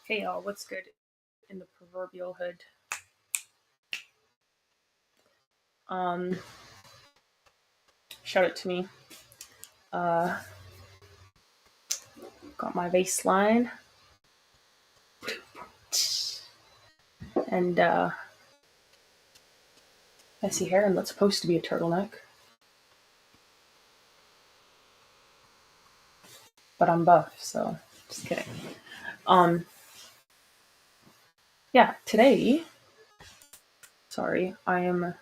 Hey y'all, what's good in the proverbial hood? Um, Shout it to me. Uh, got my waistline and messy hair, and that's supposed to be a turtleneck, but I'm buff, so just kidding. Um, yeah, today, sorry, I am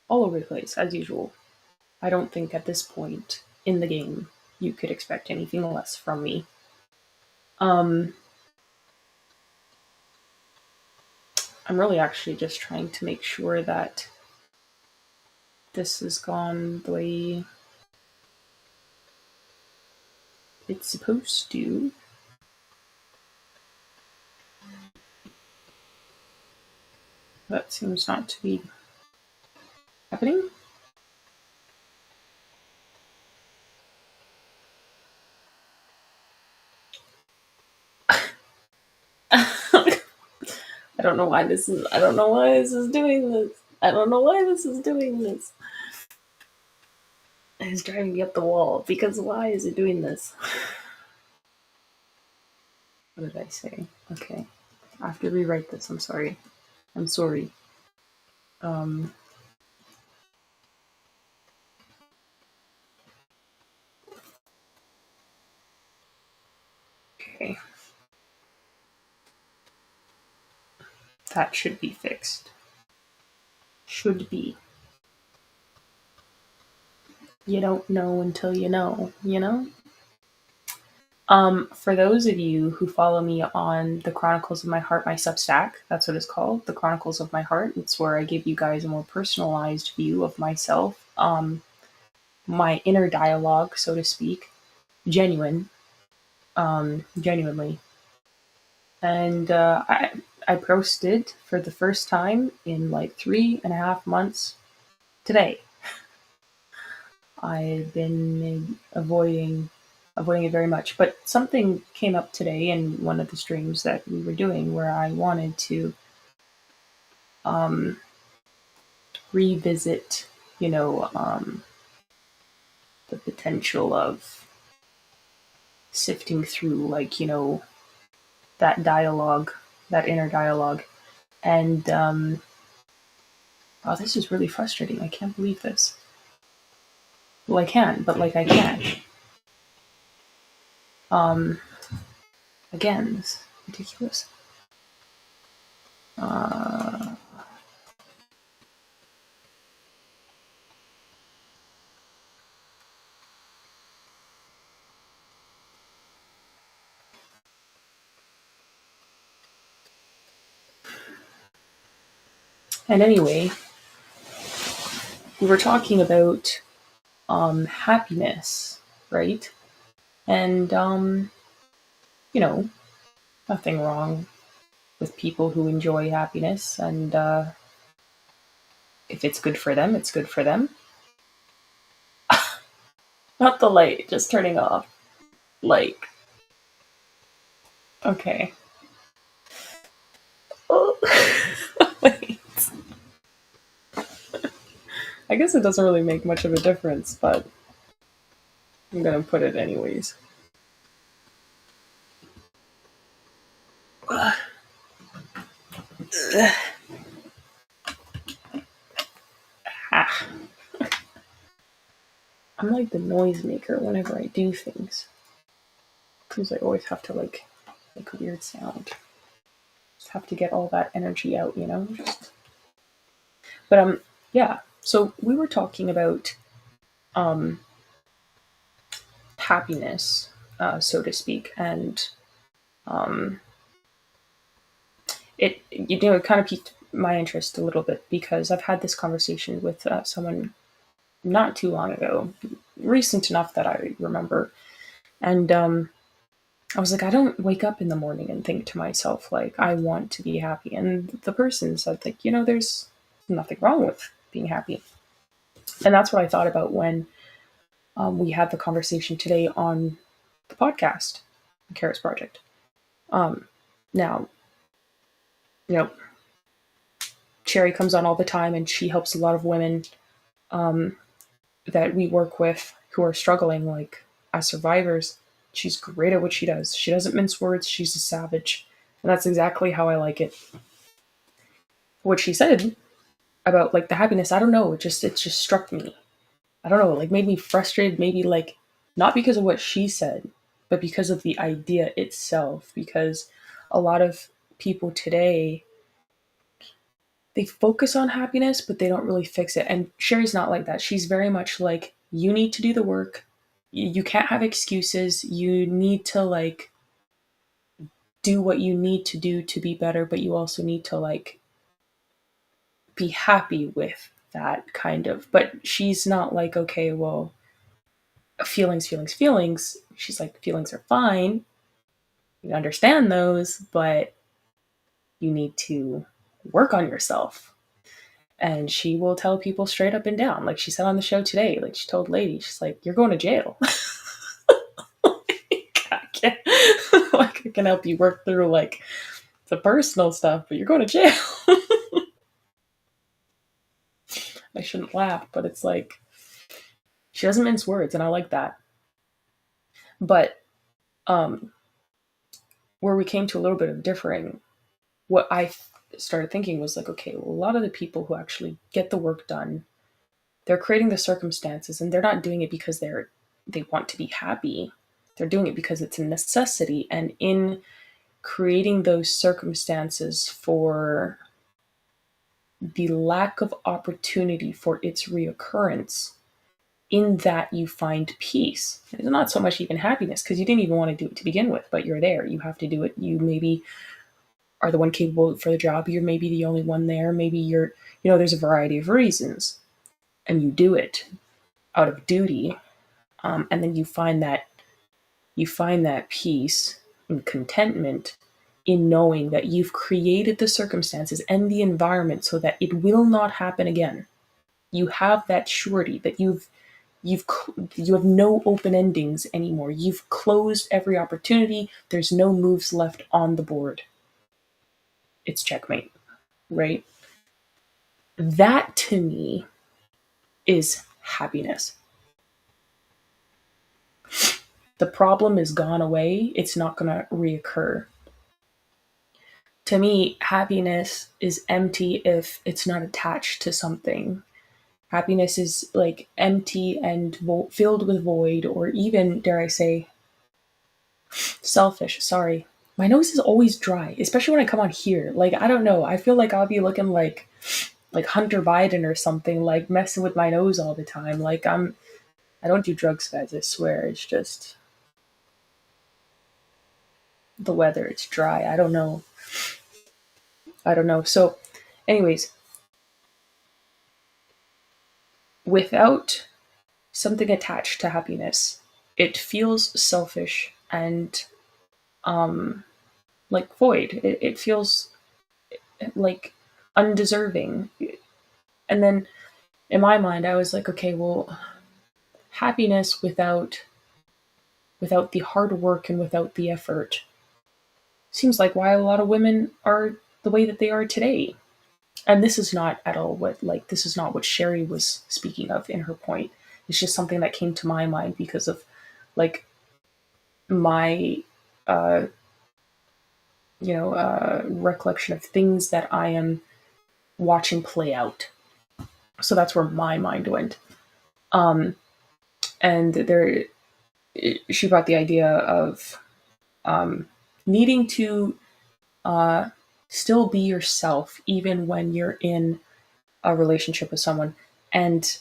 all over the place as usual. I don't think at this point in the game you could expect anything less from me. Um, I'm really actually just trying to make sure that this has gone the way it's supposed to. That seems not to be happening. I don't know why this is. I don't know why this is doing this. I don't know why this is doing this. It's driving me up the wall because why is it doing this? What did I say? Okay, I have to rewrite this. I'm sorry. I'm sorry. Um. Okay, that should be fixed. Should be. You don't know until you know. You know. For those of you who follow me on the Chronicles of My Heart, my Substack, that's what it's called, the Chronicles of My Heart. It's where I give you guys a more personalized view of myself, my inner dialogue, so to speak, genuinely. And I posted for the first time in like 3.5 months today. I've been avoiding it very much. But something came up today in one of the streams that we were doing where I wanted to um, revisit, the potential of sifting through, like, that dialogue, that inner dialogue. And, oh, this is really frustrating. I can't believe this. Well, I can, but, like, I can't. Um, Again, this is ridiculous. Uh, and anyway, we were talking about happiness, right? And you know, nothing wrong with people who enjoy happiness, and if it's good for them, it's good for them. Not the light, just turning off. Like, okay. Oh. Wait. I guess it doesn't really make much of a difference, but I'm gonna put it anyways. Ah. I'm like the noisemaker whenever I do things. Because I always have to like make a weird sound. Just have to get all that energy out, you know? But yeah. So we were talking about um happiness, so to speak, and um it kind of piqued my interest a little bit because I've had this conversation with someone not too long ago, recent enough that I remember, and I was like, I don't wake up in the morning and think to myself like I want to be happy, and the person said like, there's nothing wrong with being happy, and that's what I thought about when we had the conversation today on the podcast, the Carrots Project. Um, Now, you know, Cherry comes on all the time and she helps a lot of women um, that we work with who are struggling, like as survivors. She's great at what she does. She doesn't mince words. She's a savage. And that's exactly how I like it. What she said about like the happiness, I don't know, it just struck me. I don't know, like made me frustrated, maybe like not because of what she said, but because of the idea itself. Because a lot of people today, they focus on happiness, but they don't really fix it. And Sherry's not like that. She's very much like, you need to do the work. You can't have excuses. You need to like do what you need to do to be better, but you also need to like be happy with that kind of. But she's not like, okay, well, feelings, feelings, feelings. She's like, feelings are fine. You understand those, but you need to work on yourself. And she will tell people straight up and down. Like she said on the show today, like she told Lady, she's like, you're going to jail. I can't, like, I can help you work through like the personal stuff, but you're going to jail. I shouldn't laugh, but it's like, she doesn't mince words, and I like that. But um, where we came to a little bit of differing, what I started thinking was like, okay, well, a lot of the people who actually get the work done, they're creating the circumstances, and they're not doing it because they want to be happy. They're doing it because it's a necessity, and in creating those circumstances for the lack of opportunity for its reoccurrence, in that you find peace. It's not so much even happiness because you didn't even want to do it to begin with, but you're there. You have to do it. You maybe are the one capable for the job. You're maybe the only one there. Maybe you're, there's a variety of reasons, and you do it out of duty. And then you find that peace and contentment in knowing that you've created the circumstances and the environment so that it will not happen again. You have that surety that you've you have no open endings anymore. You've closed every opportunity. There's no moves left on the board. It's checkmate, right? That to me is happiness. The problem is gone away. It's not going to reoccur. To me, happiness is empty if it's not attached to something. Happiness is like empty and filled with void, or even, dare I say, selfish. Sorry. My nose is always dry, especially when I come on here. Like, I don't know. I feel like I'll be looking like Hunter Biden or something, like messing with my nose all the time. Like I don't do drugs, guys, I swear. It's just the weather. It's dry. I don't know. I don't know. So, anyways, without something attached to happiness, it feels selfish and um like void. It feels like undeserving. And then in my mind, I was like, okay, well, happiness without the hard work and without the effort seems like why a lot of women are the way that they are today. And this is not at all this is not what Sherry was speaking of in her point. It's just something that came to my mind because of like my uh recollection of things that I am watching play out. So that's where my mind went. And there she brought the idea of needing to uh, still be yourself even when you're in a relationship with someone, and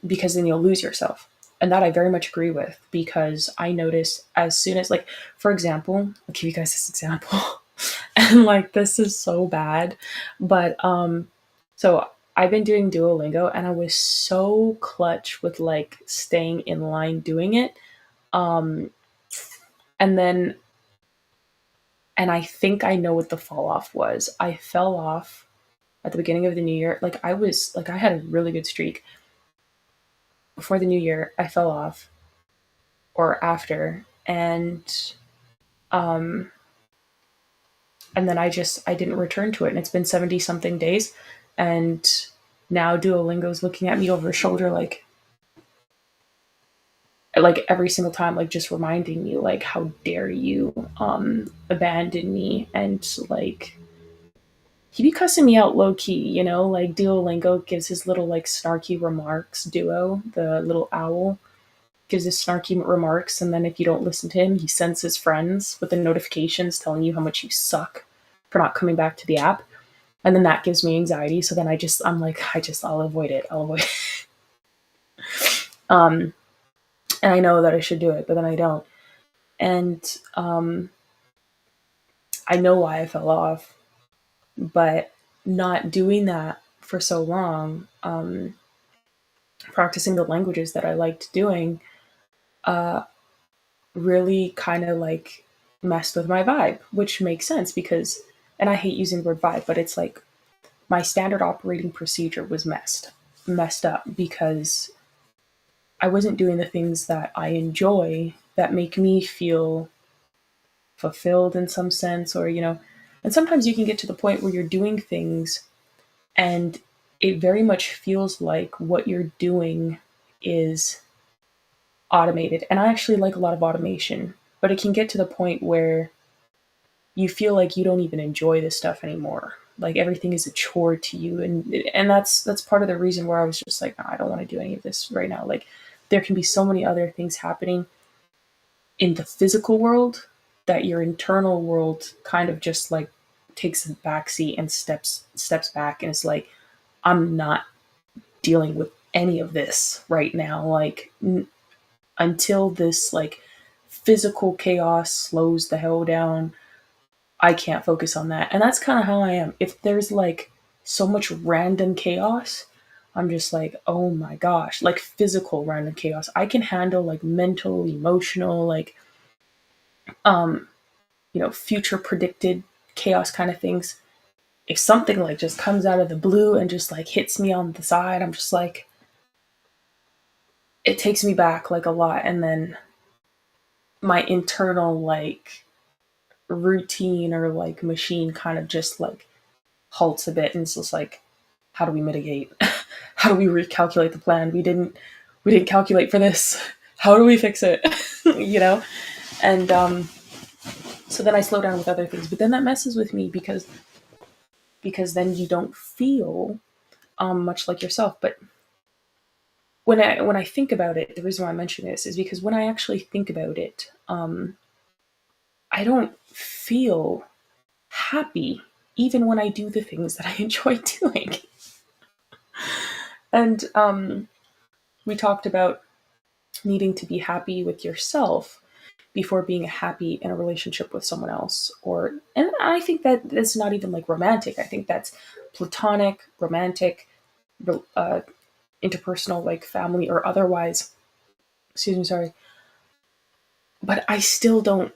because then you'll lose yourself. And that I very much agree with, because I notice as soon as, like, for example, I'll give you guys this example, and like this is so bad, but so I've been doing Duolingo, and I was so clutch with like staying in line doing it, um, and then and I think I know what the fall off was. I fell off at the beginning of the new year. I had a really good streak. Before the new year, I fell off, or after, and And then I didn't return to it, and it's been 70 something days, and now Duolingo's looking at me over his shoulder like every single time, like just reminding me like, how dare you abandon me. And like he be cussing me out low key, you know, like Duolingo gives his little like snarky remarks. Duo, the little owl, gives his snarky remarks, and then if you don't listen to him, he sends his friends with the notifications telling you how much you suck for not coming back to the app. And then that gives me anxiety. So then I'm like, I'll avoid it. I'll avoid it. Um, and I know that I should do it, but then I don't. And I know why I fell off, but not doing that for so long, practicing the languages that I liked doing, uh, really kind of like messed with my vibe, which makes sense because, and I hate using the word vibe, but it's like my standard operating procedure was messed up because I wasn't doing the things that I enjoy that make me feel fulfilled in some sense, or, you know, and sometimes you can get to the point where you're doing things and it very much feels like what you're doing is automated. And I actually like a lot of automation, but it can get to the point where you feel like you don't even enjoy this stuff anymore. Like everything is a chore to you, and that's part of the reason where I was just like, "No, I don't want to do any of this right now." Like there can be so many other things happening in the physical world that your internal world kind of just like takes a backseat and steps back and is like, I'm not dealing with any of this right now. Like until this like physical chaos slows the hell down, I can't focus on that. And that's kind of how I am. If there's like so much random chaos, I'm just like, oh my gosh, like physical random chaos. I can handle like mental, emotional, like um, you know, future predicted chaos kind of things. If something like just comes out of the blue and just like hits me on the side, I'm just like, it takes me back like a lot. And then my internal like routine or like machine kind of just like halts a bit, and it's just like, how do we mitigate? How do we recalculate the plan? We didn't calculate for this. How do we fix it? You know? And so then I slow down with other things, but then that messes with me because then you don't feel much like yourself. But when I think about it, the reason why I mention this is because when I actually think about it, I don't feel happy even when I do the things that I enjoy doing. And we talked about needing to be happy with yourself before being happy in a relationship with someone else. Or, and I think that that's not even like romantic. I think that's platonic, romantic, uh, interpersonal, like family or otherwise. Excuse me, sorry. But I still don't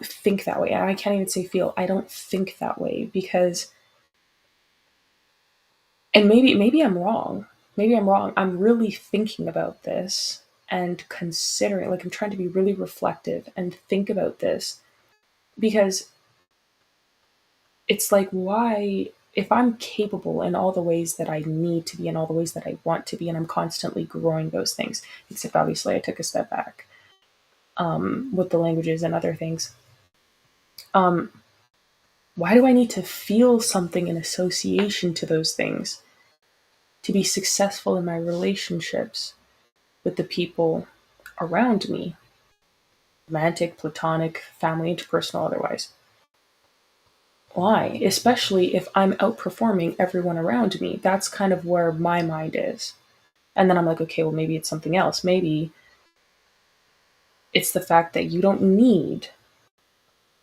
think that way. And I can't even say feel. I don't think that way because, and maybe I'm wrong. Maybe I'm wrong. I'm really thinking about this and considering, like I'm trying to be really reflective and think about this because it's like, why, if I'm capable in all the ways that I need to be, in all the ways that I want to be, and I'm constantly growing those things, except obviously I took a step back with the languages and other things. Um, why do I need to feel something in association to those things to be successful in my relationships with the people around me? Romantic, platonic, family, interpersonal, otherwise. Why? Especially if I'm outperforming everyone around me. That's kind of where my mind is. And then I'm like, okay, well, maybe it's something else. Maybe it's the fact that you don't need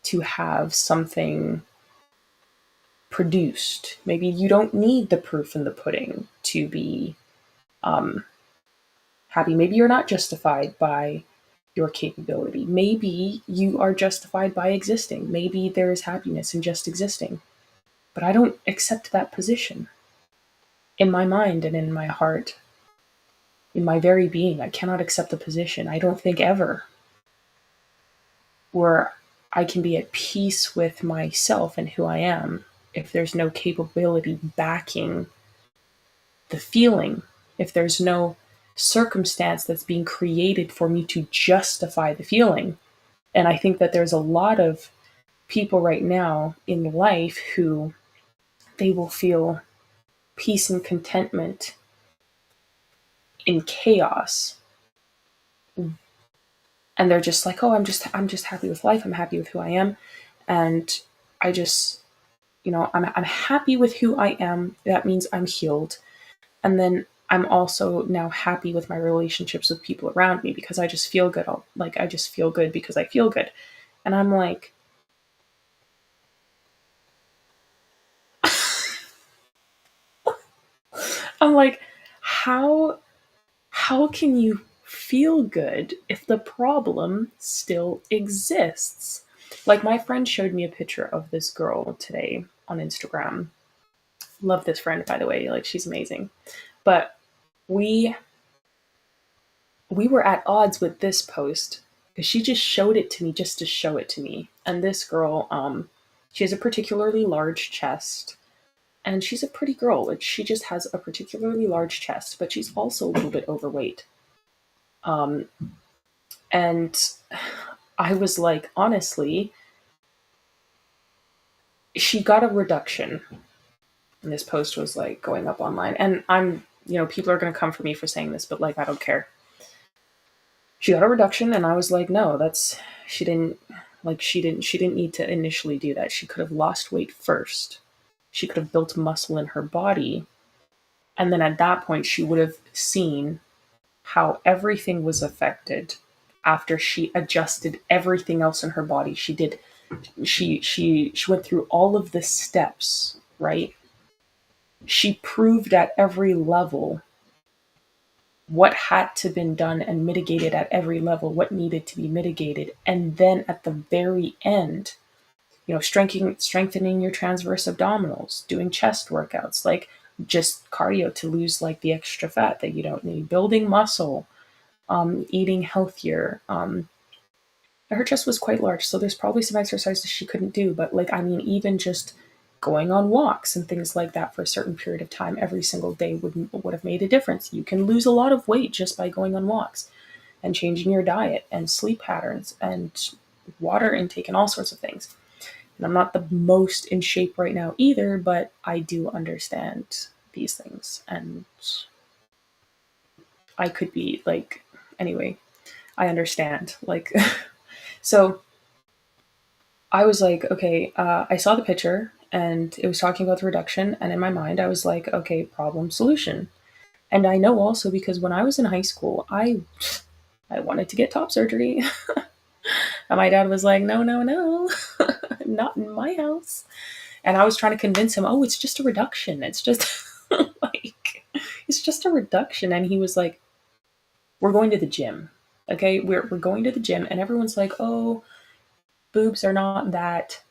to have something produced. Maybe you don't need the proof in the pudding to be um, happy. Maybe you're not justified by your capability. Maybe you are justified by existing. Maybe there is happiness in just existing. But I don't accept that position. In my mind and in my heart, in my very being, I cannot accept the position. I don't think ever where I can be at peace with myself and who I am if there's no capability backing the feeling, if there's no circumstance that's being created for me to justify the feeling. And I think that there's a lot of people right now in life who they will feel peace and contentment in chaos, and they're just like, oh, I'm just happy with life, I'm happy with who I am, and I just, I'm happy with who I am. That means I'm healed. And then I'm also now happy with my relationships with people around me because I just feel good. I just feel good because I feel good. And I'm like, I'm like, how can you feel good if the problem still exists? Like, my friend showed me a picture of this girl today on Instagram. Love this friend, by the way. Like, she's amazing. But we we were at odds with this post because she just showed it to me just to show it to me. And this girl, she has a particularly large chest, and she's a pretty girl. Like, she just has a particularly large chest, but she's also a little bit overweight. Um, and I was like, honestly, she got a reduction. And this post was like going up online, and people are going to come for me for saying this, but like, I don't care. She got a reduction, and I was like, no, she didn't she didn't need to initially do that. She could have lost weight first. She could have built muscle in her body, and then at that point she would have seen how everything was affected after she adjusted everything else in her body. She went through all of the steps, right? She proved at every level what had to been done and mitigated at every level, what needed to be mitigated. And then at the very end, strengthening your transverse abdominals, doing chest workouts, like just cardio to lose like the extra fat that you don't need, building muscle, eating healthier. Her chest was quite large, so there's probably some exercises she couldn't do, but like, I mean, even just going on walks and things like that for a certain period of time every single day would have made a difference. You can lose a lot of weight just by going on walks and changing your diet and sleep patterns and water intake and all sorts of things. And I'm not the most in shape right now either, but I do understand these things. And I could be like, anyway, I understand. Like, so I was like, okay, I saw the picture and it was talking about the reduction. And in my mind, I was like, okay, problem solution. And I know also because when I was in high school, I wanted to get top surgery. And my dad was like, no, no, no, not in my house. And I was trying to convince him, oh, it's just a reduction. It's just like, it's just a reduction. And he was like, we're going to the gym. Okay, we're going to the gym. And everyone's like, oh, boobs are not that.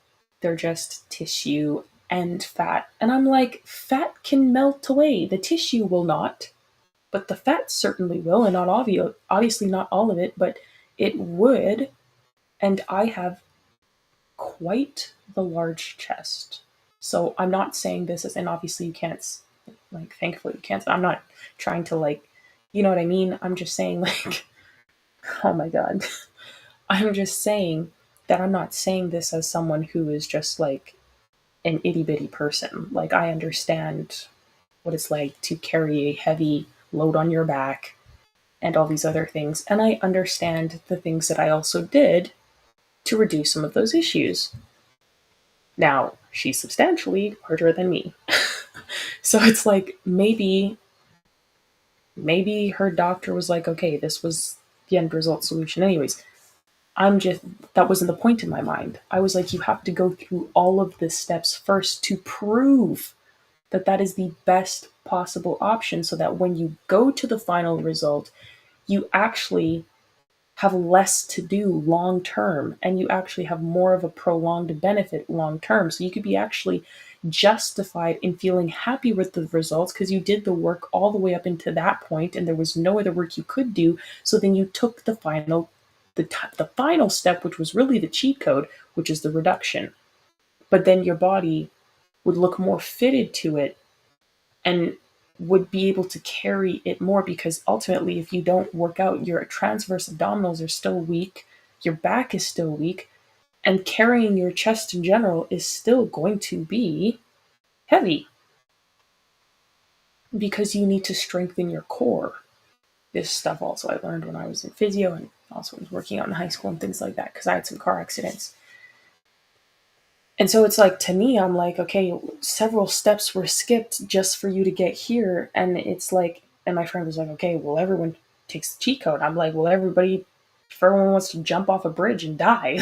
They're just tissue and fat. And I'm like, fat can melt away. The tissue will not, but the fat certainly will. And not obviously not all of it, but it would. And I have quite the large chest. So I'm not saying this as, and obviously you can't, like, thankfully you can't. I'm not trying to, like, you know what I mean? I'm just saying, like, oh my God. I'm just saying that I'm not saying this as someone who is just like an itty bitty person. Like, I understand what it's like to carry a heavy load on your back and all these other things. And I understand the things that I also did to reduce some of those issues. Now, she's substantially larger than me. So it's like, maybe her doctor was like, okay, this was the end result solution anyways. That wasn't the point in my mind. I was like, you have to go through all of the steps first to prove that that is the best possible option so that when you go to the final result, you actually have less to do long term and you actually have more of a prolonged benefit long term. So you could be actually justified in feeling happy with the results because you did the work all the way up into that point and there was no other work you could do. So then you took the final the final step, which was really the cheat code, which is the reduction. But then your body would look more fitted to it and would be able to carry it more, because ultimately, if you don't work out, your transverse abdominals are still weak, your back is still weak, and carrying your chest in general is still going to be heavy because you need to strengthen your core. This stuff also I learned when I was in physio and also was working out in high school and things like that, because I had some car accidents. And so it's like, to me, I'm like, okay, several steps were skipped just for you to get here. And it's like, and my friend was like, okay, well, everyone takes the cheat code. I'm like, well, if everyone wants to jump off a bridge and die,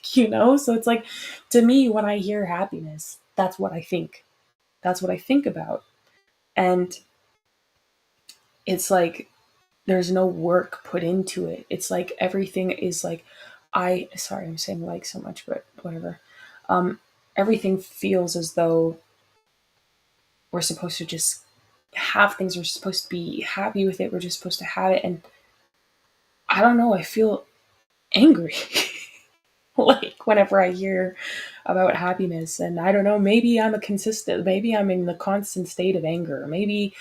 So it's like, to me, when I hear happiness, that's what I think. That's what I think about. And it's like, there's no work put into it. It's like everything is like, sorry, I'm saying like so much, but whatever. Um, Everything feels as though we're supposed to just have things. We're supposed to be happy with it. We're just supposed to have it. And I don't know, I feel angry. Like whenever I hear about happiness, and I don't know, maybe I'm in the constant state of anger. Maybe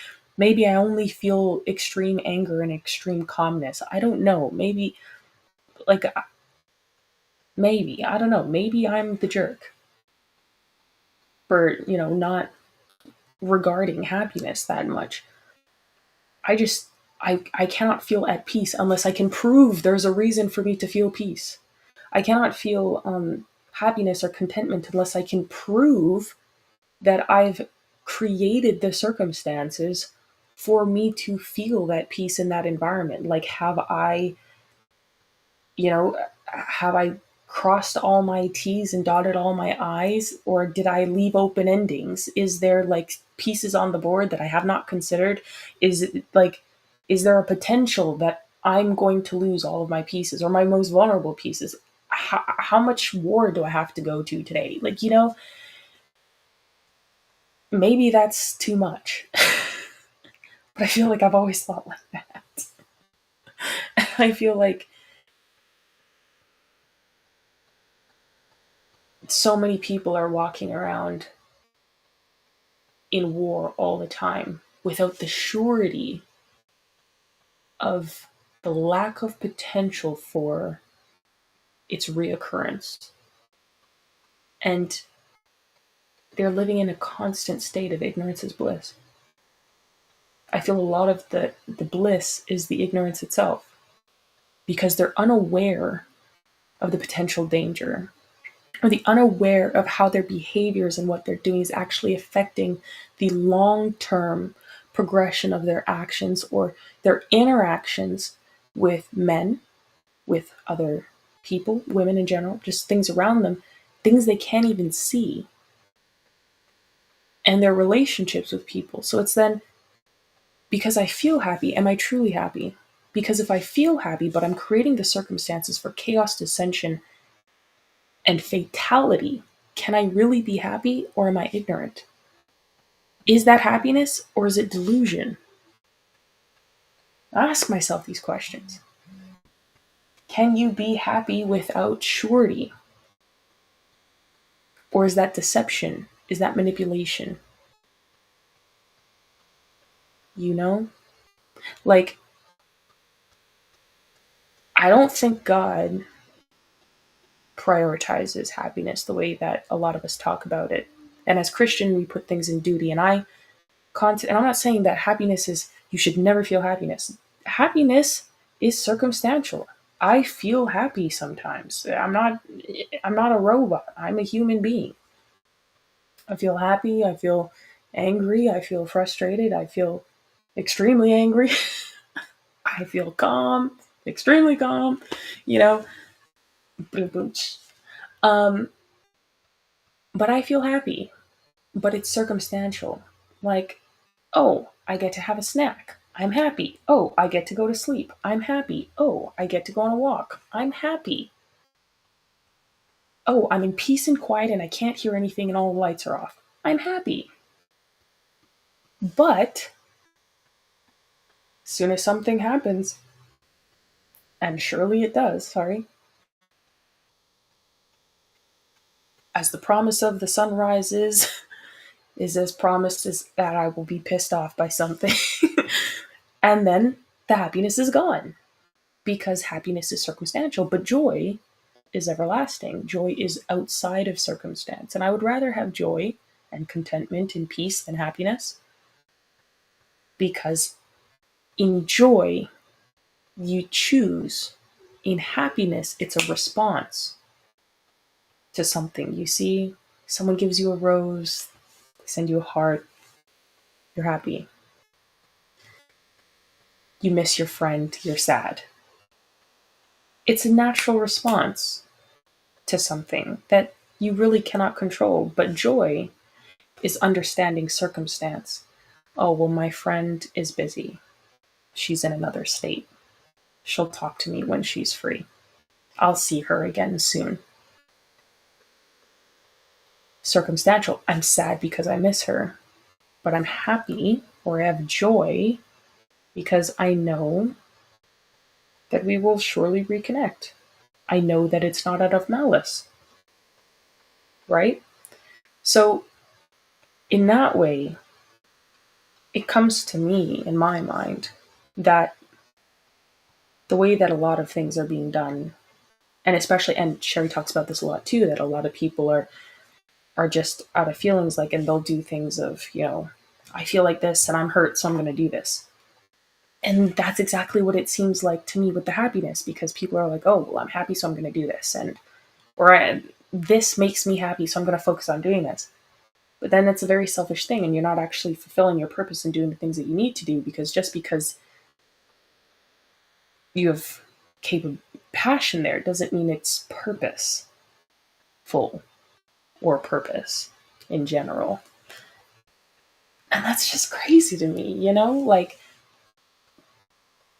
I only feel extreme anger and extreme calmness. I don't know. Like, I don't know. Maybe I'm the jerk for, not regarding happiness that much. I just I cannot feel at peace unless I can prove there's a reason for me to feel peace. I cannot feel happiness or contentment unless I can prove that I've created the circumstances for me to feel that peace in that environment. Like, you know, have I crossed all my T's and dotted all my I's, or did I leave open endings? Is there like pieces on the board that I have not considered? Is it like, is there a potential that I'm going to lose all of my pieces or my most vulnerable pieces? How much war do I have to go to today? Like, maybe that's too much. But I feel like I've always thought like that. I feel like so many people are walking around in war all the time without the surety of the lack of potential for its reoccurrence. And they're living in a constant state of ignorance is bliss. I feel a lot of the bliss is the ignorance itself, because they're unaware of the potential danger, or the unaware of how their behaviors and what they're doing is actually affecting the long-term progression of their actions or their interactions with men, with other people, women in general, just things around them, things they can't even see, and their relationships with people. So it's then, because I feel happy, am I truly happy? Because if I feel happy, but I'm creating the circumstances for chaos, dissension, and fatality, can I really be happy, or am I ignorant? Is that happiness or is it delusion? I ask myself these questions. Can you be happy without surety? Or is that deception? Is that manipulation? You know? Like, I don't think God prioritizes happiness the way that a lot of us talk about it. And as Christian, we put things in duty. And I'm not saying that happiness is, you should never feel happiness. Happiness is circumstantial. I feel happy sometimes. I'm not a robot. I'm a human being. I feel happy, I feel angry, I feel frustrated, I feel extremely angry. I feel calm, extremely calm, you know. Um but I feel happy, but it's circumstantial. Like, oh, I get to have a snack. I'm happy. Oh, I get to go to sleep. I'm happy. Oh, I get to go on a walk. I'm happy. Oh, I'm in peace and quiet and I can't hear anything and all the lights are off. I'm happy. But as soon as something happens, And surely it does, sorry. As the promise of the sunrise is as promised as that I will be pissed off by something. And then the happiness is gone because happiness is circumstantial, but joy is everlasting. Joy is outside of circumstance. And I would rather have joy and contentment and peace than happiness because in joy, you choose. In happiness, it's a response to something. You see, someone gives you a rose, they send you a heart, you're happy. You miss your friend, you're sad. It's a natural response to something that you really cannot control. But joy is understanding circumstance. Oh, well, my friend is busy. She's in another state. She'll talk to me when she's free. I'll see her again soon. Circumstantial. I'm sad because I miss her, but I'm happy or I have joy because I know that we will surely reconnect. I know that it's not out of malice, right? So, in that way, it comes to me in my mind that the way that a lot of things are being done, and especially, and Sherry talks about this a lot too, that a lot of people are just out of feelings, like, and they'll do things of, I feel like this and I'm hurt, so I'm going to do this. And that's exactly what it seems like to me with the happiness, because people are like, oh, well, I'm happy, so I'm going to do this. And, this makes me happy, so I'm going to focus on doing this. But then it's a very selfish thing, and you're not actually fulfilling your purpose and doing the things that you need to do, because just because you have passion there doesn't mean it's purposeful or purpose in general. And that's just crazy to me, Like,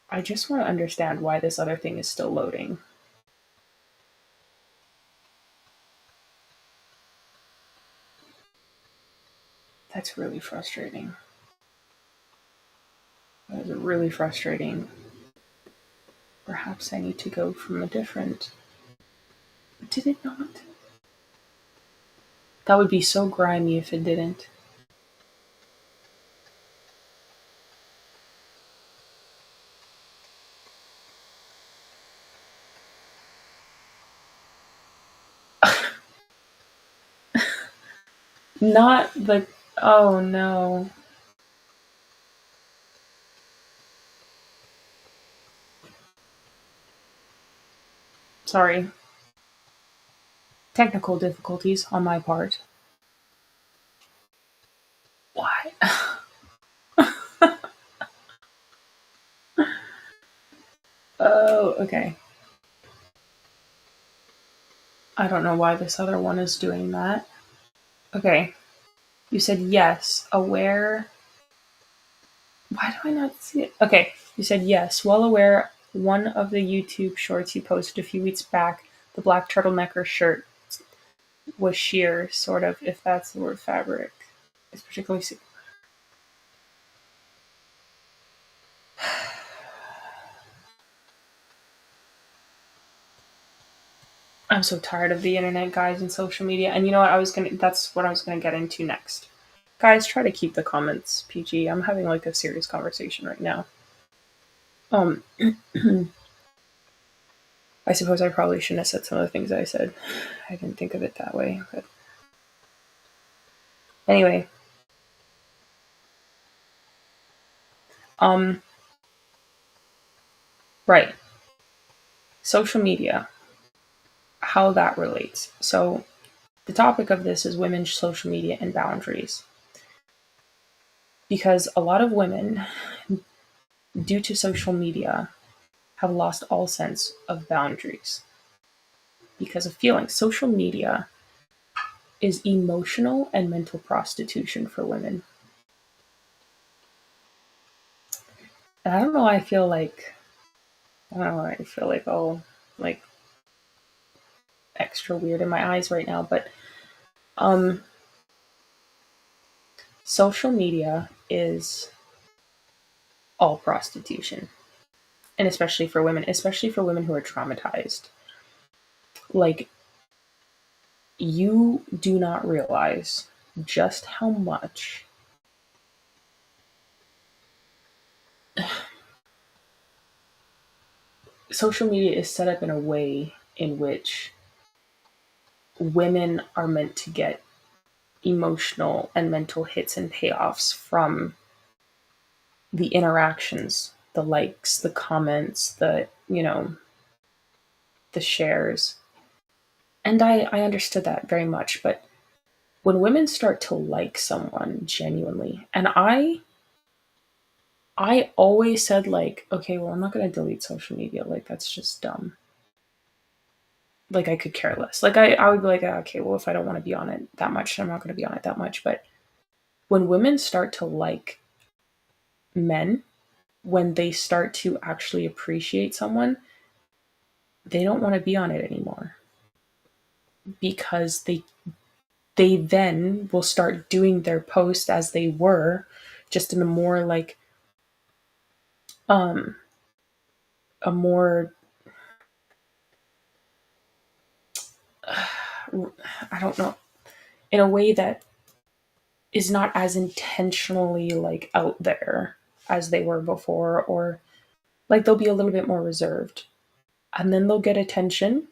I just want to understand why this other thing is still loading. That's really frustrating. That is really frustrating. Perhaps I need to go from a different. Did it not? That would be so grimy if it didn't. Not the. Oh no. Sorry. Technical difficulties on my part. Why? Oh, okay. I don't know why this other one is doing that. Okay. You said yes. Aware. Why do I not see it? Okay. You said yes. Well aware. One of the YouTube shorts you posted a few weeks back, the black turtlenecker shirt was sheer, sort of, if that's the word fabric. It's particularly. I'm so tired of the internet, guys, and social media. And you know what? That's what I was gonna get into next. Guys, try to keep the comments PG. I'm having like a serious conversation right now. Um, I suppose I probably shouldn't have said some of the things I said. I didn't think of it that way, but anyway. Um, right. Social media, how that relates. So, the topic of this is women's social media and boundaries. Because a lot of women, due to social media, have lost all sense of boundaries because of feelings. Social media is emotional and mental prostitution for women. And I don't know why I don't know why I feel like all like extra weird in my eyes right now, but um social media is all prostitution. and especially for women who are traumatized. Like, you do not realize just how much social media is set up in a way in which women are meant to get emotional and mental hits and payoffs from the interactions, the likes, the comments, the shares. And I understood that very much. But when women start to like someone genuinely, and I always said, like, okay, well, I'm not going to delete social media. Like, that's just dumb. Like, I could care less. Like, I would be like, "Ah, okay, well, if I don't want to be on it that much, I'm not going to be on it that much." But when women start to like men, when they start to actually appreciate someone, they don't want to be on it anymore because they then will start doing their post as they were, just in a more like um a more I don't know, in a way that is not as intentionally like out there as they were before, or like they'll be a little bit more reserved, and then they'll get attention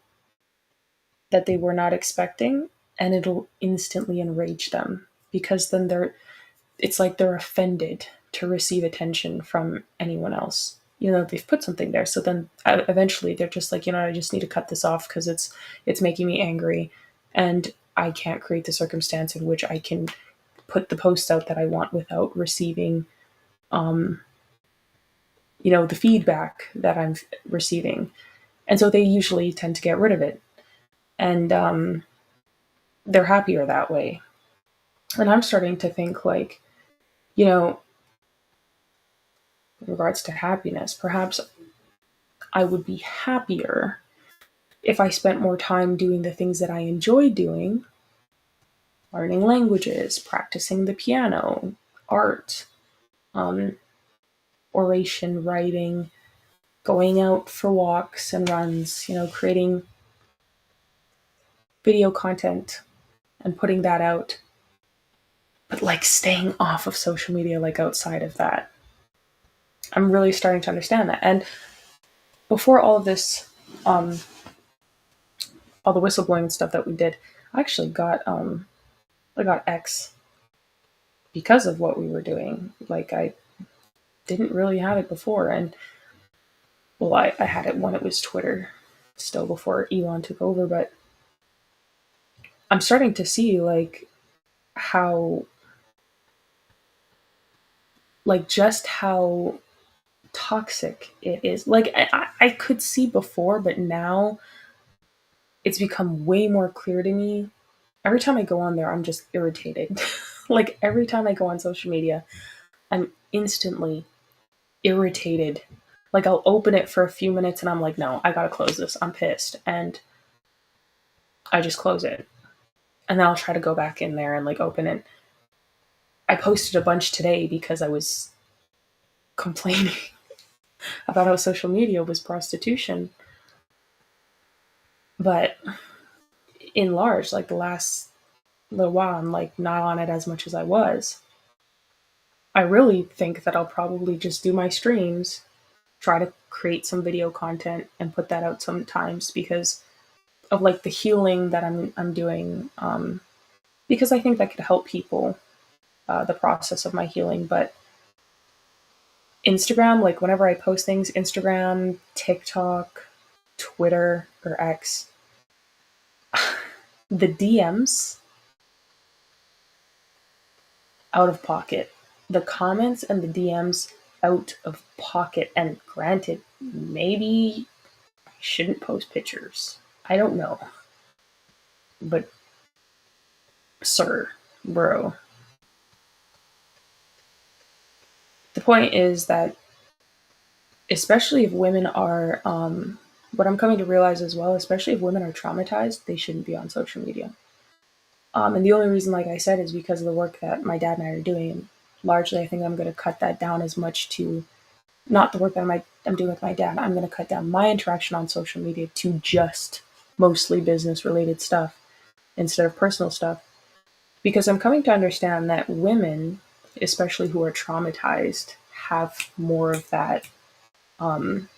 that they were not expecting, and it'll instantly enrage them because then it's like they're offended to receive attention from anyone else. They've put something there, so then eventually they're just like, I just need to cut this off because it's making me angry, and I can't create the circumstance in which I can put the posts out that I want without receiving, the feedback that I'm receiving. And so they usually tend to get rid of it, and they're happier that way. And I'm starting to think, like, you know, in regards to happiness, perhaps I would be happier if I spent more time doing the things that I enjoy doing, learning languages, practicing the piano, art, um, oration, writing, going out for walks and runs, creating video content and putting that out. But like staying off of social media, like outside of that. I'm really starting to understand that. And before all of this, um, all the whistleblowing stuff that we did, I actually got X because of what we were doing. Like, I didn't really have it before, and well, I had it when it was Twitter, still before Elon took over. But I'm starting to see like how, like, just how toxic it is. Like, I could see before, but now it's become way more clear to me. Every time I go on there, I'm just irritated. Like, every time I go on social media, I'm instantly irritated. Like, I'll open it for a few minutes and I'm like, no, I gotta close this. I'm pissed. And I just close it. And then I'll try to go back in there and like open it. I posted a bunch today because I was complaining about how social media was prostitution. But in large, like the last little while, I'm like not on it as much as I was. I really think that I'll probably just do my streams, try to create some video content and put that out sometimes because of like the healing that I'm doing. Because I think that could help people, the process of my healing. But Instagram, like whenever I post things, Instagram, TikTok, Twitter, or X, the DMs, out of pocket. The comments and the DMs, out of pocket. And granted, maybe I shouldn't post pictures. I don't know. But, sir, bro, the point is that, especially if women are, what I'm coming to realize as well, especially if women are traumatized, they shouldn't be on social media. And the only reason, like I said, is because of the work that my dad and I are doing. And largely, I think I'm going to cut that down as much to not the work that I'm doing with my dad, I'm going to cut down my interaction on social media to just mostly business related stuff instead of personal stuff. Because I'm coming to understand that women, especially who are traumatized, have more of um,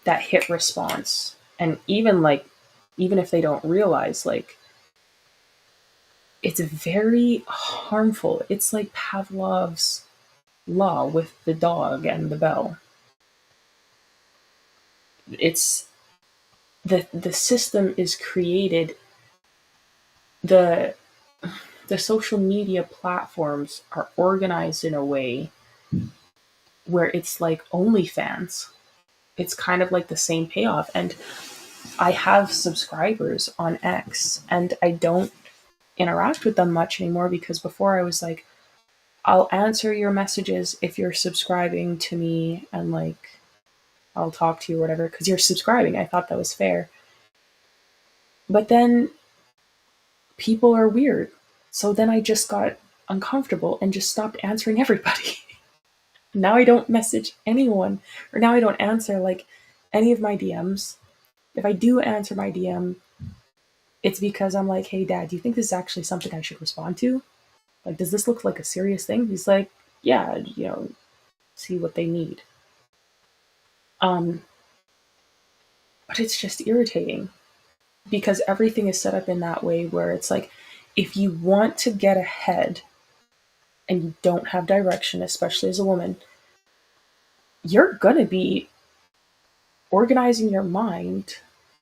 that hit response. And even even if they don't realize, like, it's very harmful. It's like Pavlov's law with the dog and the bell. It's the system is created. The the social media platforms are organized in a way where it's like OnlyFans. It's kind of like the same payoff. And I have subscribers on X, and I don't interact with them much anymore because before I was like, I'll answer your messages if you're subscribing to me, and like I'll talk to you or whatever because you're subscribing. I thought that was fair. But then people are weird. So then I just got uncomfortable and just stopped answering everybody. Now I don't message anyone, or now I don't answer like any of my DMs. If I do answer my DM, it's because I'm like, hey, dad, do you think this is actually something I should respond to? Like, does this look like a serious thing? He's like, yeah, see what they need. Um, but it's just irritating because everything is set up in that way where it's like, if you want to get ahead and you don't have direction, especially as a woman, you're gonna be organizing your mind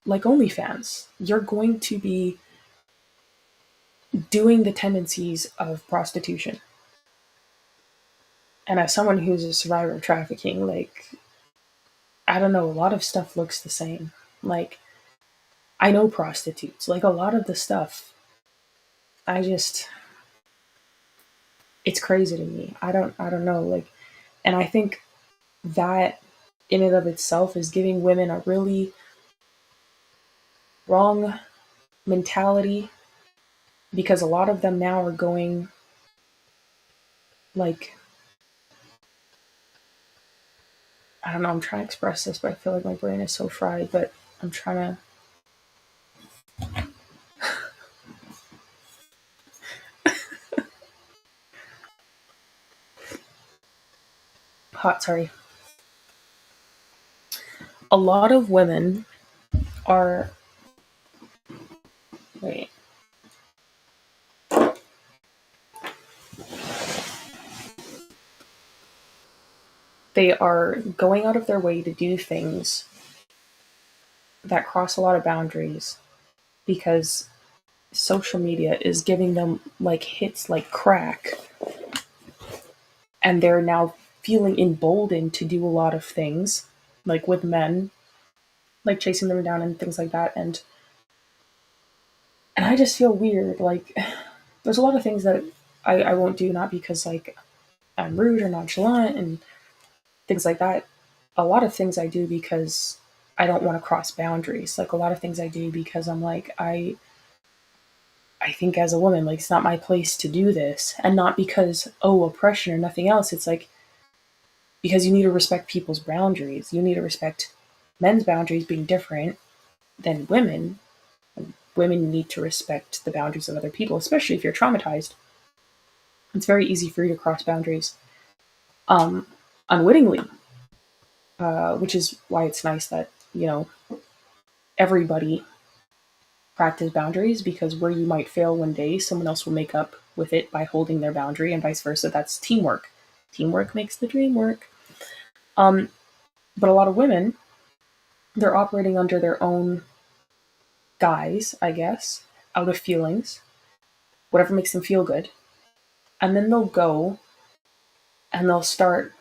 like OnlyFans. You're going to be doing the tendencies of prostitution. And as someone who's a survivor of trafficking, like, I don't know, a lot of stuff looks the same. Like, I know prostitutes. Like, a lot of the stuff, I just, it's crazy to me. I don't know. Like, and I think that in and of itself is giving women a really wrong mentality because a lot of them now are going like, I don't know, I'm trying to express this, but I feel like my brain is so fried, but I'm trying to, hot, sorry. A lot of women are, wait, they are going out of their way to do things that cross a lot of boundaries because social media is giving them like hits like crack, and they're now feeling emboldened to do a lot of things like with men, like chasing them down and things like that. And I just feel weird. Like, there's a lot of things that I won't do, not because like I'm rude or nonchalant and things like that. A lot of things I do because I don't want to cross boundaries. Like, a lot of things I do because I'm like, I think as a woman, like, it's not my place to do this. And not because, oh, oppression or nothing else. It's like, because you need to respect people's boundaries. You need to respect men's boundaries being different than women. Women need to respect the boundaries of other people, especially if you're traumatized. It's very easy for you to cross boundaries um, unwittingly, which is why it's nice that, everybody practice boundaries, because where you might fail one day, someone else will make up with it by holding their boundary, and vice versa. That's teamwork. Teamwork makes the dream work. Um, but a lot of women, they're operating under their own guise, I guess, out of feelings, whatever makes them feel good. And then they'll go and they'll start,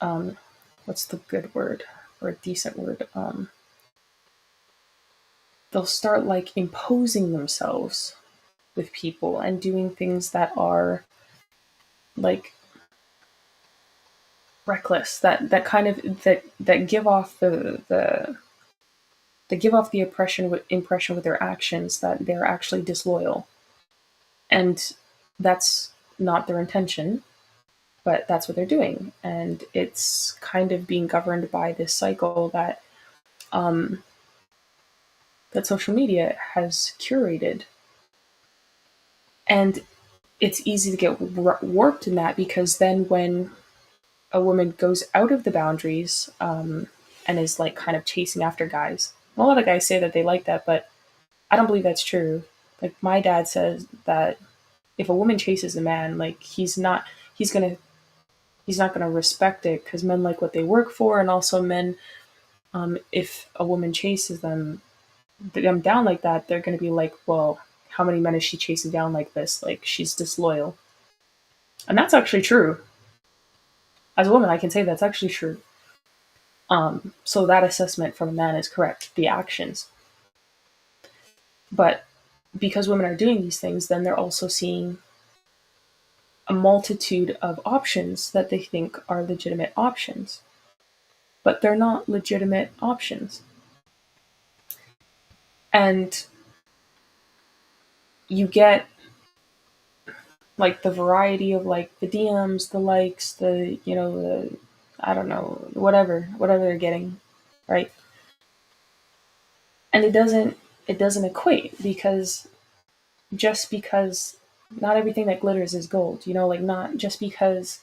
um, what's the good word or a decent word? They'll start like imposing themselves with people and doing things that are like reckless, that kind of that give off the they give off the impression with their actions that they're actually disloyal, and that's not their intention. but that's what they're doing, and it's kind of being governed by this cycle um, that social media has curated. And it's easy to get warped in that, because then when a woman goes out of the boundaries, and is like kind of chasing after guys, a lot of guys say that they like that, but I don't believe that's true. Like my dad says that if a woman chases a man, like he's gonna he's not gonna respect it, because men like what they work for, and also men, if a woman chases them down like that, they're gonna be like, well, how many men is she chasing down like this? Like she's disloyal, and that's actually true. As a woman, I can say that's actually true. So that assessment from a man is correct. The actions, but because women are doing these things, then they're also seeing a multitude of options that they think are legitimate options, but they're not legitimate options. And you get like the variety of like the DMs, the likes, the I don't know, whatever they're getting, right? And it doesn't equate, because just because not everything that glitters is gold, like not just because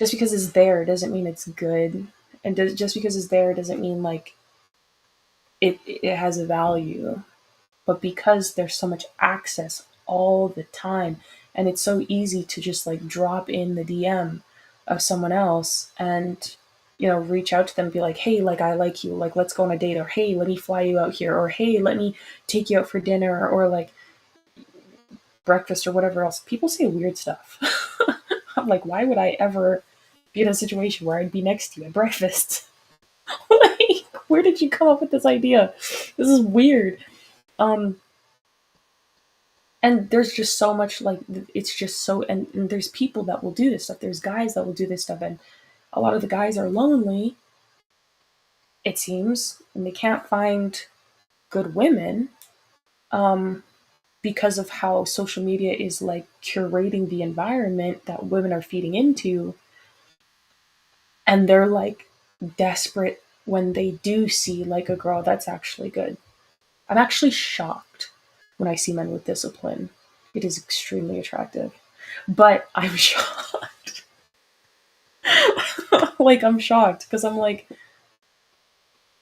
it's there doesn't mean it's good, and just because it's there doesn't mean like it has a value. But because there's so much access all the time, and it's so easy to just like drop in the DM of someone else, and reach out to them and be like, hey, like I like you, like let's go on a date, or hey, let me fly you out here, or hey, let me take you out for dinner, or like breakfast, or whatever else. People say weird stuff. I'm like, why would I ever be in a situation where I'd be next to you at breakfast? Like, where did you come up with this idea? This is weird. Um, and there's just so much, like, it's just so, and there's people that will do this stuff. There's guys that will do this stuff, and a lot of the guys are lonely, it seems, and they can't find good women, um, because of how social media is like curating the environment that women are feeding into, and they're like desperate when they do see like a girl that's actually good. I'm actually shocked when I see men with discipline. It is extremely attractive. But I'm shocked. Like, I'm shocked because I'm like,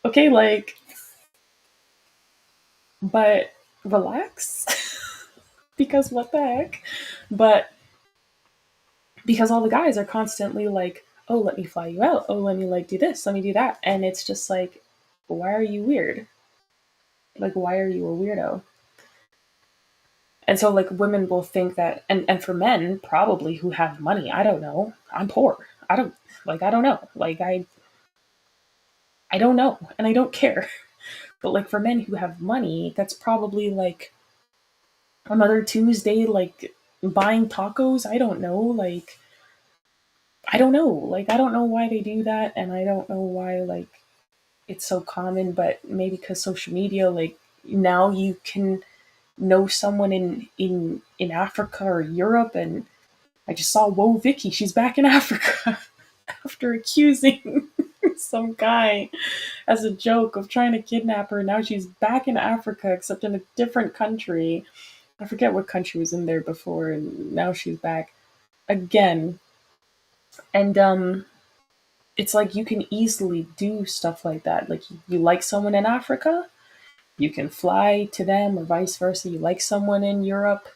okay, like, but relax. Because what the heck? But because all the guys are constantly like, oh, let me fly you out. Oh, let me like do this. Let me do that. And it's just like, why are you weird? Like, why are you a weirdo? And so like women will think that, and for men probably who have money, I don't know. I'm poor. I don't know. Like I don't know, and I don't care. But like for men who have money, that's probably like another Tuesday, like buying tacos. I don't know. Like I don't know. Like I don't know why they do that, and I don't know why like it's so common. But maybe because social media, like now you can know someone in Africa or Europe, and I just saw Whoa Vicky, she's back in Africa after accusing some guy as a joke of trying to kidnap her. Now she's back in Africa, except in a different country. I forget what country was in there before, and now she's back again. And it's like you can easily do stuff like that. Like you like someone in Africa, you can fly to them, or vice versa. You like someone in Europe,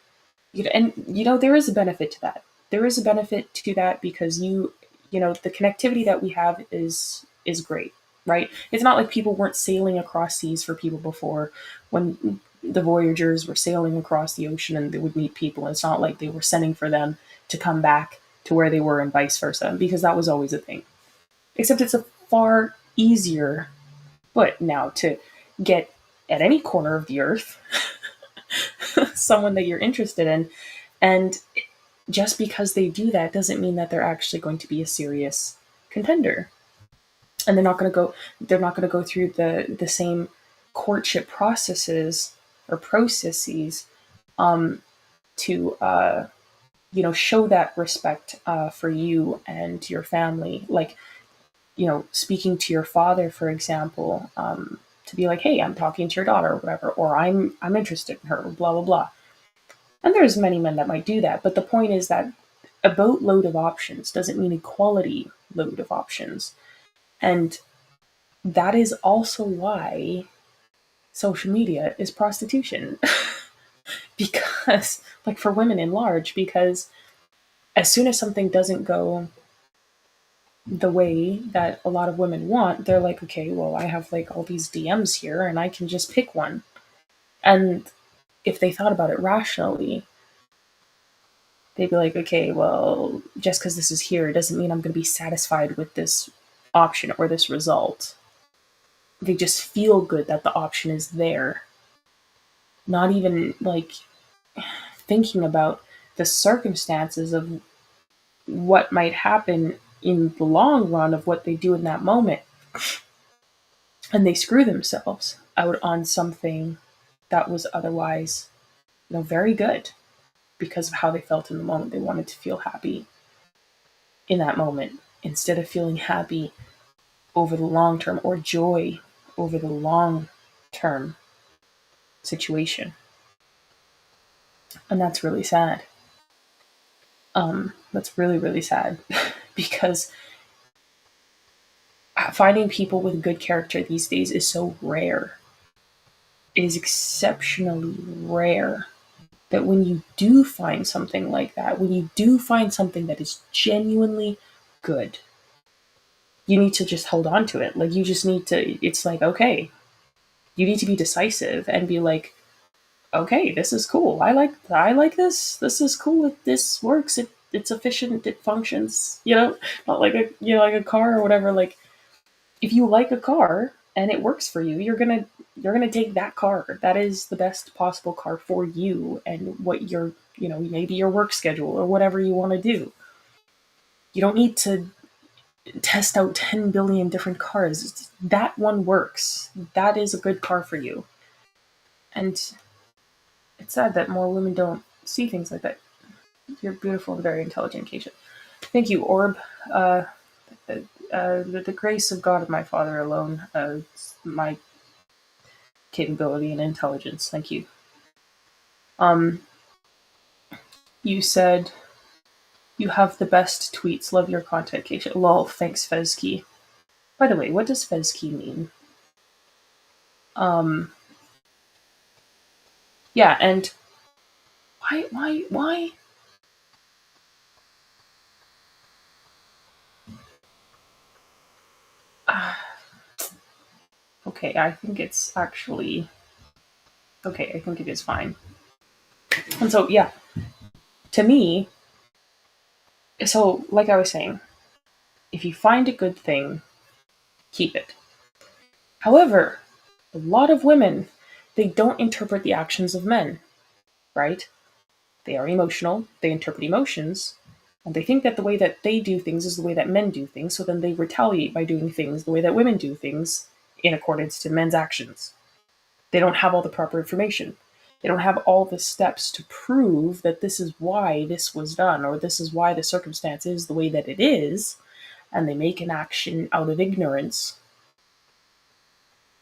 and there is a benefit to that. There is a benefit to that because the connectivity that we have is great, right? It's not like people weren't sailing across seas for people before, when the voyagers were sailing across the ocean and they would meet people. It's not like they were sending for them to come back to where they were and vice versa, because that was always a thing. Except it's a far easier foot now to get at any corner of the earth someone that you're interested in. And just because they do that doesn't mean that they're actually going to be a serious contender. And they're not going to go through the same courtship processes or processes, to show that respect for you and your family. Like, speaking to your father, for example, to be like, hey, I'm talking to your daughter or whatever, or I'm interested in her, blah, blah, blah. And there's many men that might do that. But the point is that a boatload of options doesn't mean a quality load of options. And that is also why social media is prostitution. Because, like, for women in large, because as soon as something doesn't go the way that a lot of women want, they're like, okay, well, I have like all these DMs here and I can just pick one. And if they thought about it rationally, they'd be like, okay, well, just because this is here doesn't mean I'm going to be satisfied with this option or this result. They just feel good that the option is there, not even like thinking about the circumstances of what might happen in the long run of what they do in that moment. And they screw themselves out on something that was otherwise, very good because of how they felt in the moment. They wanted to feel happy in that moment instead of feeling happy over the long term or joy over the long term situation. And that's really sad. That's really, really sad because finding people with good character these days is so rare. It is exceptionally rare that when you do find something like that, when you do find something that is genuinely good, you need to just hold on to it. Like, you just need to, it's like, okay, you need to be decisive and be like, okay, this is cool. I like this. This is cool. This works. It's efficient. It functions. Not like a car or whatever. Like, if you like a car and it works for you, you're gonna take that car. That is the best possible car for you and what your maybe your work schedule or whatever you want to do. You don't need to test out 10 billion different cars. That one works. That is a good car for you. And it's sad that more women don't see things like that. You're beautiful and very intelligent, Kaysha. Thank you, Orb. Uh, the grace of God and my father alone, my capability and intelligence. Thank you. Um, you said you have the best tweets. Love your content, Kaysha. Lol. Thanks, Fezki. By the way, what does Fezki mean? Um, yeah, and why? Uh, okay, I think it's actually okay. I think it is fine. And so, yeah, to me, so like I was saying, if you find a good thing, keep it. However, a lot of women, they don't interpret the actions of men, right? They are emotional, they interpret emotions, and they think that the way that they do things is the way that men do things, so then they retaliate by doing things the way that women do things in accordance to men's actions. They don't have all the proper information. They don't have all the steps to prove that this is why this was done, or this is why the circumstance is the way that it is, and they make an action out of ignorance,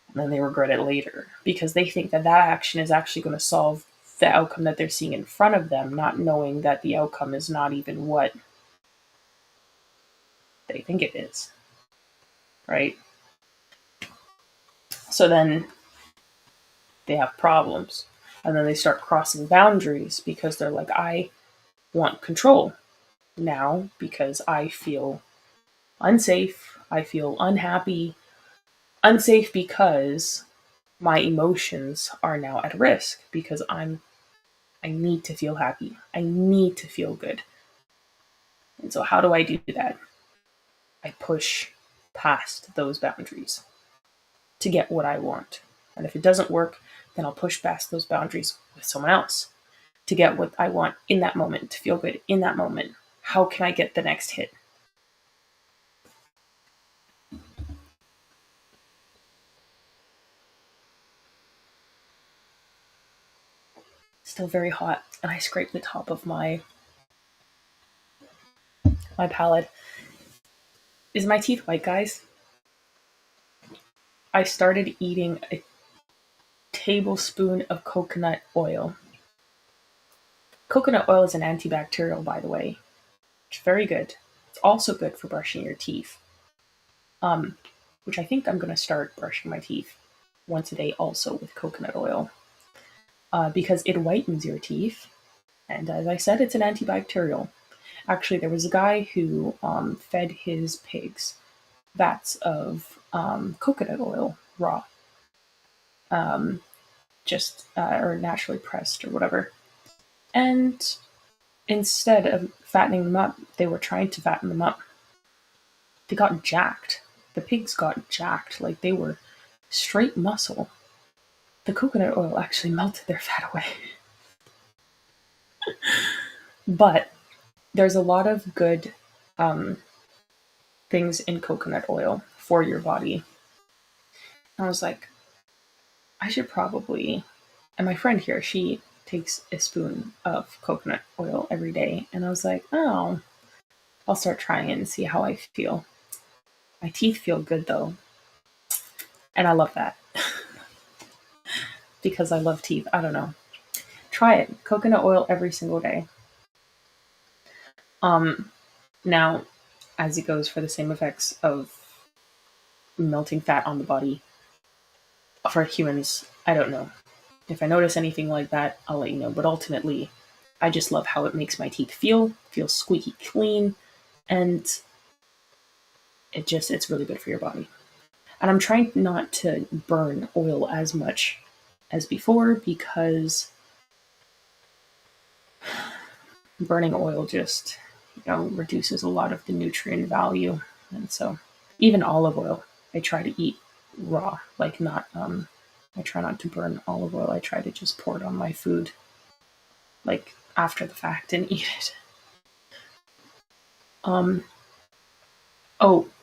and then they regret it later because they think that that action is actually going to solve the outcome that they're seeing in front of them, not knowing that the outcome is not even what they think it is, right? So then they have problems. And then they start crossing boundaries because they're like, I want control now because I feel unsafe. I feel unhappy. Unsafe because my emotions are now at risk because I need to feel happy. I need to feel good. And so how do I do that? I push past those boundaries to get what I want. And if it doesn't work, then I'll push past those boundaries with someone else to get what I want in that moment, to feel good in that moment. How can I get the next hit? Still very hot, and I scraped the top of my my palate. Is my teeth white, guys? I started eating a tablespoon of coconut oil. Coconut oil is an antibacterial, by the way. It's very good. It's also good for brushing your teeth. Which I think I'm going to start brushing my teeth once a day also with coconut oil. Because it whitens your teeth. And as I said, it's an antibacterial. Actually, there was a guy who fed his pigs vats of coconut oil raw, or naturally pressed or whatever. And instead of fattening them up, they were trying to fatten them up. They got jacked. The pigs got jacked, like they were straight muscle. The coconut oil actually melted their fat away. But there's a lot of good things in coconut oil for your body. I was like, I should probably, and my friend here, she takes a spoon of coconut oil every day. And I was like, oh, I'll start trying it and see how I feel. My teeth feel good though. And I love that. Because I love teeth. I don't know. Try it. Coconut oil every single day. Now, as it goes for the same effects of melting fat on the body, for humans, I don't know. If I notice anything like that, I'll let you know. But ultimately, I just love how it makes my teeth feel squeaky clean, and it's really good for your body. And I'm trying not to burn oil as much as before, because burning oil just, reduces a lot of the nutrient value. And so even olive oil, I try to eat raw, like not, I try not to burn olive oil. I try to just pour it on my food, like after the fact, and eat it.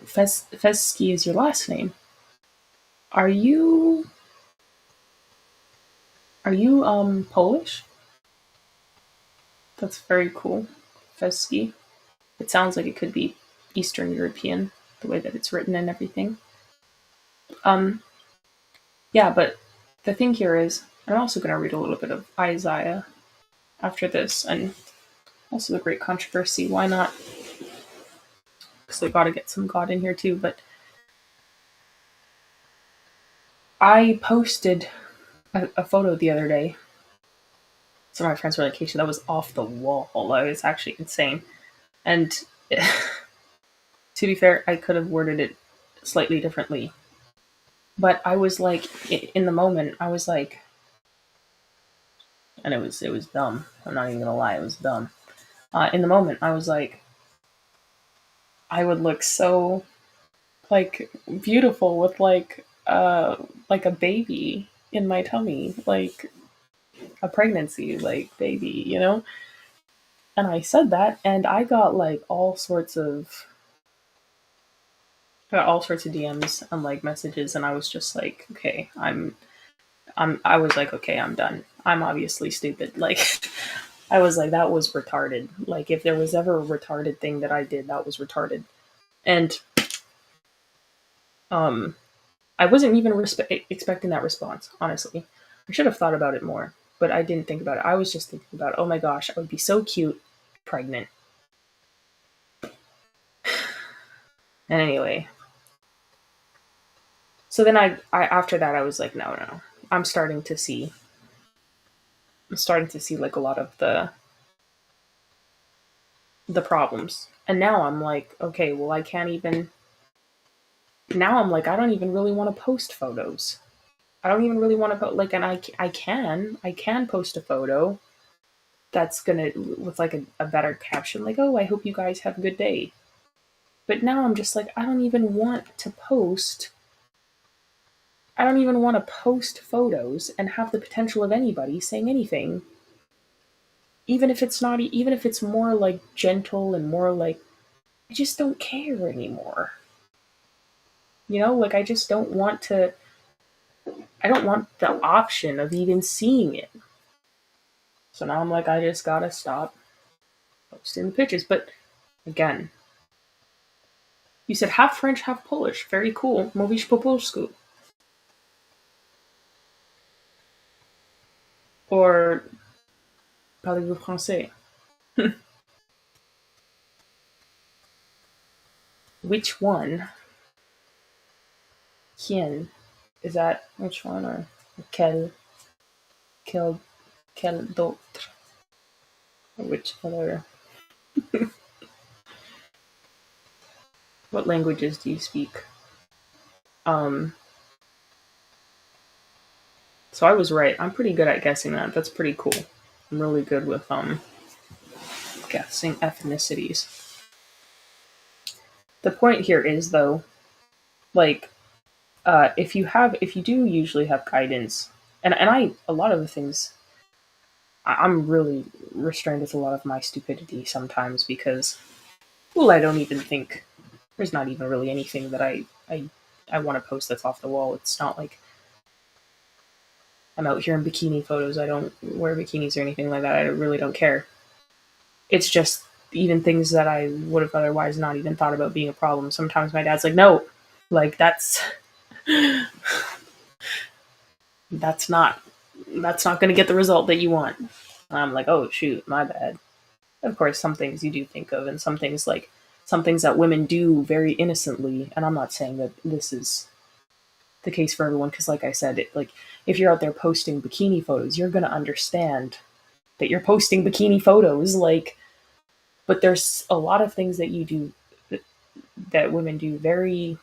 Fesky is your last name. Are you Polish? That's very cool. Fesky. It sounds like it could be Eastern European, the way that it's written and everything. Yeah, but the thing here is, I'm also going to read a little bit of Isaiah after this, and also the Great Controversy. Why not? Because I got to get some God in here too. But I posted a photo the other day. Some of my friends were like, Kaysha, that was off the wall. It was actually insane. And to be fair, I could have worded it slightly differently. But I was like, in the moment, I was like, and it was dumb. I'm not even gonna lie, it was dumb. In the moment, I was like, I would look so, like, beautiful with like a baby in my tummy, like a pregnancy, like baby, And I said that, and I got like all sorts of DMs and like messages, and I was just like, okay, I was like, okay, I'm done. I'm obviously stupid. Like, I was like, that was retarded. Like, if there was ever a retarded thing that I did, that was retarded. And I wasn't even expecting that response, honestly. I should have thought about it more, but I didn't think about it. I was just thinking about, oh my gosh, I would be so cute pregnant. And anyway, so then I after that I was like, no. I'm starting to see like a lot of the problems. And now I'm like, okay, well, I can't even. Now I'm like, I don't even really want to post photos. I don't even really want to put like, and I can post a photo that's gonna with like a better caption, like, oh, I hope you guys have a good day. But now I'm just like, I don't even want to post. I don't even want to post photos and have the potential of anybody saying anything. Even if it's not, even if it's more like gentle and more like, I just don't care anymore. Like I just don't want to, I don't want the option of even seeing it. So now I'm like, I just gotta stop posting the pictures. But again, You said half French, half Polish. Very cool. Mówisz po polsku. Or parlez-vous français? Which one? Quien? Is that which one or quel? Quel? Quel d'autre? Or which other? What languages do you speak? Um, so I was right. I'm pretty good at guessing that. That's pretty cool. I'm really good with guessing ethnicities. The point here is though, like, if you do usually have guidance, and I a lot of the things I'm really restrained with a lot of my stupidity sometimes because, well, I don't even think there's not even really anything that I want to post that's off the wall. It's not like I'm out here in bikini photos. I don't wear bikinis or anything like that. I really don't care. It's just even things that I would have otherwise not even thought about being a problem. Sometimes my dad's like, no, like that's not that's not going to get the result that you want. And I'm like, oh shoot, my bad. Of course, some things you do think of, and some things that women do very innocently. And I'm not saying that this is the case for everyone, because, like I said, like if you're out there posting bikini photos, you're gonna understand that you're posting bikini photos. Like, but there's a lot of things that you do that women do very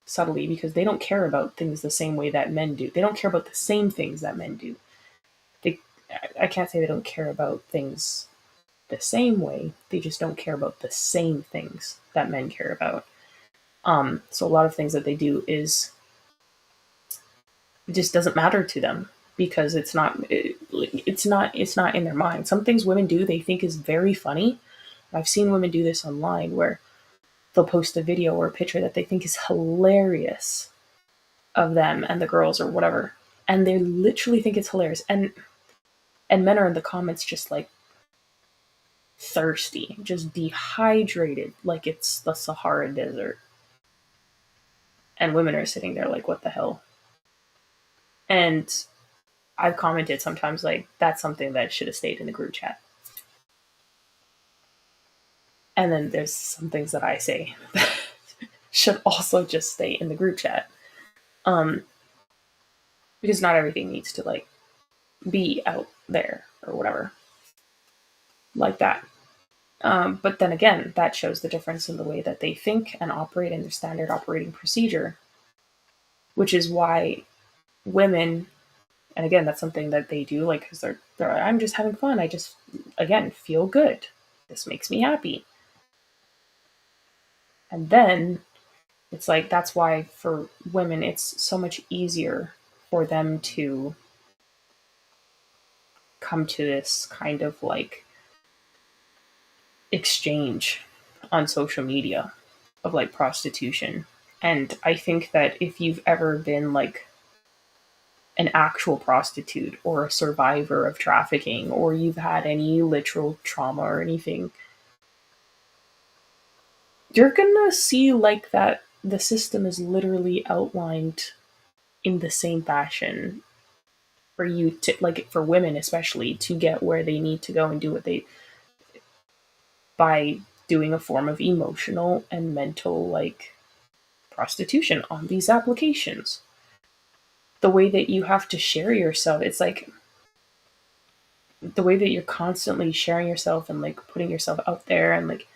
subtly because they don't care about things the same way that men do. They don't care about the same things that men do. They, I can't say they don't care about things the same way. They just don't care about the same things that men care about. So a lot of things that they do is it just doesn't matter to them because it's not in their mind. Some things women do they think is very funny. I've seen women do this online where they'll post a video or a picture that they think is hilarious of them and the girls or whatever, and they literally think it's hilarious, and men are in the comments just like thirsty, just dehydrated, like it's the Sahara Desert, and women are sitting there like, what the hell? And I've commented sometimes like that's something that should have stayed in the group chat. And then there's some things that I say that should also just stay in the group chat. Because not everything needs to like be out there or whatever like that. But then again, that shows the difference in the way that they think and operate in their standard operating procedure, which is why women, and again, that's something that they do, like, because they're I'm just having fun. I just, again, feel good. This makes me happy. And then it's like, that's why for women, it's so much easier for them to come to this kind of like exchange on social media of like prostitution. And I think that if you've ever been like an actual prostitute or a survivor of trafficking, or you've had any literal trauma or anything, you're gonna see like that the system is literally outlined in the same fashion for you to, like, for women especially, to get where they need to go and do what they, by doing a form of emotional and mental like prostitution on these applications. The way that you have to share yourself, it's like the way that you're constantly sharing yourself and like putting yourself out there, and like,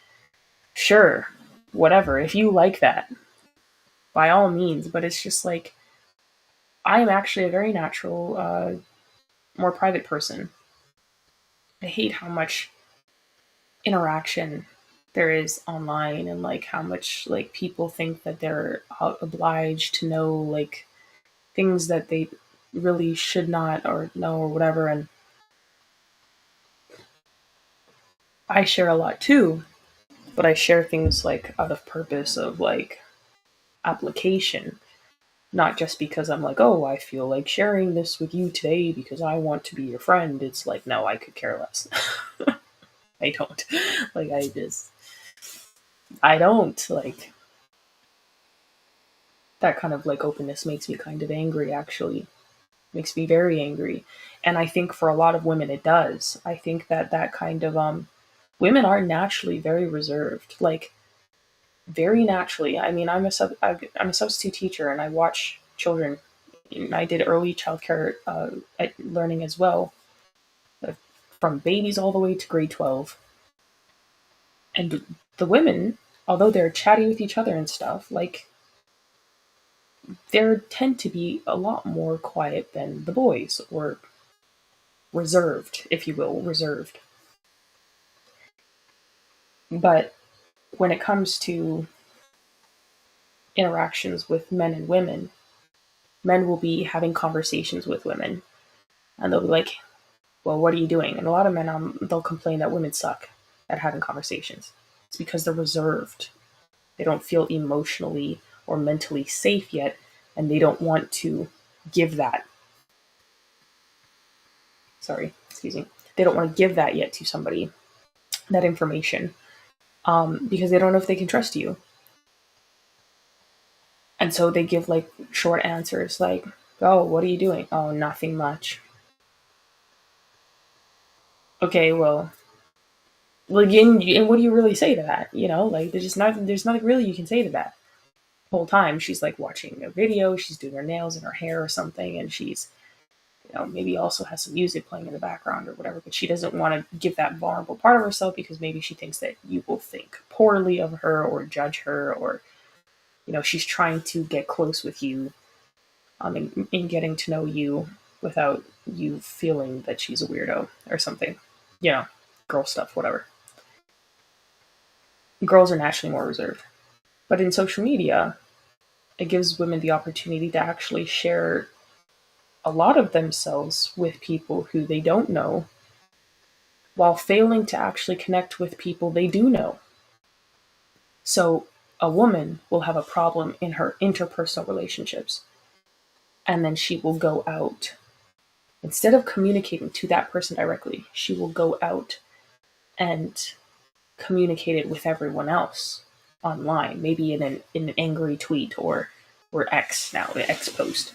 sure, whatever, if you like that, by all means. But it's just like, I am actually a very natural, more private person. I hate how much interaction there is online, and like how much like people think that they're obliged to know like things that they really should not or know or whatever. And I share a lot too, but I share things like out of purpose of like application, not just because I'm like, oh, I feel like sharing this with you today because I want to be your friend. It's like, no, I could care less. I don't. Like, I don't. Like, That kind of like openness makes me kind of angry, actually. Makes me very angry. And I think for a lot of women it does. I think that that kind of women are naturally very reserved. Like very naturally. I mean, I'm a substitute teacher and I watch children. I did early childcare learning as well, uh, from babies all the way to grade 12. And the women, although they're chatty with each other and stuff, like they tend to be a lot more quiet than the boys, or reserved, if you will, reserved. But when it comes to interactions with men and women, men will be having conversations with women and they'll be like, well, what are you doing? And a lot of men, they'll complain that women suck at having conversations. It's because they're reserved. They don't feel emotionally or mentally safe yet, and they don't want to give that. Sorry, excuse me. They don't want to give that yet to somebody, that information, because they don't know if they can trust you. And so they give like short answers like, oh, what are you doing? Oh, nothing much. Okay, well, and what do you really say to that? Like there's nothing really you can say to that. The whole time she's like watching a video, she's doing her nails and her hair or something, and she's, maybe also has some music playing in the background or whatever, but she doesn't want to give that vulnerable part of herself because maybe she thinks that you will think poorly of her or judge her, or, she's trying to get close with you, in getting to know you without you feeling that she's a weirdo or something. You know, girl stuff, whatever. Girls are naturally more reserved. But in social media, it gives women the opportunity to actually share a lot of themselves with people who they don't know, while failing to actually connect with people they do know. So a woman will have a problem in her interpersonal relationships, and then she will go out. Instead of communicating to that person directly, she will go out and communicate it with everyone else online, maybe in an angry tweet, or X now, the X post,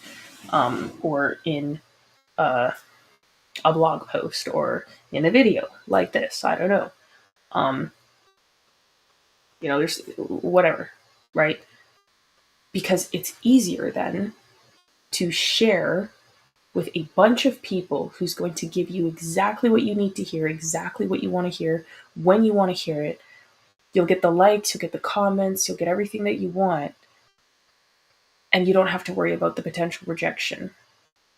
or in a, a blog post, or in a video like this. I don't know. Um, there's whatever, right? Because it's easier then to share with a bunch of people who's going to give you exactly what you need to hear, exactly what you want to hear, when you want to hear it. You'll get the likes, you'll get the comments, you'll get everything that you want, and you don't have to worry about the potential rejection.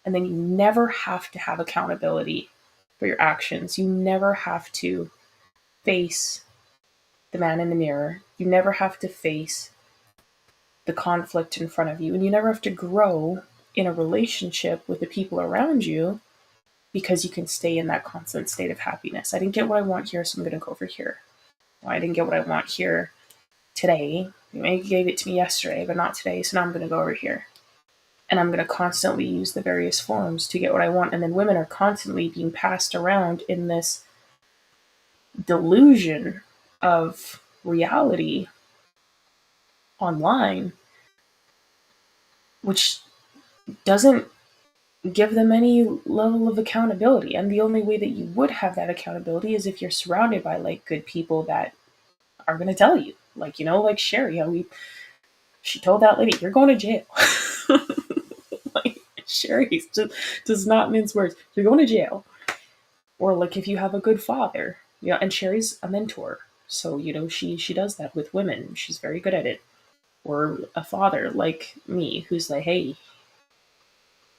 And then you never have to have accountability for your actions. You never have to face the man in the mirror. You never have to face the conflict in front of you. And you never have to grow in a relationship with the people around you, because you can stay in that constant state of happiness. I didn't get what I want here, so I'm going to go over here. Well, I didn't get what I want here today. You maybe gave it to me yesterday, but not today, so now I'm going to go over here. And I'm going to constantly use the various forms to get what I want. And then women are constantly being passed around in this delusion of reality online, which doesn't give them any level of accountability. And the only way that you would have that accountability is if you're surrounded by like good people that are going to tell you, like, like Sherry, she told that lady, you're going to jail. Like, Sherry does not mince words. You're going to jail. Or like if you have a good father, and Sherry's a mentor. So, she does that with women. She's very good at it. Or a father like me who's like, hey,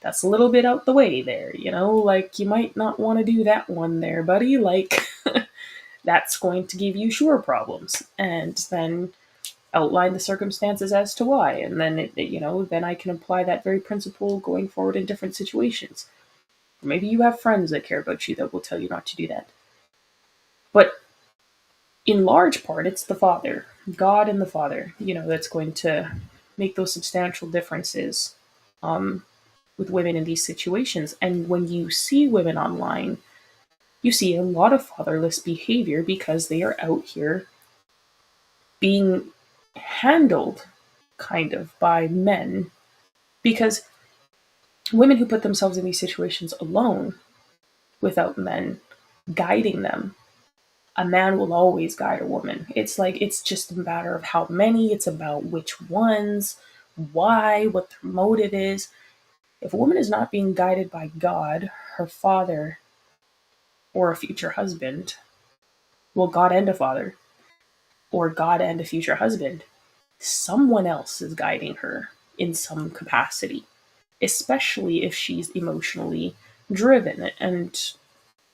that's a little bit out the way there, like you might not want to do that one there, buddy. Like, that's going to give you sure problems. And then outline the circumstances as to why. And then, then I can apply that very principle going forward in different situations. Maybe you have friends that care about you that will tell you not to do that. But in large part, it's the Father, God and the Father, that's going to make those substantial differences with women in these situations. And when you see women online, you see a lot of fatherless behavior because they are out here being handled kind of, by men, because women who put themselves in these situations alone without men guiding them, a man will always guide a woman. It's like, it's just a matter of how many, it's about which ones, why, what their motive is. If a woman is not being guided by God, her father, or a future husband, well, God and a father, or God and a future husband, someone else is guiding her in some capacity, especially if she's emotionally driven and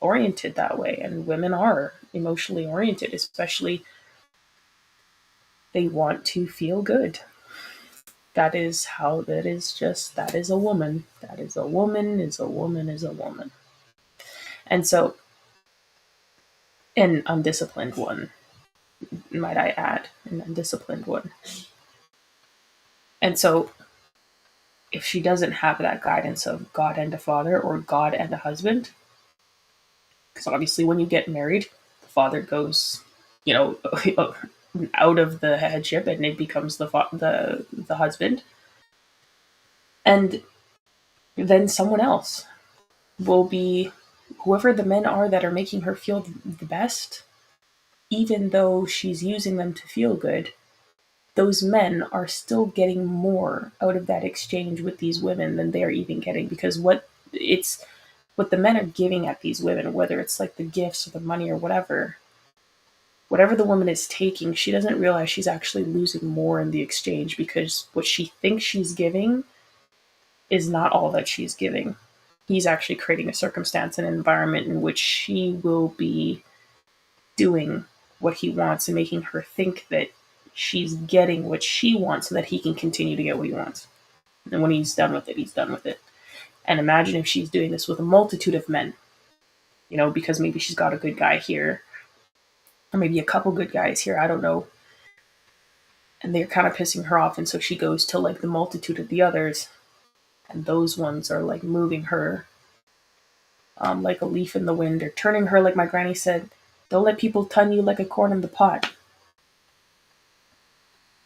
oriented that way. And women are emotionally oriented, especially they want to feel good. That is how, that is just, that is a woman. That is a woman, is a woman, is a woman. And so, an undisciplined one, might I add, an undisciplined one. And so, if she doesn't have that guidance of God and a father, or God and a husband, because obviously when you get married, the father goes, you know, out of the headship, and it becomes the husband, and then someone else will be whoever the men are that are making her feel the best, even though she's using them to feel good. Those men are still getting more out of that exchange with these women than they're even getting, because what the men are giving at these women, whether it's like the gifts or the money or whatever the woman is taking, she doesn't realize she's actually losing more in the exchange, because what she thinks she's giving is not all that she's giving. He's actually creating a circumstance and environment in which she will be doing what he wants and making her think that she's getting what she wants so that he can continue to get what he wants. And when he's done with it, he's done with it. And imagine if she's doing this with a multitude of men, because maybe she's got a good guy here, or maybe a couple good guys here, I don't know. And they're kind of pissing her off, and so she goes to like the multitude of the others, and those ones are like moving her like a leaf in the wind, or turning her, like my granny said, don't let people ton you like a corn in the pot.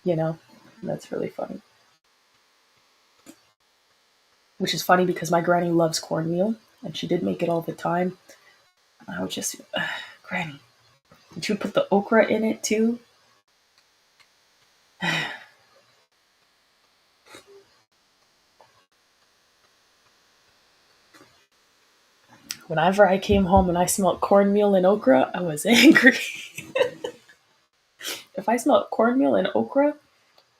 And that's really funny. Which is funny because my granny loves cornmeal, and she did make it all the time. I would just, Granny, did you put the okra in it too? Whenever I came home and I smelled cornmeal and okra, I was angry. If I smelled cornmeal and okra,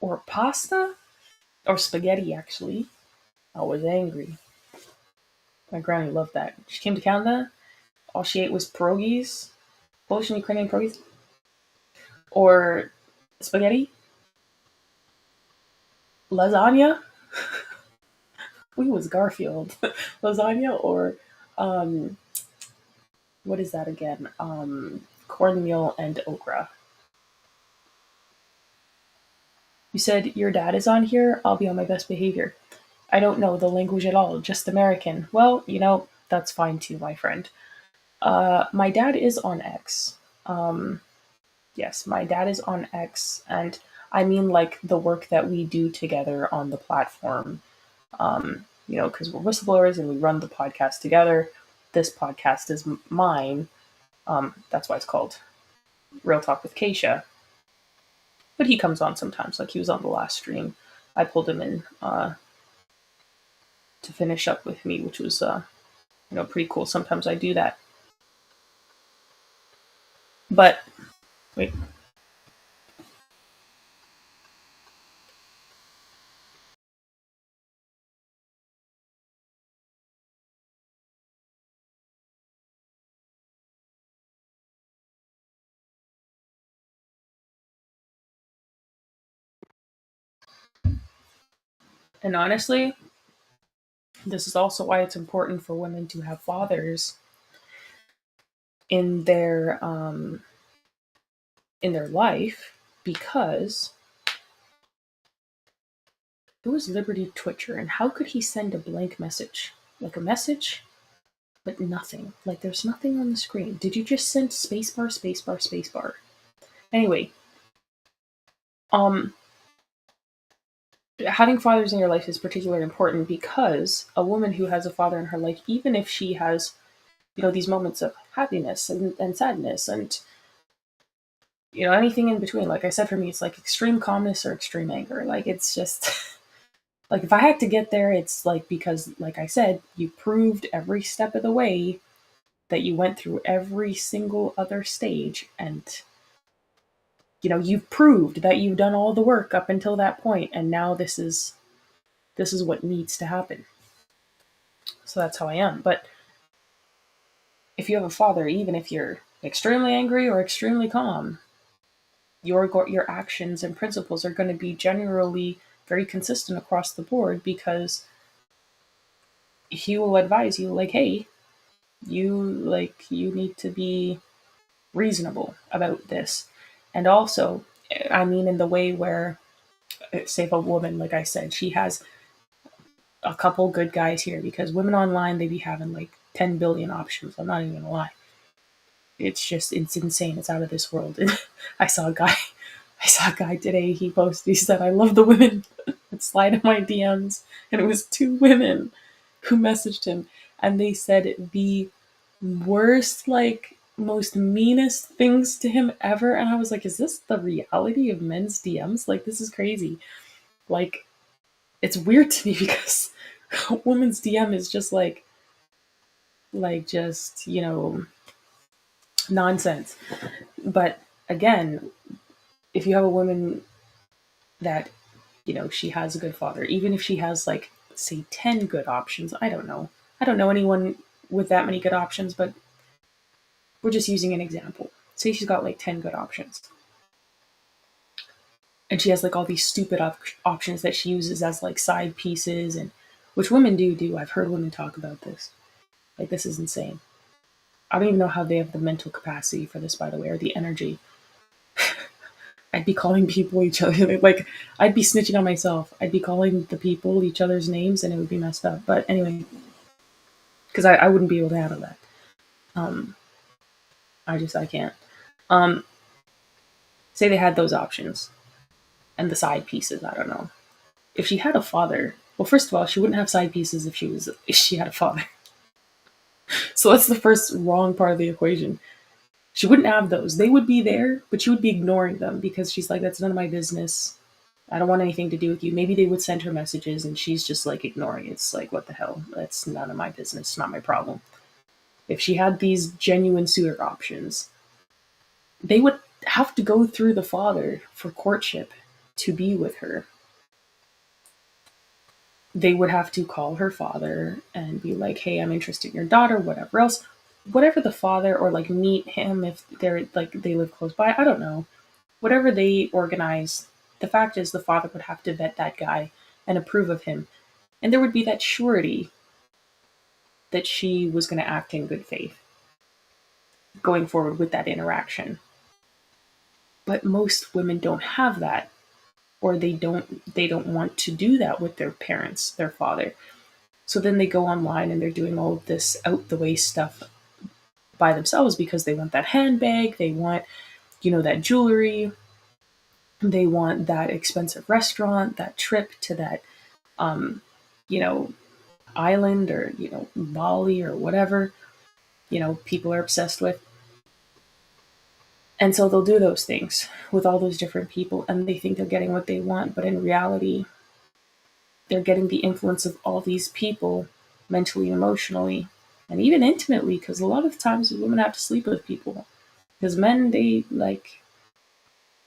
or pasta, or spaghetti actually, I was angry. My granny loved that. She came to Canada, all she ate was pierogies, Polish and Ukrainian pierogies, or spaghetti, lasagna. We was Garfield. Lasagna, or um, what is that again? Cornmeal and okra. You said your dad is on here? I'll be on my best behavior. I don't know the language at all, just American. Well, that's fine too, my friend. My dad is on X. Yes, my dad is on X, and I mean like the work that we do together on the platform. Because we're whistleblowers and we run the podcast together. This podcast is mine. That's why it's called Real Talk with Kaysha. But he comes on sometimes, like he was on the last stream. I pulled him in to finish up with me, which was pretty cool. Sometimes I do that. But wait. And honestly, this is also why it's important for women to have fathers in their life, because it was Liberty Twitcher, and how could he send a blank message? Like a message, but nothing. Like there's nothing on the screen. Did you just send spacebar, spacebar, spacebar? Anyway, um, having fathers in your life is particularly important because a woman who has a father in her life, even if she has, these moments of happiness and sadness and, anything in between, like I said, for me, it's like extreme calmness or extreme anger. Like, it's just, like, if I had to get there, it's like, because, like I said, you proved every step of the way that you went through every single other stage. And, you've proved that you've done all the work up until that point, and now this is what needs to happen. So that's how I am. But if you have a father, even if you're extremely angry or extremely calm, your actions and principles are going to be generally very consistent across the board, because he will advise you, like, hey, you need to be reasonable about this. And also, I mean, in the way where, say, if a woman, like I said, she has a couple good guys here, because women online, they be having like 10 billion options. I'm not even gonna lie. It's insane. It's out of this world. I saw a guy, I saw a guy today. He posted, he said, I love the women that slide in my DMs. And it was two women who messaged him, and they said the worst, like, most meanest things to him ever. And I was like, is this the reality of men's DMs? Like, this is crazy. Like, it's weird to me because a woman's DM is just just, nonsense. But again, if you have a woman that, she has a good father, even if she has, like, say 10 good options, I don't know anyone with that many good options, but we're just using an example. Say she's got like 10 good options, and she has like all these stupid options that she uses as like side pieces, and which women do. I've heard women talk about this. Like, this is insane. I don't even know how they have the mental capacity for this, by the way, or the energy. I'd be calling people each other, like, I'd be snitching on myself. I'd be calling the people each other's names, and it would be messed up. But anyway, because I wouldn't be able to handle that. Um, I can't. Um, Say they had those options and the side pieces. I don't know. If she had a father, well, first of all, she wouldn't have side pieces if she had a father. So that's the first wrong part of the equation. She wouldn't have those. They would be there, but she would be ignoring them because she's like, that's none of my business. I don't want anything to do with you. Maybe they would send her messages and she's just like ignoring it. It's like, what the hell? That's none of my business. Not my problem. If she had these genuine suitor options, they would have to go through the father for courtship to be with her. They would have to call her father and be like, hey, I'm interested in your daughter, whatever else. Whatever the father, or like meet him if they're like they live close by. I don't know. Whatever they organize, the fact is the father would have to vet that guy and approve of him. And there would be that surety that she was going to act in good faith going forward with that interaction. But most women don't have that, or they don't want to do that with their parents, their father. So then they go online and they're doing all of this out the way stuff by themselves because they want that handbag, they want, that jewelry, they want that expensive restaurant, that trip to that, um, you know, island, or, Bali or whatever, people are obsessed with. And so they'll do those things with all those different people and they think they're getting what they want. But in reality, they're getting the influence of all these people mentally and emotionally and even intimately, because a lot of times women have to sleep with people. Because men, they like,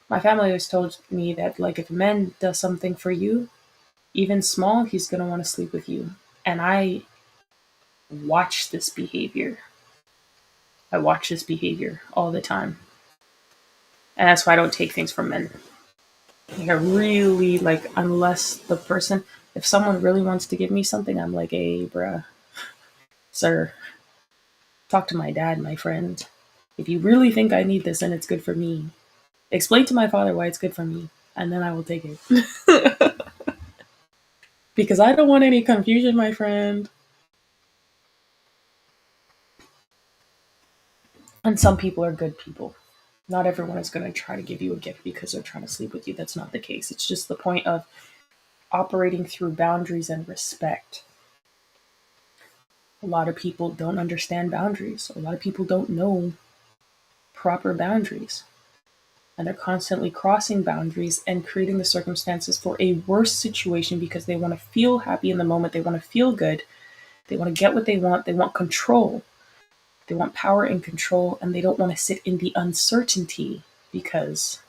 my family always told me that, like, if a man does something for you, even small, he's going to want to sleep with you. And watch this behavior. I watch this behavior all the time. And that's why I don't take things from men. Like, I really, like, unless the person, if someone really wants to give me something, I'm like, hey, bruh, sir, talk to my dad, my friend. If you really think I need this and it's good for me, explain to my father why it's good for me, and then I will take it. Because I don't want any confusion, my friend. And some people are good people. Not everyone is going to try to give you a gift because they're trying to sleep with you. That's not the case. It's just the point of operating through boundaries and respect. A lot of people don't understand boundaries. A lot of people don't know proper boundaries. And they're constantly crossing boundaries and creating the circumstances for a worse situation because they want to feel happy in the moment. They want to feel good. They want to get what they want. They want control. They want power and control, and they don't want to sit in the uncertainty because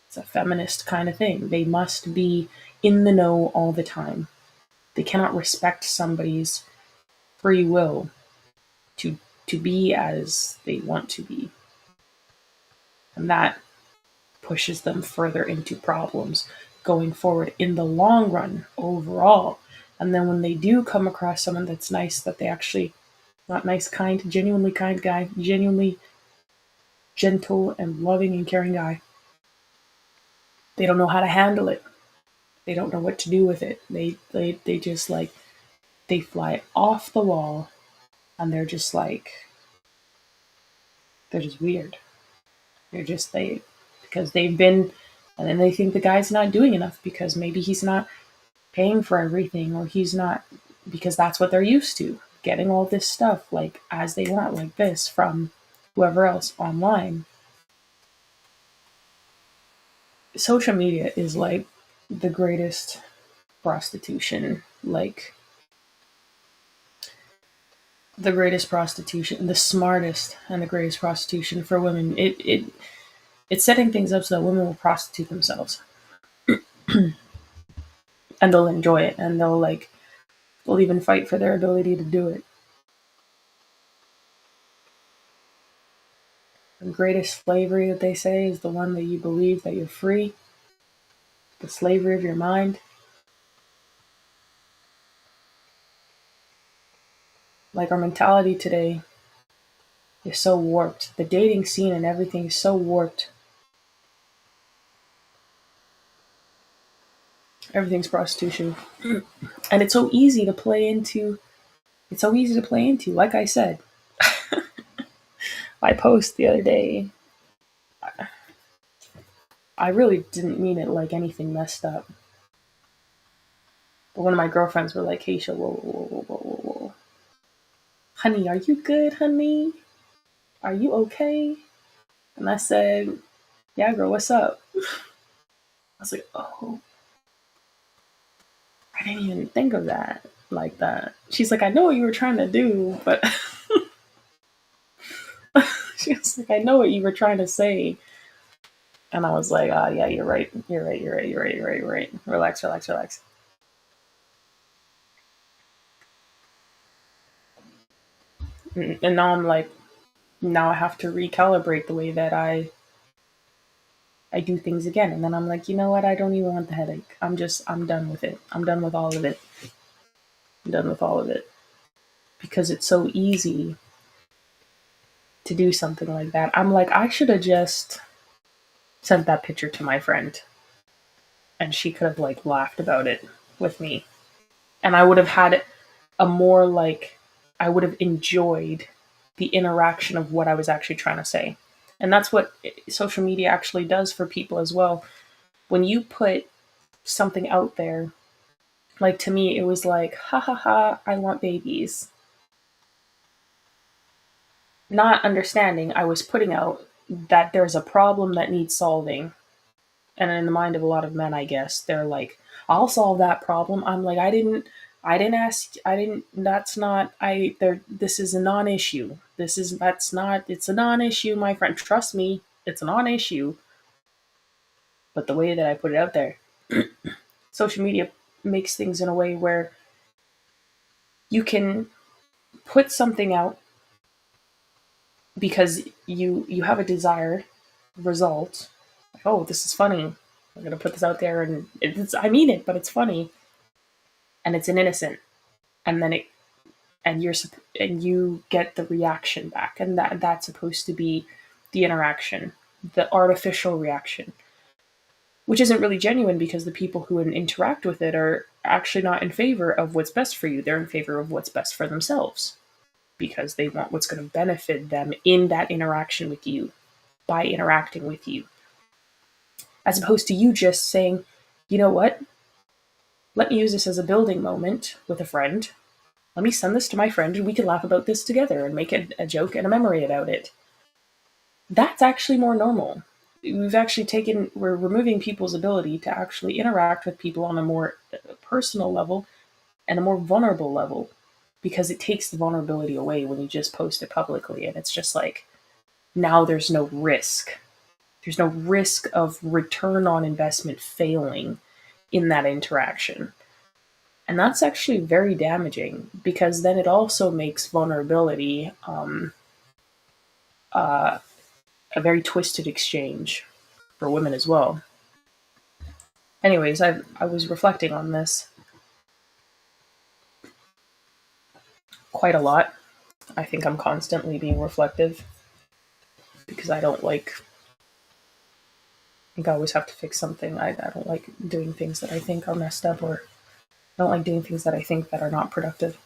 it's a feminist kind of thing. They must be in the know all the time. They cannot respect somebody's free will to be as they want to be. And that pushes them further into problems going forward in the long run overall. And then when they do come across someone that's nice, that they actually, not nice, genuinely kind guy, genuinely gentle and loving and caring guy, they don't know how to handle it. They don't know what to do with it. They just like, they fly off the wall, and they're just weird. Because they've been, and then they think the guy's not doing enough because maybe he's not paying for everything, or he's not, because that's what they're used to, getting all this stuff like as they want, like this from whoever else online. Social media is like the greatest prostitution, like the greatest prostitution, the smartest and the greatest prostitution for women. It's setting things up so that women will prostitute themselves. And they'll enjoy it, and they'll even fight for their ability to do it. The greatest slavery that they say is the one that you believe that you're free, the slavery of your mind. Like, our mentality today is so warped. The dating scene and everything is so warped. Everything's prostitution. And it's so easy to play into. Like I said, I post the other day. I really didn't mean it like anything messed up. But one of my girlfriends were like, Kaysha, whoa, whoa, whoa, whoa, whoa, whoa. Honey, are you good, honey? Are you okay? And I said, yeah, girl, what's up? I was like, oh, I didn't even think of that like that. She's like, I know what you were trying to do, but she was like, I know what you were trying to say. And I was like, yeah, you're right. You're right. Relax. And now I'm like, now I have to recalibrate the way that I do things again. And then I'm like, you know what? I don't even want the headache. I'm done with it. I'm done with all of it. Because it's so easy to do something like that. I'm like, I should have just sent that picture to my friend, and she could have like laughed about it with me. And I would have had a more like, I would have enjoyed the interaction of what I was actually trying to say. And that's what social media actually does for people as well. When you put something out there, like to me, it was like, ha ha ha, I want babies. Not understanding, I was putting out that there's a problem that needs solving. And in the mind of a lot of men, I guess, they're like, I'll solve that problem. I'm like, this is a non-issue. It's a non-issue, my friend. Trust me, it's a non-issue. But the way that I put it out there, social media makes things in a way where you can put something out because you have a desired result. Like, oh, this is funny. I'm gonna put this out there, and I mean it, but it's funny, and it's an innocent, and then you get the reaction back, and that's supposed to be the interaction, the artificial reaction, which isn't really genuine because the people who interact with it are actually not in favor of what's best for you. They're in favor of what's best for themselves because they want what's going to benefit them in that interaction with you by interacting with you. As opposed to you just saying, you know what? Let me use this as a building moment with a friend. Let me send this to my friend and we can laugh about this together and make a joke and a memory about it. That's actually more normal. We're removing people's ability to actually interact with people on a more personal level and a more vulnerable level, because it takes the vulnerability away when you just post it publicly. And it's just like, now there's no risk. There's no risk of return on investment failing in that interaction. And that's actually very damaging, because then it also makes vulnerability uh, a very twisted exchange for women as well. Anyways, I was reflecting on this quite a lot. I think I'm constantly being reflective because I think I always have to fix something. I don't like doing things that I think are messed up, or I don't like doing things that I think that are not productive.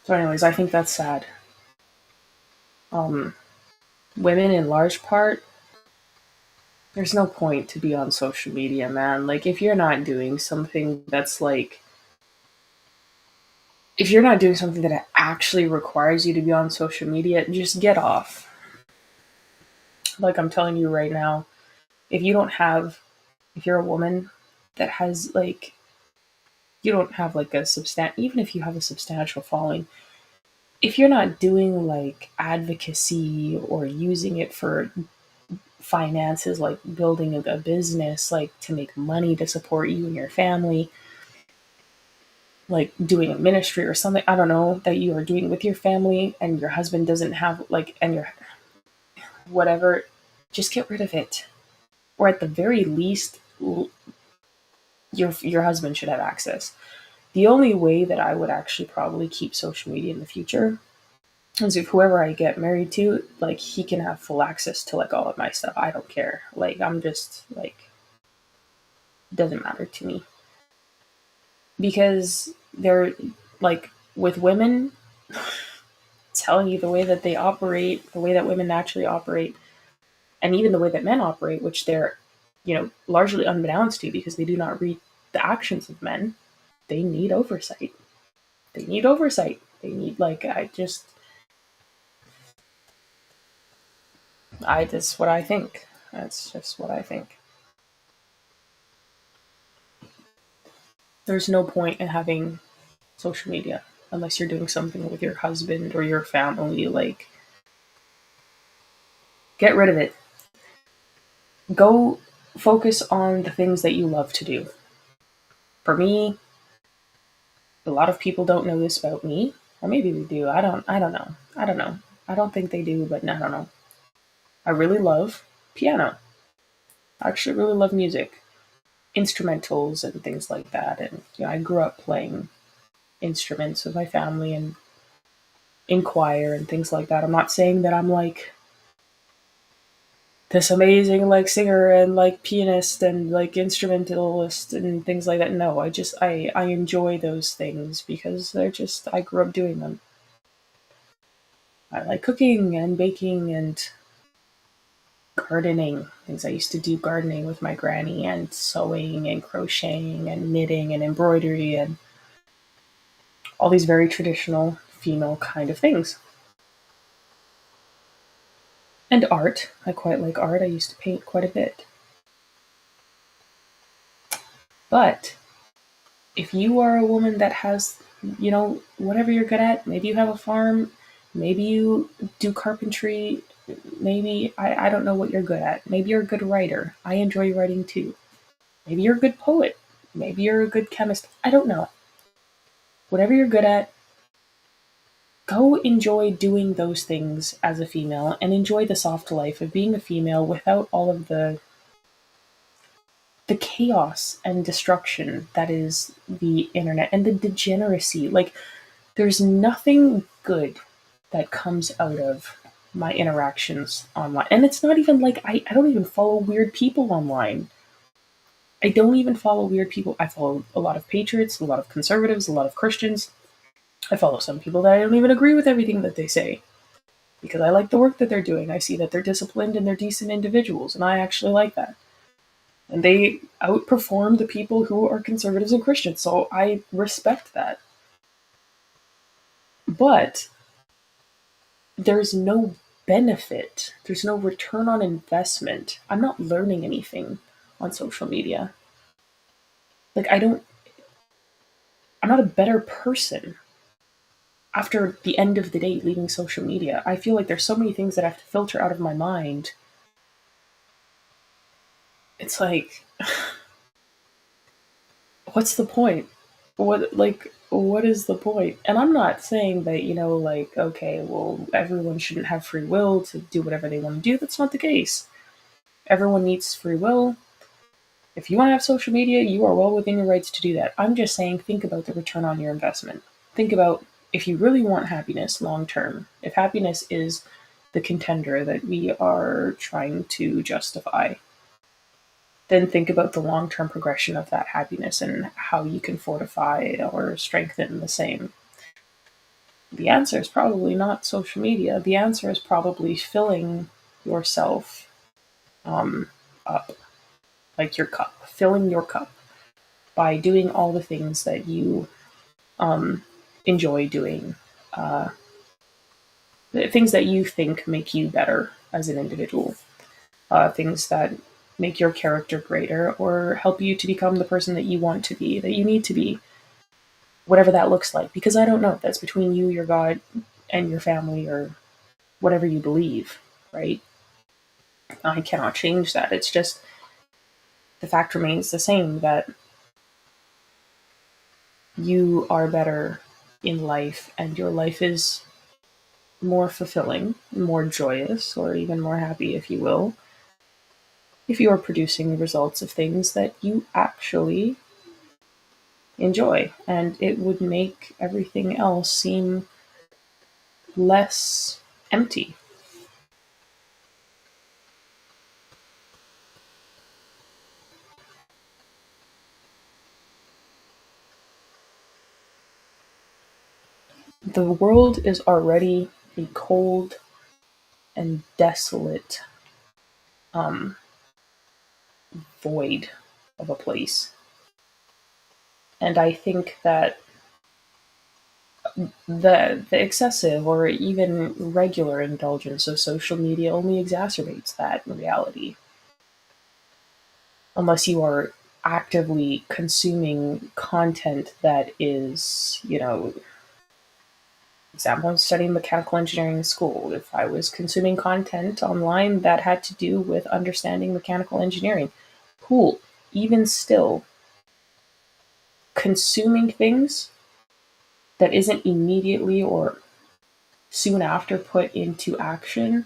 So anyways, I think that's sad. Um, Women in large part, there's no point to be on social media, man. Like, if you're not doing something that's like, if you're not doing something that actually requires you to be on social media, just get off. Like, I'm telling you right now, if you don't have, if you're a woman that has like, you don't have like even if you have a substantial following, if you're not doing like advocacy or using it for finances, like building a business, like to make money to support you and your family, like doing a ministry or something, I don't know, that you are doing with your family, and your husband doesn't have like, and your whatever, just get rid of it. Or at the very least, your husband should have access. The only way that I would actually probably keep social media in the future is if whoever I get married to, like, he can have full access to like all of my stuff. I don't care. Like, I'm just like, doesn't matter to me, because they're like, with women, telling you the way that they operate, the way that women naturally operate, and even the way that men operate, which they're, largely unbeknownst to because they do not read the actions of men. They need oversight. They need oversight. They need, like, that's what I think. That's just what I think. There's no point in having social media unless you're doing something with your husband or your family. Like, get rid of it. Go focus on the things that you love to do. For me, a lot of people don't know this about me, or maybe they do. I don't know. I don't know. I don't think they do, but I don't know. I really love piano. I actually really love music, instrumentals and things like that. And I grew up playing instruments with my family and in choir and things like that. I'm not saying that I'm like this amazing like singer and like pianist and like instrumentalist and things like that. No, I enjoy those things because I grew up doing them. I like cooking and baking and gardening. Things I used to do gardening with my granny, and sewing and crocheting and knitting and embroidery and all these very traditional female kind of things. And art. I quite like art. I used to paint quite a bit. But if you are a woman that has, whatever you're good at, maybe you have a farm, maybe you do carpentry, maybe, I don't know what you're good at. Maybe you're a good writer. I enjoy writing too. Maybe you're a good poet. Maybe you're a good chemist. I don't know. Whatever you're good at, go enjoy doing those things as a female and enjoy the soft life of being a female without all of the chaos and destruction that is the internet and the degeneracy. Like, there's nothing good that comes out of my interactions online. And it's not even like I don't even follow weird people online. I don't even follow weird people. I follow a lot of patriots, a lot of conservatives, a lot of Christians. I follow some people that I don't even agree with everything that they say, because I like the work that they're doing. I see that they're disciplined and they're decent individuals, and I actually like that. and they outperform the people who are conservatives and Christians. So I respect that. But there's no benefit, there's no return on investment. I'm not learning anything on social media. Like, I'm not a better person after the end of the day leaving social media. I feel like there's so many things that I have to filter out of my mind. It's like, what's the point? What is the point? And I'm not saying that, like, okay, well, everyone shouldn't have free will to do whatever they want to do. That's not the case. Everyone needs free will. If you want to have social media, you are well within your rights to do that. I'm just saying, think about the return on your investment. Think about, if you really want happiness long term, if happiness is the contender that we are trying to justify, then think about the long term progression of that happiness and how you can fortify or strengthen the same. The answer is probably not social media. The answer is probably filling yourself up, like your cup, filling your cup by doing all the things that you enjoy doing, uh, the things that you think make you better as an individual, things that make your character greater or help you to become the person that you want to be, that you need to be, whatever that looks like. Because I don't know, that's between you, your God, and your family, or whatever you believe, right? I cannot change that. It's just the fact remains the same that you are better in life and your life is more fulfilling, more joyous, or even more happy, if you will, if you are producing the results of things that you actually enjoy. And it would make everything else seem less empty. The world is already a cold and desolate void of a place. And I think that the excessive or even regular indulgence of social media only exacerbates that reality. Unless you are actively consuming content that is, example, I'm studying mechanical engineering in school. If I was consuming content online that had to do with understanding mechanical engineering, cool. Even still, consuming things that isn't immediately or soon after put into action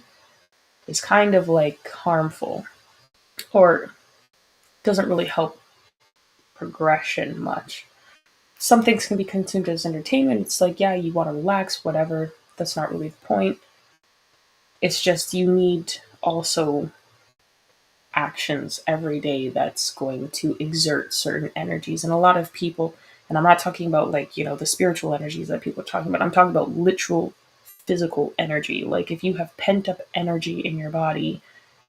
is kind of like harmful, or doesn't really help progression much. Some things can be consumed as entertainment. It's like, yeah, you want to relax, whatever. That's not really the point. It's just you need also actions every day that's going to exert certain energies. And a lot of people, and I'm not talking about like, the spiritual energies that people are talking about, I'm talking about literal physical energy. Like if you have pent up energy in your body,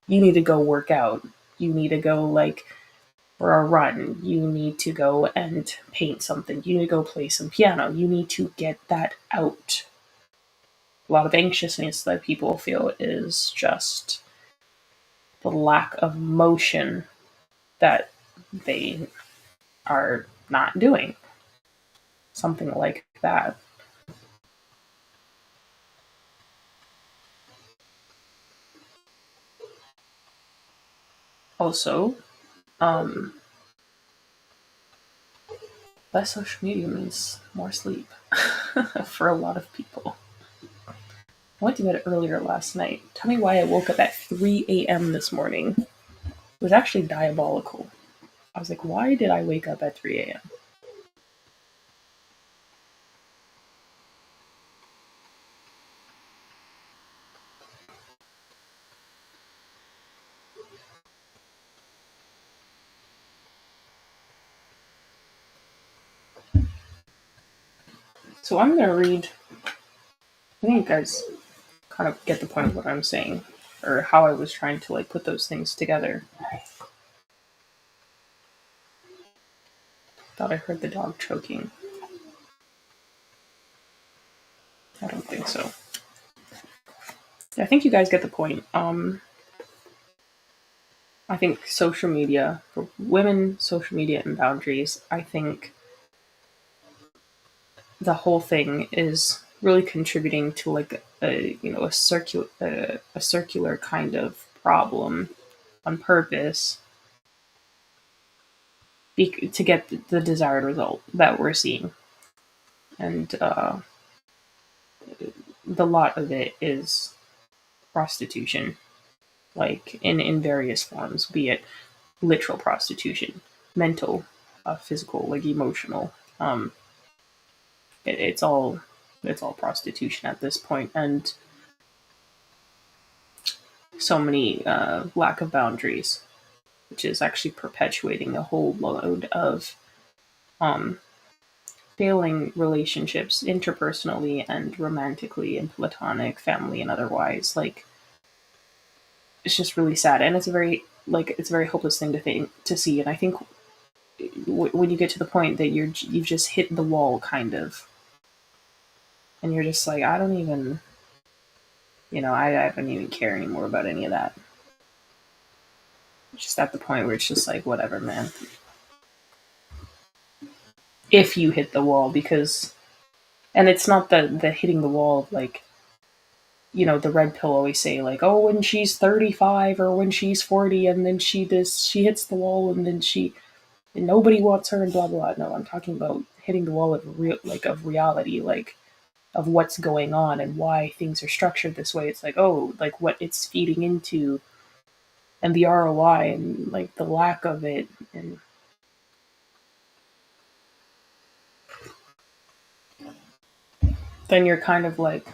you need to go work out. You need to go like for a run. You need to go and paint something. You need to go play some piano. You need to get that out. A lot of anxiousness that people feel is just the lack of motion that they are not doing. Something like that. Also, um, less social media means more sleep for a lot of people. I went to bed earlier last night. Tell me why I woke up at 3 a.m. this morning. It was actually diabolical. I was like, why did I wake up at 3 a.m.? So I'm going to read, I think you guys kind of get the point of what I'm saying, or how I was trying to like put those things together. Thought I heard the dog choking. I don't think so. I think you guys get the point. I think social media for women, social media and boundaries. I think the whole thing is really contributing to like a circular kind of problem on purpose to get the desired result that we're seeing, and the lot of it is prostitution, like in various forms, be it literal prostitution, mental, physical, like emotional. Um, it's all prostitution at this point, and so many lack of boundaries, which is actually perpetuating a whole load of um, failing relationships interpersonally and romantically and platonic, family and otherwise. Like it's just really sad, and it's a very hopeless thing to see. And I think when you get to the point that you've just hit the wall, kind of, and you're just like, I don't even, I don't even care anymore about any of that. Just at the point where it's just like, whatever, man. If you hit the wall, because, and it's not the hitting the wall, like, the red pill always say, like, oh, when she's 35 or when she's 40, and then she hits the wall, and then and nobody wants her, and blah blah. No, I'm talking about hitting the wall of of reality, like of what's going on and why things are structured this way. It's like, oh, like what it's feeding into, and the ROI, and like the lack of it. And then you're kind of like,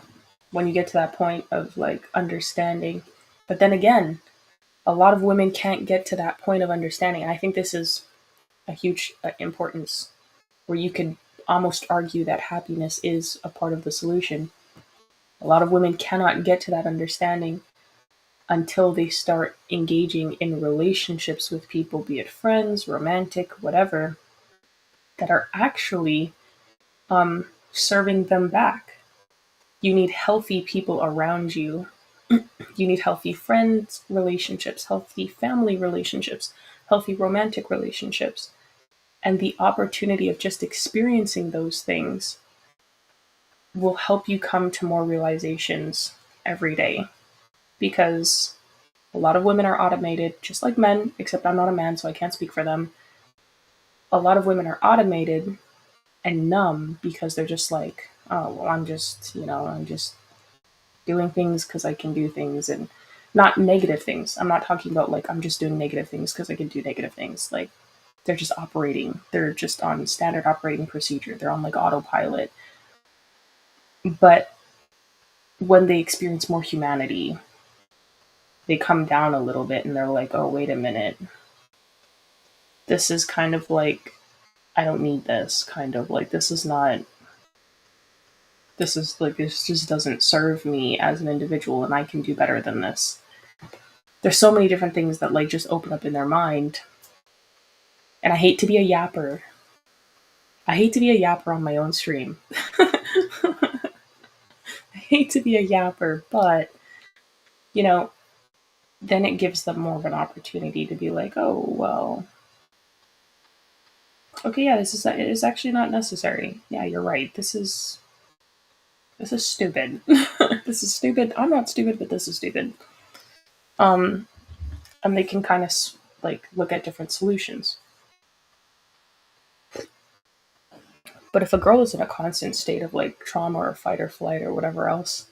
when you get to that point of like understanding, but then again, a lot of women can't get to that point of understanding. And I think this is a huge importance, where you could almost argue that happiness is a part of the solution. A lot of women cannot get to that understanding until they start engaging in relationships with people, be it friends, romantic, whatever, that are actually serving them back. You need healthy people around you. You need healthy friends relationships, healthy family relationships, healthy romantic relationships. And the opportunity of just experiencing those things will help you come to more realizations every day. Because a lot of women are automated, just like men, except I'm not a man, so I can't speak for them. A lot of women are automated and numb because they're just like, oh, well, I'm just doing things because I can do things, and not negative things. I'm not talking about like I'm just doing negative things because I can do negative things. Like they're just operating. They're just on standard operating procedure. They're on like autopilot. But when they experience more humanity, they come down a little bit and they're like, oh, wait a minute. This is kind of like, I don't need this. Kind of like, this is not, this is like, this just doesn't serve me as an individual, and I can do better than this. There's so many different things that like just open up in their mind. And I hate to be a yapper. I hate to be a yapper on my own stream. I hate to be a yapper, but, then it gives them more of an opportunity to be like, oh, well, okay, yeah, it is actually not necessary. Yeah, you're right. This is stupid. This is stupid. I'm not stupid, but this is stupid. Um, and they can kind of like look at different solutions. But if a girl is in a constant state of like trauma or fight or flight or whatever else,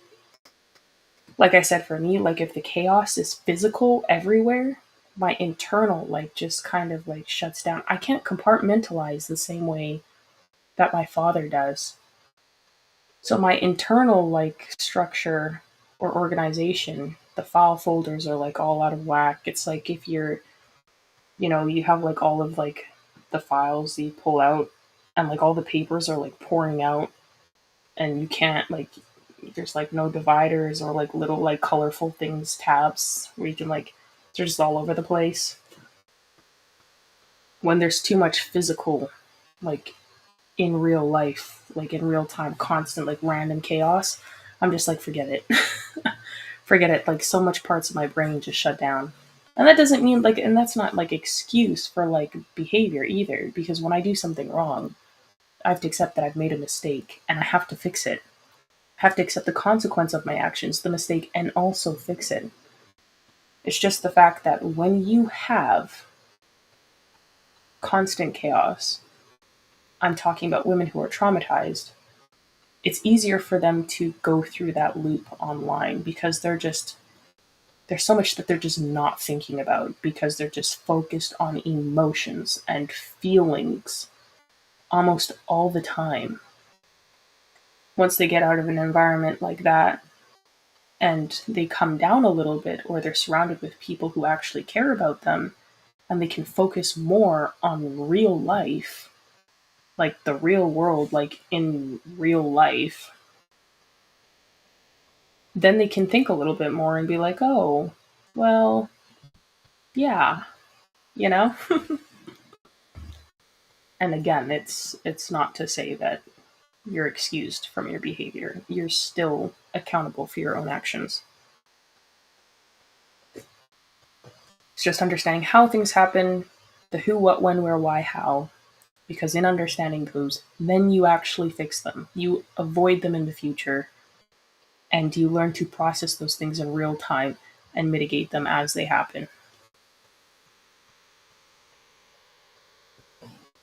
like I said, for me, like if the chaos is physical everywhere, my internal like just kind of like shuts down. I can't compartmentalize the same way that my father does. So my internal like structure or organization, the file folders are like all out of whack. It's like if you're, you have like all of like the files that you pull out, and like all the papers are like pouring out, and you can't like, there's like no dividers or like little like colorful things, tabs where you can like, they're just all over the place. When there's too much physical like in real life, like in real time, constant, like random chaos, I'm just like, forget it. Forget it. Like so much parts of my brain just shut down. And that doesn't mean like, and that's not like excuse for like behavior either, because when I do something wrong, I have to accept that I've made a mistake and I have to fix it. I have to accept the consequence of my actions, the mistake, and also fix it. It's just the fact that when you have constant chaos, I'm talking about women who are traumatized, it's easier for them to go through that loop online because there's so much that they're just not thinking about because they're just focused on emotions and feelings almost all the time. Once they get out of an environment like that and they come down a little bit, or they're surrounded with people who actually care about them, and they can focus more on real life, like the real world, like in real life, then they can think a little bit more and be like, oh, well, yeah, you know? And again, it's not to say that you're excused from your behavior. You're still accountable for your own actions. It's just understanding how things happen, the who, what, when, where, why, how. Because in understanding those, then you actually fix them. You avoid them in the future, and you learn to process those things in real time and mitigate them as they happen.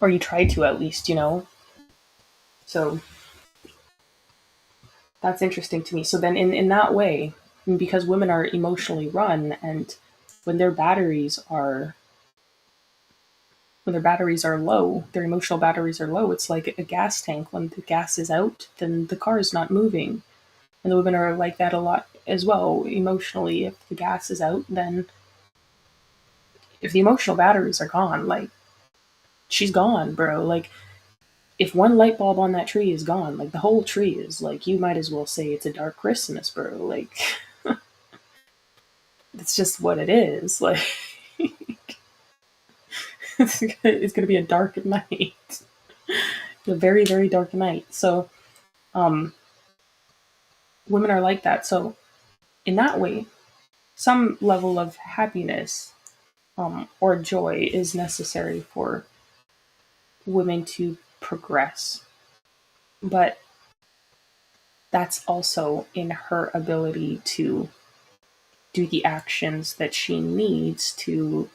Or you try to, at least, you know? So that's interesting to me. So then in that way, because women are emotionally run, and when their batteries are when their batteries are low, their emotional batteries are low, it's like a gas tank. When the gas is out, then the car is not moving. And the women are like that a lot as well, emotionally. If the gas is out, then if the emotional batteries are gone, like, she's gone, bro. Like, if one light bulb on that tree is gone, like, the whole tree is, like, you might as well say it's a dark Christmas, bro. Like, it's just what it is. Like, it's gonna be a dark night. A very, very dark night. So, um, women are like that. So, in that way, some level of happiness, or joy is necessary for women to progress. But that's also in her ability to do the actions that she needs to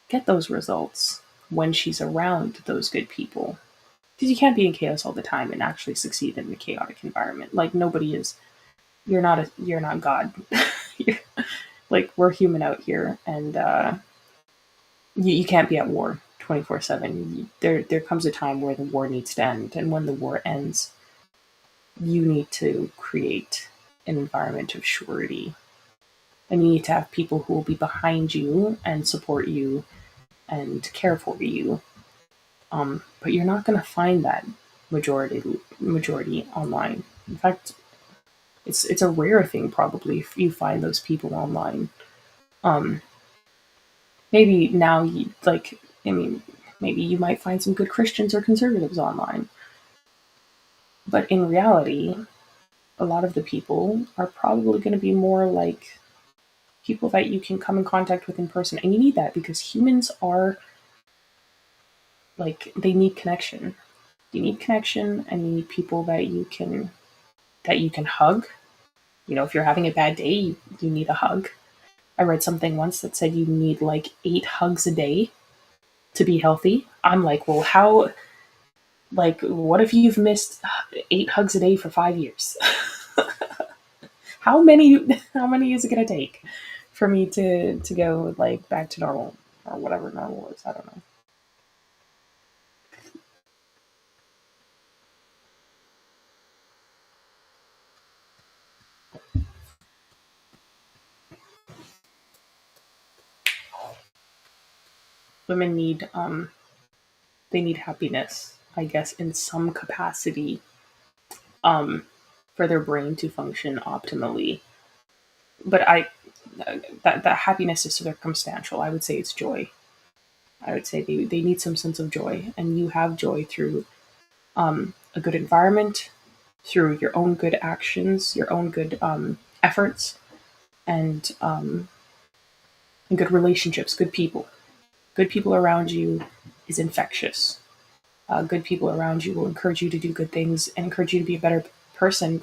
get those results when she's around those good people. Because you can't be in chaos all the time and actually succeed in a chaotic environment. Like, nobody is. You're not God. You're, like, we're human out here, and you can't be at war 24/7. There comes a time where the war needs to end, and when the war ends, you need to create an environment of surety, and you need to have people who will be behind you and support you and care for you. But you're not going to find that majority online. In fact, it's a rare thing probably if you find those people online. Um, maybe now you like. I mean, maybe you might find some good Christians or conservatives online, but in reality, a lot of the people are probably going to be more like people that you can come in contact with in person. And you need that because humans are like, they need connection. You need connection, and you need people that you can hug. You know, if you're having a bad day, you need a hug. I read something once that said you need like 8 hugs a day to be healthy. I'm like, well, how, like, what if you've missed 8 hugs a day for 5 years? How many is it gonna take for me to go like back to normal, or whatever normal is? I don't know. Women need they need happiness, I guess, in some capacity, um, for their brain to function optimally. But that happiness is circumstantial. I would say it's joy. I would say they need some sense of joy, and you have joy through a good environment, through your own good actions, your own good efforts, and good relationships, good people. Good people around you is infectious. Good people around you will encourage you to do good things and encourage you to be a better person,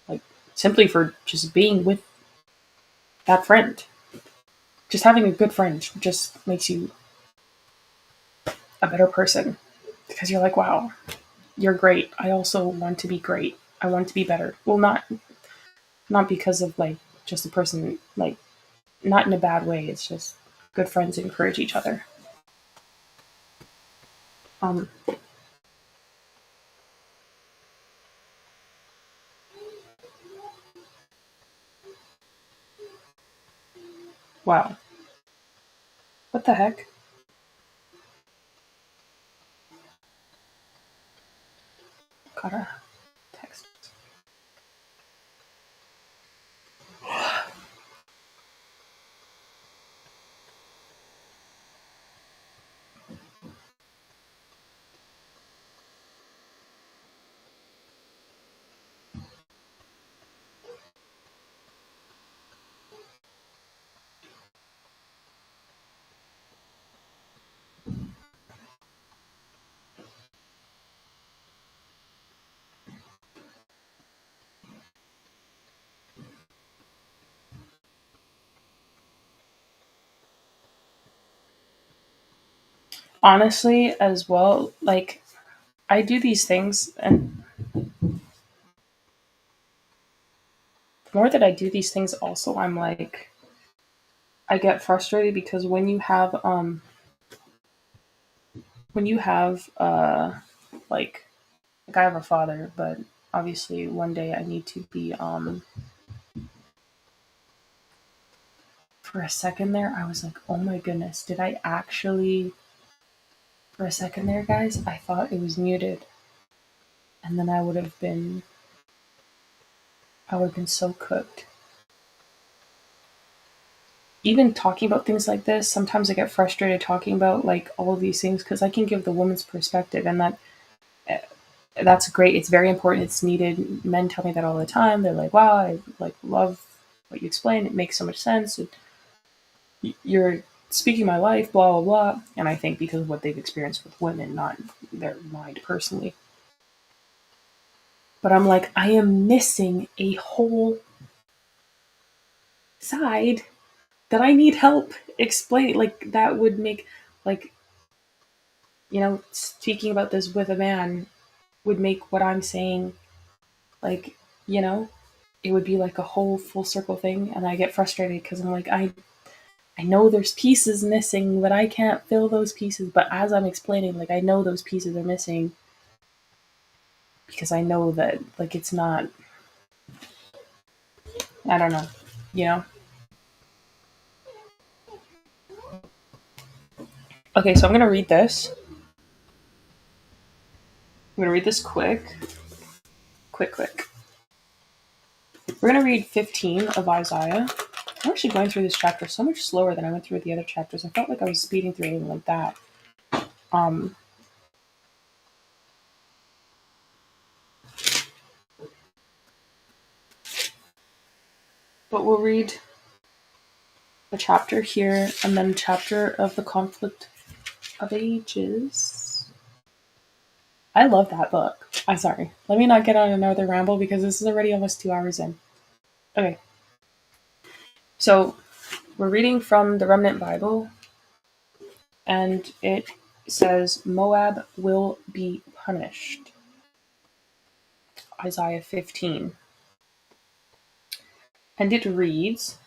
like simply for just being with that friend. Just having a good friend just makes you a better person because you're like, wow, you're great. I also want to be great. I want to be better. Well, not because of like just a person, like not in a bad way. It's just good friends encourage each other. Um, wow, what the heck? Got a text. Honestly, as well, like I do these things, and the more that I do these things, also, I'm like, I get frustrated because when you have like I have a father, but obviously one day I need to be for a second there I was like, oh my goodness, did I actually for a second there, guys, I thought it was muted, and then I would have been so cooked. Even talking about things like this, sometimes I get frustrated talking about like all of these things because I can give the woman's perspective, and that's great. It's very important. It's needed. Men tell me that all the time. They're like, "Wow, I like love what you explain. It makes so much sense. You're speaking my life." Blah blah blah. And I think because of what they've experienced with women, not their mind personally. But I'm like, I am missing a whole side that I need help explaining. Like that would make like speaking about this with a man would make what I'm saying like you know it would be like a whole full circle thing, and I get frustrated because I'm like I know there's pieces missing, but I can't fill those pieces. But as I'm explaining, like I know those pieces are missing because I know that like it's not. I don't know, you know. Okay, so I'm gonna read this. I'm gonna read this quick. We're gonna read 15 of Isaiah. I'm actually going through this chapter so much slower than I went through the other chapters. I felt like I was speeding through it like that. Um, but we'll read a chapter here and then a chapter of the conflict of ages. I love that book. I'm sorry. Let me not get on another ramble because this is already almost 2 hours in. Okay. So we're reading from the Remnant Bible, and it says Moab will be punished. Isaiah 15. And it reads,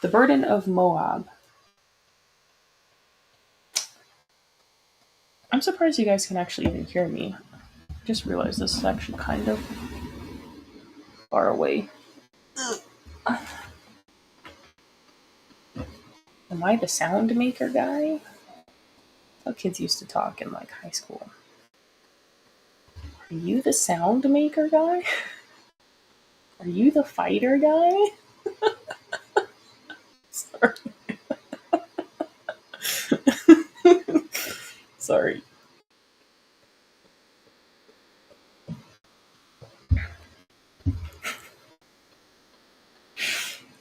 the burden of Moab. I'm surprised you guys can actually even hear me. I just realized this is actually kind of far away. Am I the sound maker guy? How kids used to talk in like high school. Are you the sound maker guy? Are you the fighter guy? Sorry. Sorry.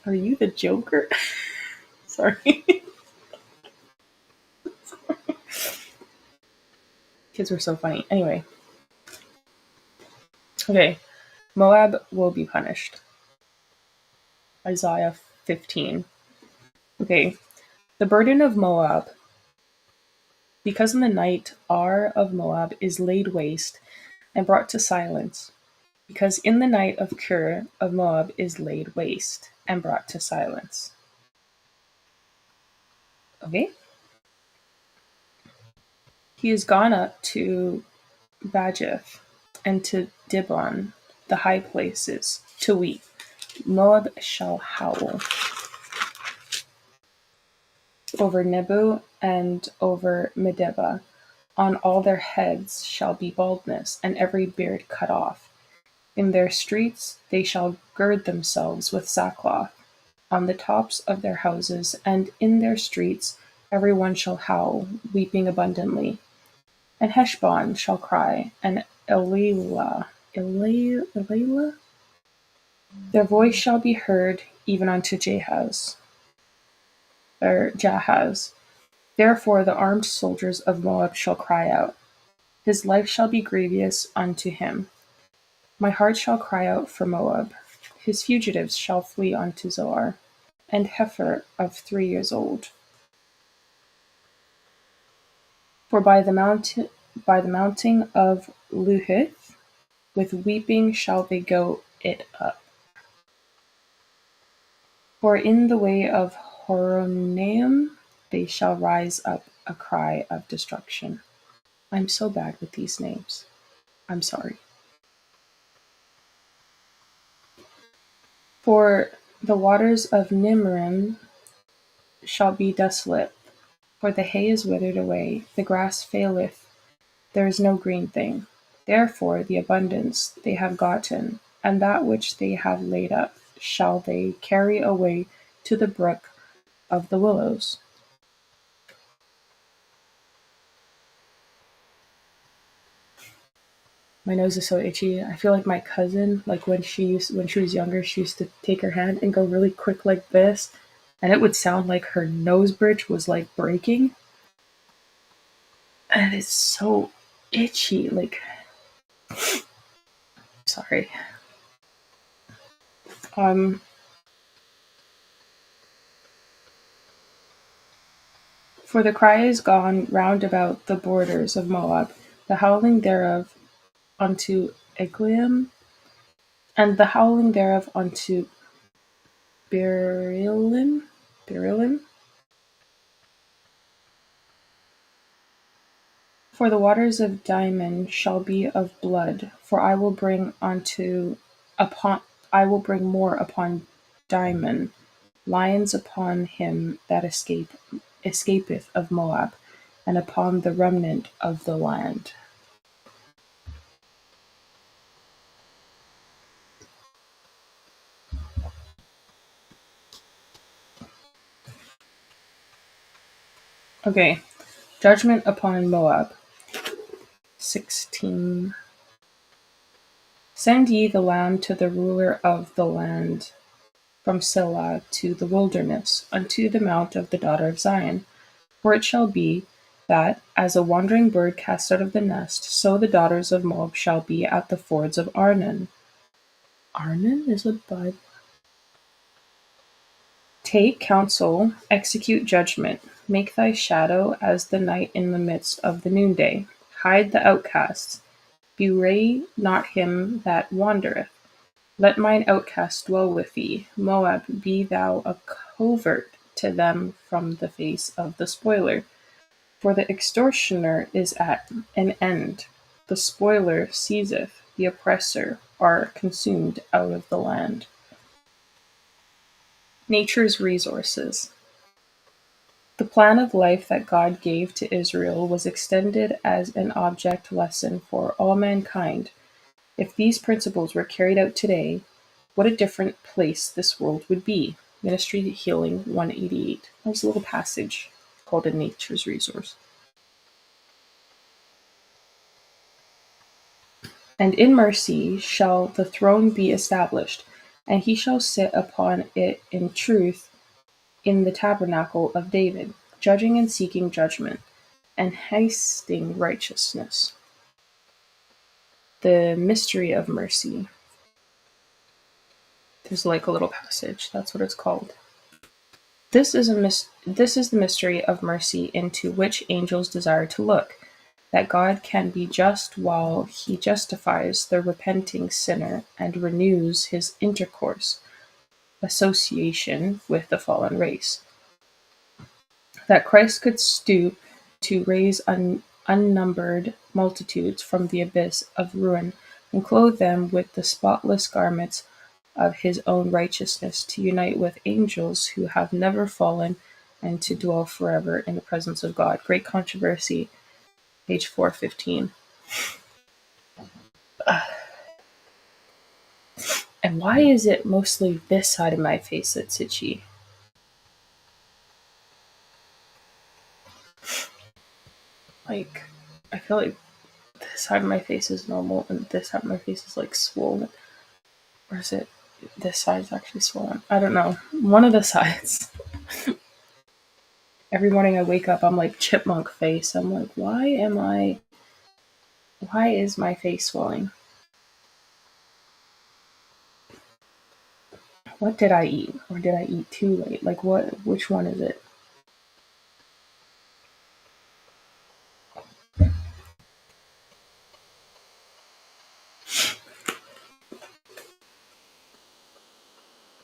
Are you the Joker? Sorry. Kids were so funny. Anyway. Okay. Moab will be punished. Isaiah 15. Okay. The burden of Moab. Because in the night Ar of Moab is laid waste and brought to silence. Because in the night of Kir of Moab is laid waste and brought to silence. Okay? He is gone up to Bajith and to Dibon, the high places, to weep. Moab shall howl. Over Nebo and over Medeba. On all their heads shall be baldness, and every beard cut off. In their streets they shall gird themselves with sackcloth. On the tops of their houses and in their streets every one shall howl, weeping abundantly. And Heshbon shall cry, and Elilah, their voice shall be heard even unto Jahaz. Therefore the armed soldiers of Moab shall cry out. His life shall be grievous unto him. My heart shall cry out for Moab. His fugitives shall flee unto Zoar, and heifer of 3 years old. For by the mounting of Luhith, with weeping shall they go it up. For in the way of Horonaim they shall rise up a cry of destruction. I'm so bad with these names. I'm sorry. For the waters of Nimrim shall be desolate, for the hay is withered away, the grass faileth, there is no green thing. Therefore the abundance they have gotten, and that which they have laid up, shall they carry away to the brook of the willows. My nose is so itchy. I feel like my cousin, like when she was younger, she used to take her hand and go really quick like this, and it would sound like her nose bridge was like breaking. And it's so itchy, like sorry. For the cry is gone round about the borders of Moab, the howling thereof unto Eglaim, and the howling thereof unto Berilim. For the waters of Dimon shall be of blood, for I will bring more upon Dimon, lions upon him that escapeth of Moab, and upon the remnant of the land. Okay, judgment upon Moab. 16. Send ye the lamb to the ruler of the land, from Selah to the wilderness, unto the mount of the daughter of Zion. For it shall be, that, as a wandering bird cast out of the nest, so the daughters of Moab shall be at the fords of Arnon. Arnon is a Bible. Take counsel, execute judgment, make thy shadow as the night in the midst of the noonday. Hide the outcasts, bewray not him that wandereth. Let mine outcast dwell with thee. Moab, be thou a covert to them from the face of the spoiler. For the extortioner is at an end. The spoiler ceaseth, the oppressor are consumed out of the land. Nature's resources. The plan of life that God gave to Israel was extended as an object lesson for all mankind. If these principles were carried out today, what a different place this world would be. Ministry to Healing 188. There's a little passage called A Nature's Resource. And in mercy shall the throne be established, and he shall sit upon it in truth in the tabernacle of David, judging and seeking judgment, and hasting righteousness. The mystery of mercy. There's like a little passage. That's what it's called. This is the mystery of mercy into which angels desire to look, that God can be just while he justifies the repenting sinner and renews his intercourse, association with the fallen race. That Christ could stoop to raise unnumbered multitudes from the abyss of ruin and clothe them with the spotless garments of his own righteousness, to unite with angels who have never fallen, and to dwell forever in the presence of God. Great Controversy, page 415. And why is it mostly this side of my face that's itchy? Like, I feel like this side of my face is normal and this side of my face is like swollen. Or is it this side is actually swollen? I don't know. One of the sides. Every morning I wake up, I'm like chipmunk face. I'm like, why is my face swelling? What did I eat? Or did I eat too late? Like which one is it?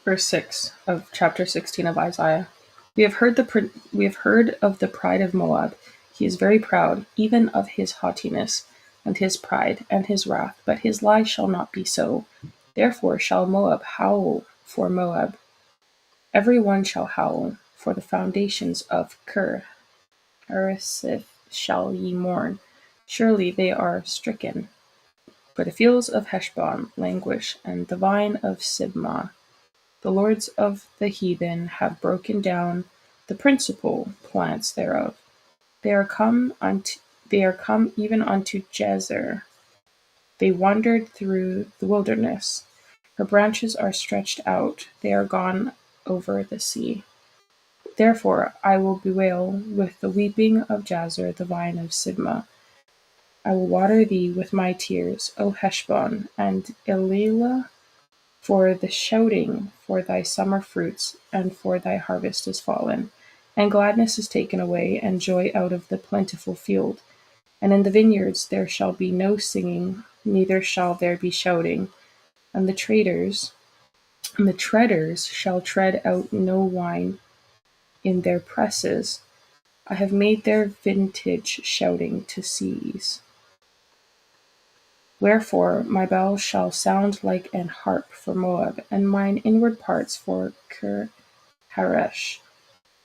Verse 6 of chapter 16 of Isaiah. We have heard of the pride of Moab. He is very proud, even of his haughtiness, and his pride, and his wrath. But his lie shall not be so. Therefore shall Moab howl for Moab. Every one shall howl for the foundations of Kir. Hareseth shall ye mourn. Surely they are stricken. For the fields of Heshbon languish, and the vine of Sibmah. The lords of the heathen have broken down the principal plants thereof. They are come even unto Jazer. They wandered through the wilderness. Her branches are stretched out, they are gone over the sea. Therefore I will bewail with the weeping of Jazer the vine of Sibmah. I will water thee with my tears, O Heshbon, and Elilah, for the shouting for thy summer fruits and for thy harvest is fallen, and gladness is taken away, and joy out of the plentiful field. And in the vineyards there shall be no singing, neither shall there be shouting, and the treaders shall tread out no wine in their presses. I have made their vintage shouting to cease. Wherefore my bell shall sound like an harp for Moab, and mine inward parts for Kir Haresh.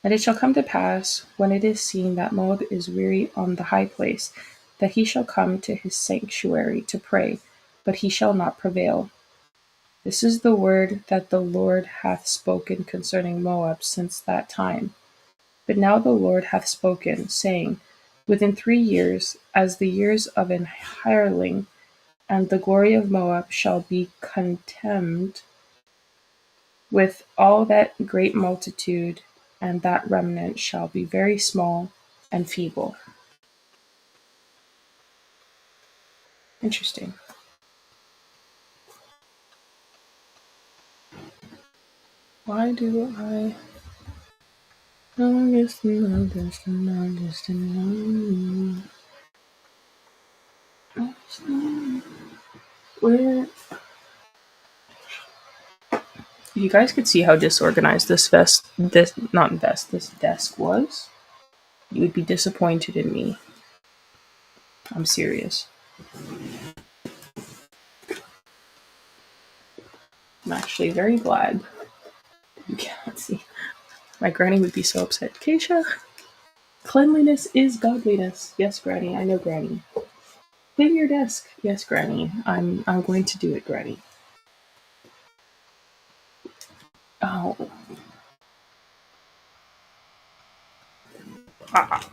And it shall come to pass, when it is seen that Moab is weary on the high place, that he shall come to his sanctuary to pray, but he shall not prevail. This is the word that the Lord hath spoken concerning Moab since that time. But now the Lord hath spoken, saying, Within 3 years, as the years of an hireling, and the glory of Moab shall be contemned with all that great multitude, and that remnant shall be very small and feeble. Interesting. Why do I longest and longest and longest and longest? Where you guys could see how disorganized this desk was, you would be disappointed in me. I'm serious. I'm actually very glad you can't see. My granny would be so upset. Kaysha, cleanliness is godliness. Yes, Granny. I know, Granny. Clean your desk. Yes, Granny. I'm going to do it, Granny. Oh. Ah.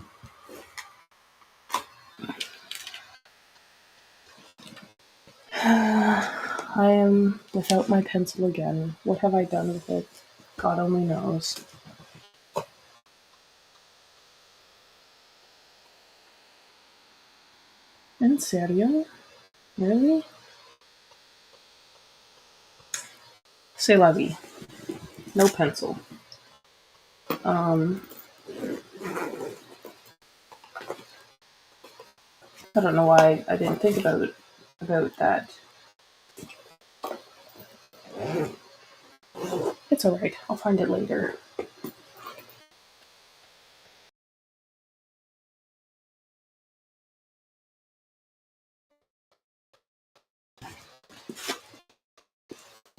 I am without my pencil again. What have I done with it? God only knows. En serio? Really? C'est la vie. No pencil. Um, I don't know why I didn't think about that. It's alright. I'll find it later.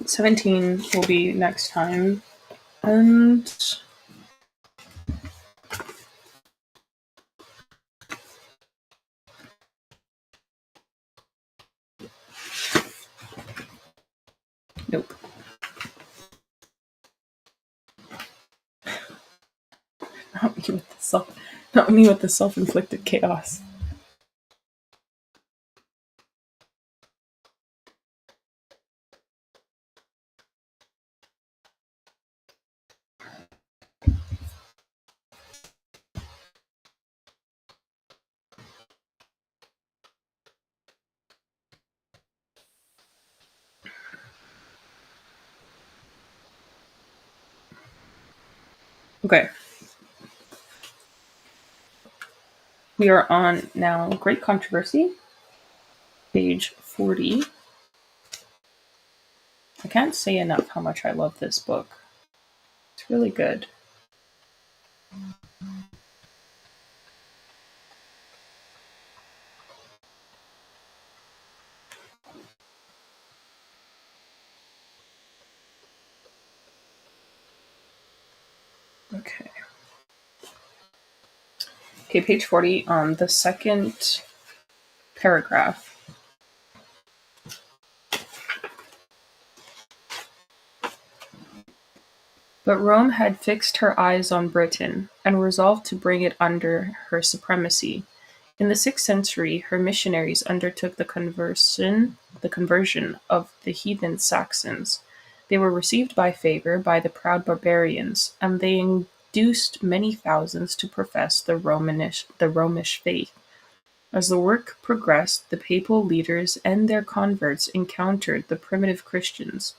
'17 will be next time. And nope. Not me with the self-inflicted chaos. Okay. We are on now Great Controversy, page 40. I can't say enough how much I love this book. It's really good. Okay. Okay, page 40, the second paragraph. But Rome had fixed her eyes on Britain, and resolved to bring it under her supremacy. In the 6th century, her missionaries undertook the conversion of the heathen Saxons. They were received by favor by the proud barbarians, and they induced many thousands to profess the Romish faith. As the work progressed, the papal leaders and their converts encountered the primitive Christians.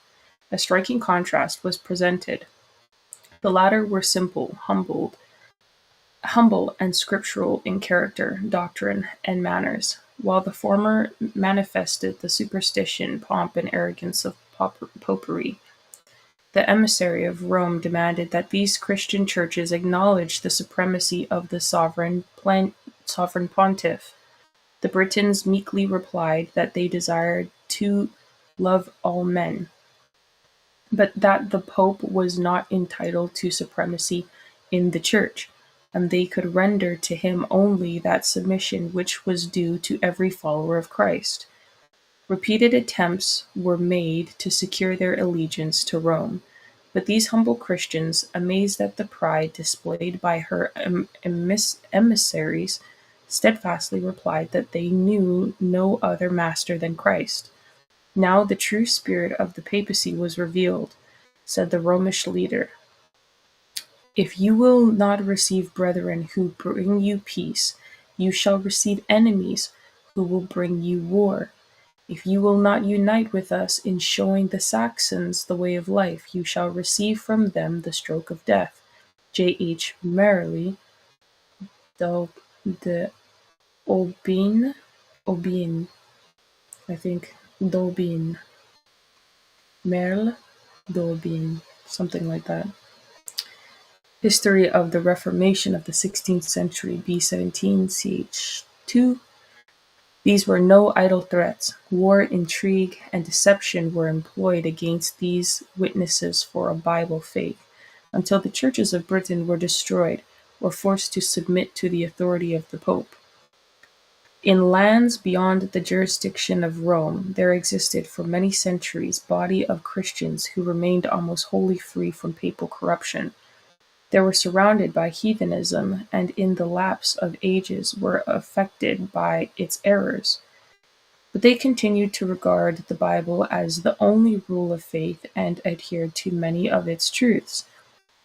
A striking contrast was presented. The latter were simple, humble and scriptural in character, doctrine, and manners, while the former manifested the superstition, pomp, and arrogance of popery. The emissary of Rome demanded that these Christian churches acknowledge the supremacy of the sovereign pontiff. The Britons meekly replied that they desired to love all men, but that the Pope was not entitled to supremacy in the Church, and they could render to him only that submission which was due to every follower of Christ. Repeated attempts were made to secure their allegiance to Rome, but these humble Christians, amazed at the pride displayed by her emissaries, steadfastly replied that they knew no other master than Christ. Now the true spirit of the papacy was revealed, said the Romish leader. If you will not receive brethren who bring you peace, you shall receive enemies who will bring you war. If you will not unite with us in showing the Saxons the way of life, you shall receive from them the stroke of death. J. H. Merrily, de Aubin, I think, Daubin, Merle, Daubin, something like that. History of the Reformation of the 16th century, B17, ch. 2. These were no idle threats. War, intrigue, and deception were employed against these witnesses for a Bible faith, until the churches of Britain were destroyed, or forced to submit to the authority of the Pope. In lands beyond the jurisdiction of Rome, there existed for many centuries a body of Christians who remained almost wholly free from papal corruption. They were surrounded by heathenism, and in the lapse of ages were affected by its errors. But they continued to regard the Bible as the only rule of faith and adhered to many of its truths.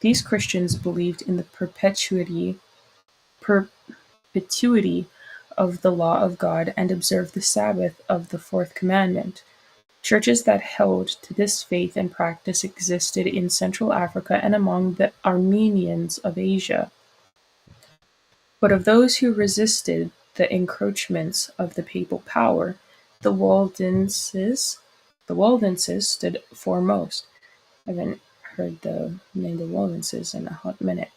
These Christians believed in the perpetuity of the law of God and observed the Sabbath of the fourth commandment. Churches that held to this faith and practice existed in Central Africa and among the Armenians of Asia. But of those who resisted the encroachments of the papal power, the Waldenses stood foremost. I haven't heard the name the Waldenses in a hot minute.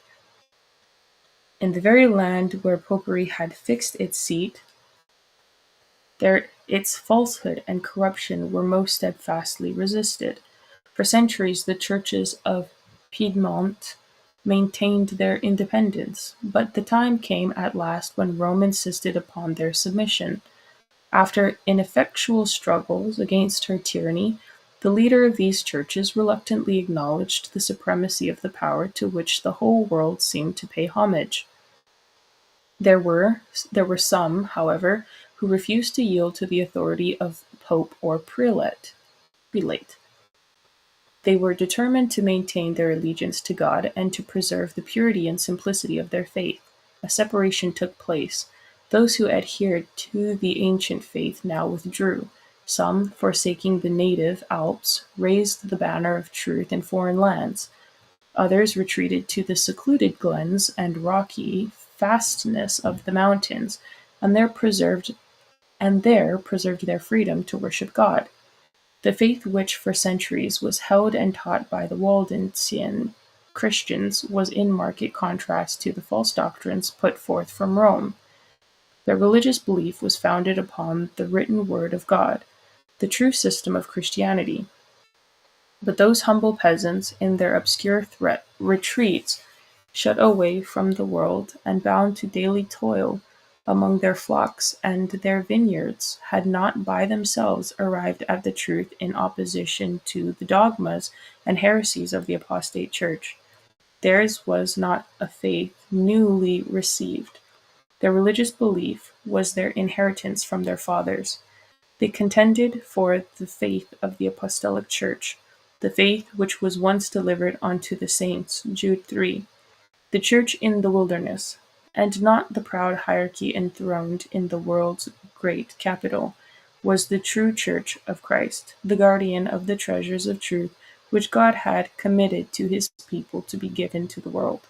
In the very land where popery had fixed its seat, there its falsehood and corruption were most steadfastly resisted. For centuries the churches of Piedmont maintained their independence, but the time came at last when Rome insisted upon their submission. After ineffectual struggles against her tyranny, the leader of these churches reluctantly acknowledged the supremacy of the power to which the whole world seemed to pay homage. There were some, however, who refused to yield to the authority of pope or prelate. They were determined to maintain their allegiance to God and to preserve the purity and simplicity of their faith. A separation took place. Those who adhered to the ancient faith now withdrew. Some, forsaking the native Alps, raised the banner of truth in foreign lands. Others retreated to the secluded glens and rocky fastness of the mountains, and there preserved their freedom to worship God. The faith which for centuries was held and taught by the Waldensian Christians was in marked contrast to the false doctrines put forth from Rome. Their religious belief was founded upon the written word of God, the true system of Christianity. But those humble peasants, in their obscure retreats, shut away from the world and bound to daily toil among their flocks and their vineyards, had not by themselves arrived at the truth in opposition to the dogmas and heresies of the apostate church. Theirs was not a faith newly received. Their religious belief was their inheritance from their fathers. They contended for the faith of the apostolic church, the faith which was once delivered unto the saints. Jude 3. The church in the wilderness, and not the proud hierarchy enthroned in the world's great capital, was the true church of Christ, the guardian of the treasures of truth which God had committed to his people to be given to the world.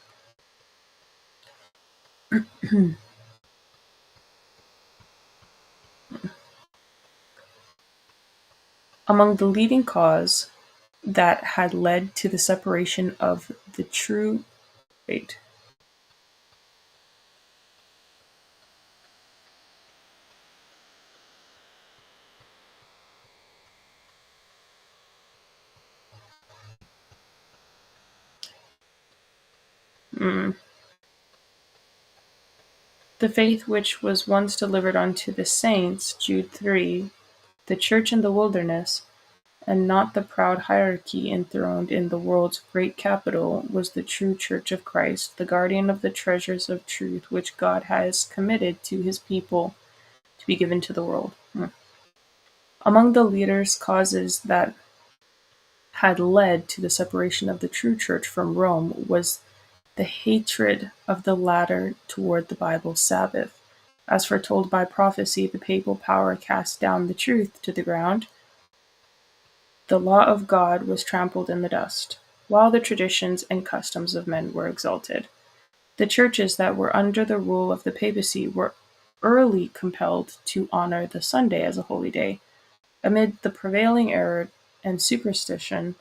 Among the leading cause that had led to the separation of the true wait. The faith which was once delivered unto the saints, Jude 3, the church in the wilderness, and not the proud hierarchy enthroned in the world's great capital, was the true church of Christ, the guardian of the treasures of truth which God has committed to his people to be given to the world. Among the leaders' causes that had led to the separation of the true church from Rome was the hatred of the latter toward the Bible's Sabbath. As foretold by prophecy, the papal power cast down the truth to the ground. The law of God was trampled in the dust, while the traditions and customs of men were exalted. The churches that were under the rule of the papacy were early compelled to honor the Sunday as a holy day. Amid the prevailing error and superstition,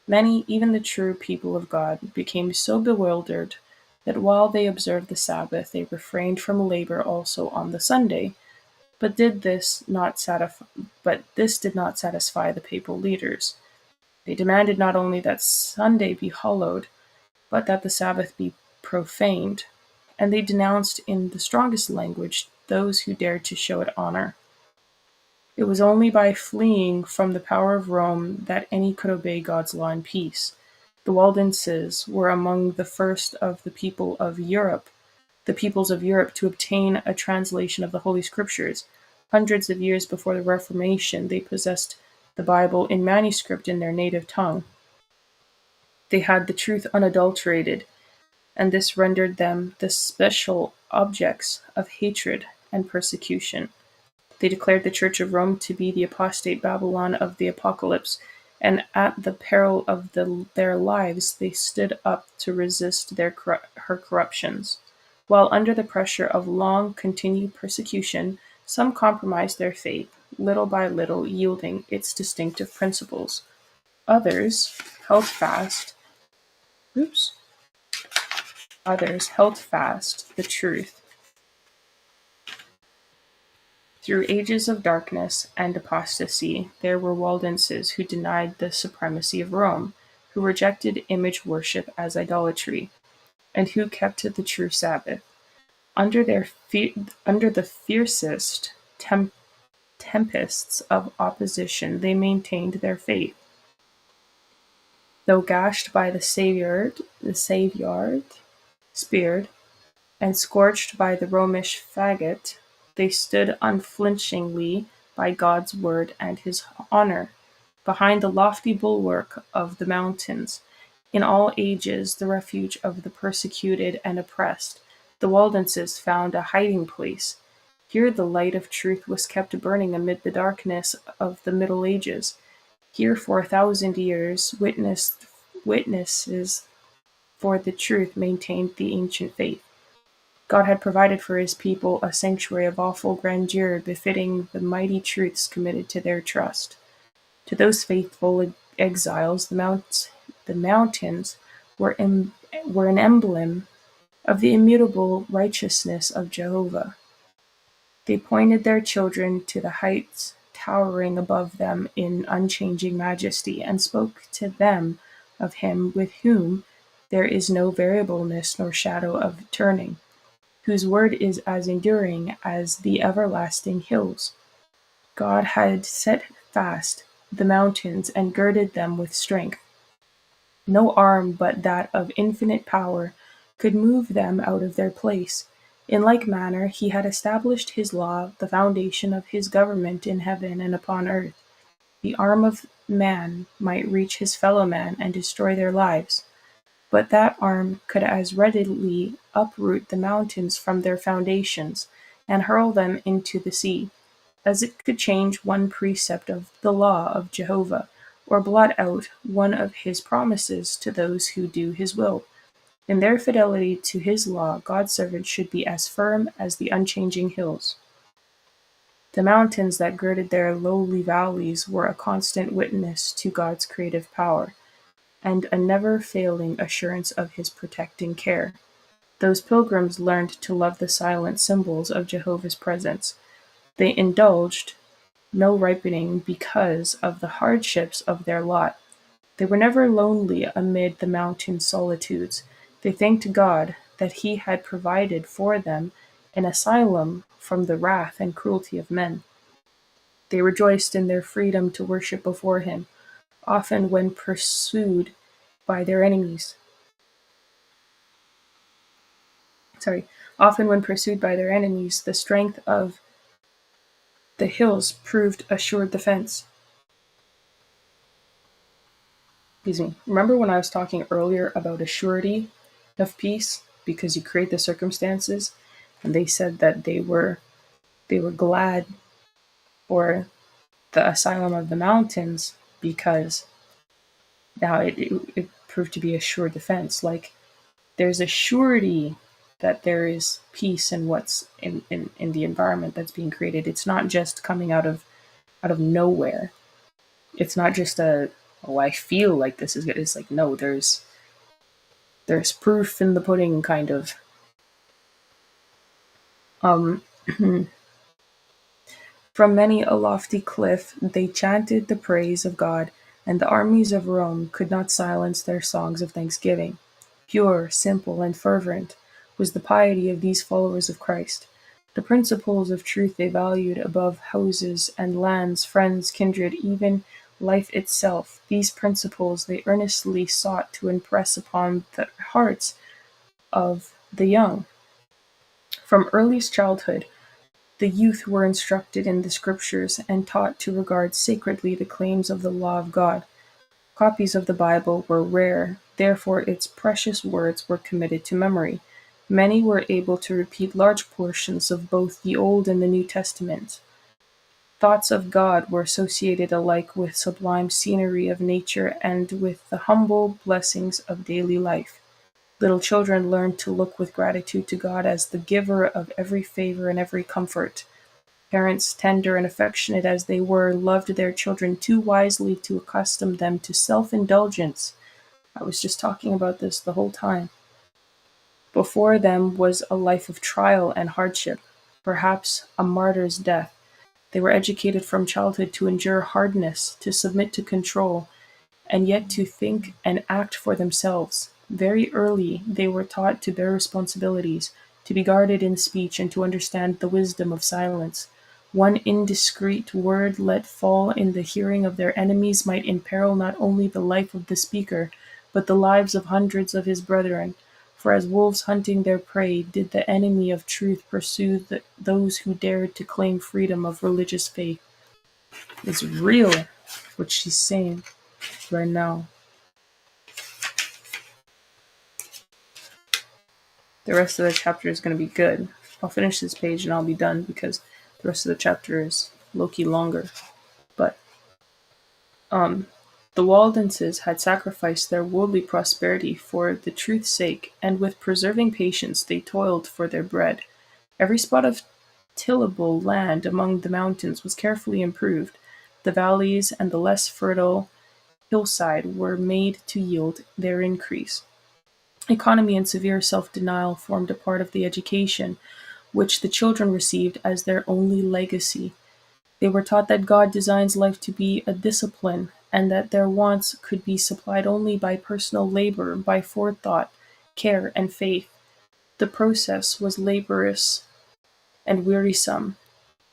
many, even the true people of God, became so bewildered that while they observed the Sabbath, they refrained from labor also on the Sunday. But this did not satisfy the papal leaders. They demanded not only that Sunday be hallowed, but that the Sabbath be profaned, and they denounced in the strongest language those who dared to show it honor. It was only by fleeing from the power of Rome that any could obey God's law in peace. The Waldenses were among the first of the peoples of Europe to obtain a translation of the Holy Scriptures. Hundreds of years before the Reformation, they possessed the Bible in manuscript in their native tongue. They had the truth unadulterated, and this rendered them the special objects of hatred and persecution. They declared the Church of Rome to be the apostate Babylon of the Apocalypse, and at the peril of their lives they stood up to resist her corruptions. While under the pressure of long continued persecution, some compromised their faith, little by little yielding its distinctive principles. Others held fast oops, others held fast the truth. Through ages of darkness and apostasy, there were Waldenses who denied the supremacy of Rome, who rejected image worship as idolatry, and who kept the true Sabbath. Under the fiercest tempests of opposition, they maintained their faith. Though gashed by the spear, and scorched by the Romish faggot, they stood unflinchingly by God's word and his honor, behind the lofty bulwark of the mountains. In all ages, the refuge of the persecuted and oppressed, the Waldenses found a hiding place. Here the light of truth was kept burning amid the darkness of the Middle Ages. Here for 1,000 years, witnesses for the truth maintained the ancient faith. God had provided for his people a sanctuary of awful grandeur befitting the mighty truths committed to their trust. To those faithful exiles, the mountains were an emblem of the immutable righteousness of Jehovah. They pointed their children to the heights towering above them in unchanging majesty, and spoke to them of him with whom there is no variableness nor shadow of turning, whose word is as enduring as the everlasting hills. God had set fast the mountains and girded them with strength. No arm but that of infinite power could move them out of their place. In like manner, he had established his law, the foundation of his government in heaven and upon earth. The arm of man might reach his fellow man and destroy their lives, but that arm could as readily uproot the mountains from their foundations and hurl them into the sea, as it could change one precept of the law of Jehovah, or blot out one of his promises to those who do his will. In their fidelity to his law, God's servants should be as firm as the unchanging hills. The mountains that girded their lowly valleys were a constant witness to God's creative power, and a never-failing assurance of his protecting care. Those pilgrims learned to love the silent symbols of Jehovah's presence. They indulged no ripening because of the hardships of their lot. They were never lonely amid the mountain solitudes. They thanked God that he had provided for them an asylum from the wrath and cruelty of men. They rejoiced in their freedom to worship before him, often when pursued by their enemies. The strength of the hills proved a sure defense. Remember when I was talking earlier about a surety of peace because you create the circumstances, and they said that they were glad for the asylum of the mountains because now it proved to be a sure defense. Like there's a surety that there is peace in what's in the environment that's being created. It's not just coming out of nowhere. It's not just I feel like this is good. It's like, no, there's proof in the pudding, kind of. From many a lofty cliff they chanted the praise of God, and the armies of Rome could not silence their songs of thanksgiving. Pure, simple, and fervent was the piety of these followers of Christ. The principles of truth they valued above houses and lands, friends, kindred, even life itself. These principles they earnestly sought to impress upon the hearts of the young. From earliest childhood, The youth were instructed in the scriptures and taught to regard sacredly the claims of the law of God. Copies of the Bible were rare, therefore its precious words were committed to memory. Many were able to repeat large portions of both the Old and the New Testament. Thoughts of God were associated alike with sublime scenery of nature and with the humble blessings of daily life. Little children learned to look with gratitude to God as the giver of every favor and every comfort. Parents, tender and affectionate as they were, loved their children too wisely to accustom them to self-indulgence. I was just talking about this the whole time. Before them was a life of trial and hardship, perhaps a martyr's death. They were educated from childhood to endure hardness, to submit to control, and yet to think and act for themselves. Very early they were taught to bear responsibilities, to be guarded in speech, and to understand the wisdom of silence. One indiscreet word let fall in the hearing of their enemies might imperil not only the life of the speaker, but the lives of hundreds of his brethren. For as wolves hunting their prey, did the enemy of truth pursue those who dared to claim freedom of religious faith. It's real what she's saying right now. The rest of the chapter is going to be good. I'll finish this page and I'll be done because the rest of the chapter is low-key longer. But the Waldenses had sacrificed their worldly prosperity for the truth's sake, and with persevering patience they toiled for their bread. Every spot of tillable land among the mountains was carefully improved. The valleys and the less fertile hillside were made to yield their increase. Economy and severe self-denial formed a part of the education which the children received as their only legacy. They were taught that God designs life to be a discipline, and that their wants could be supplied only by personal labor, by forethought, care, and faith. The process was laborious and wearisome,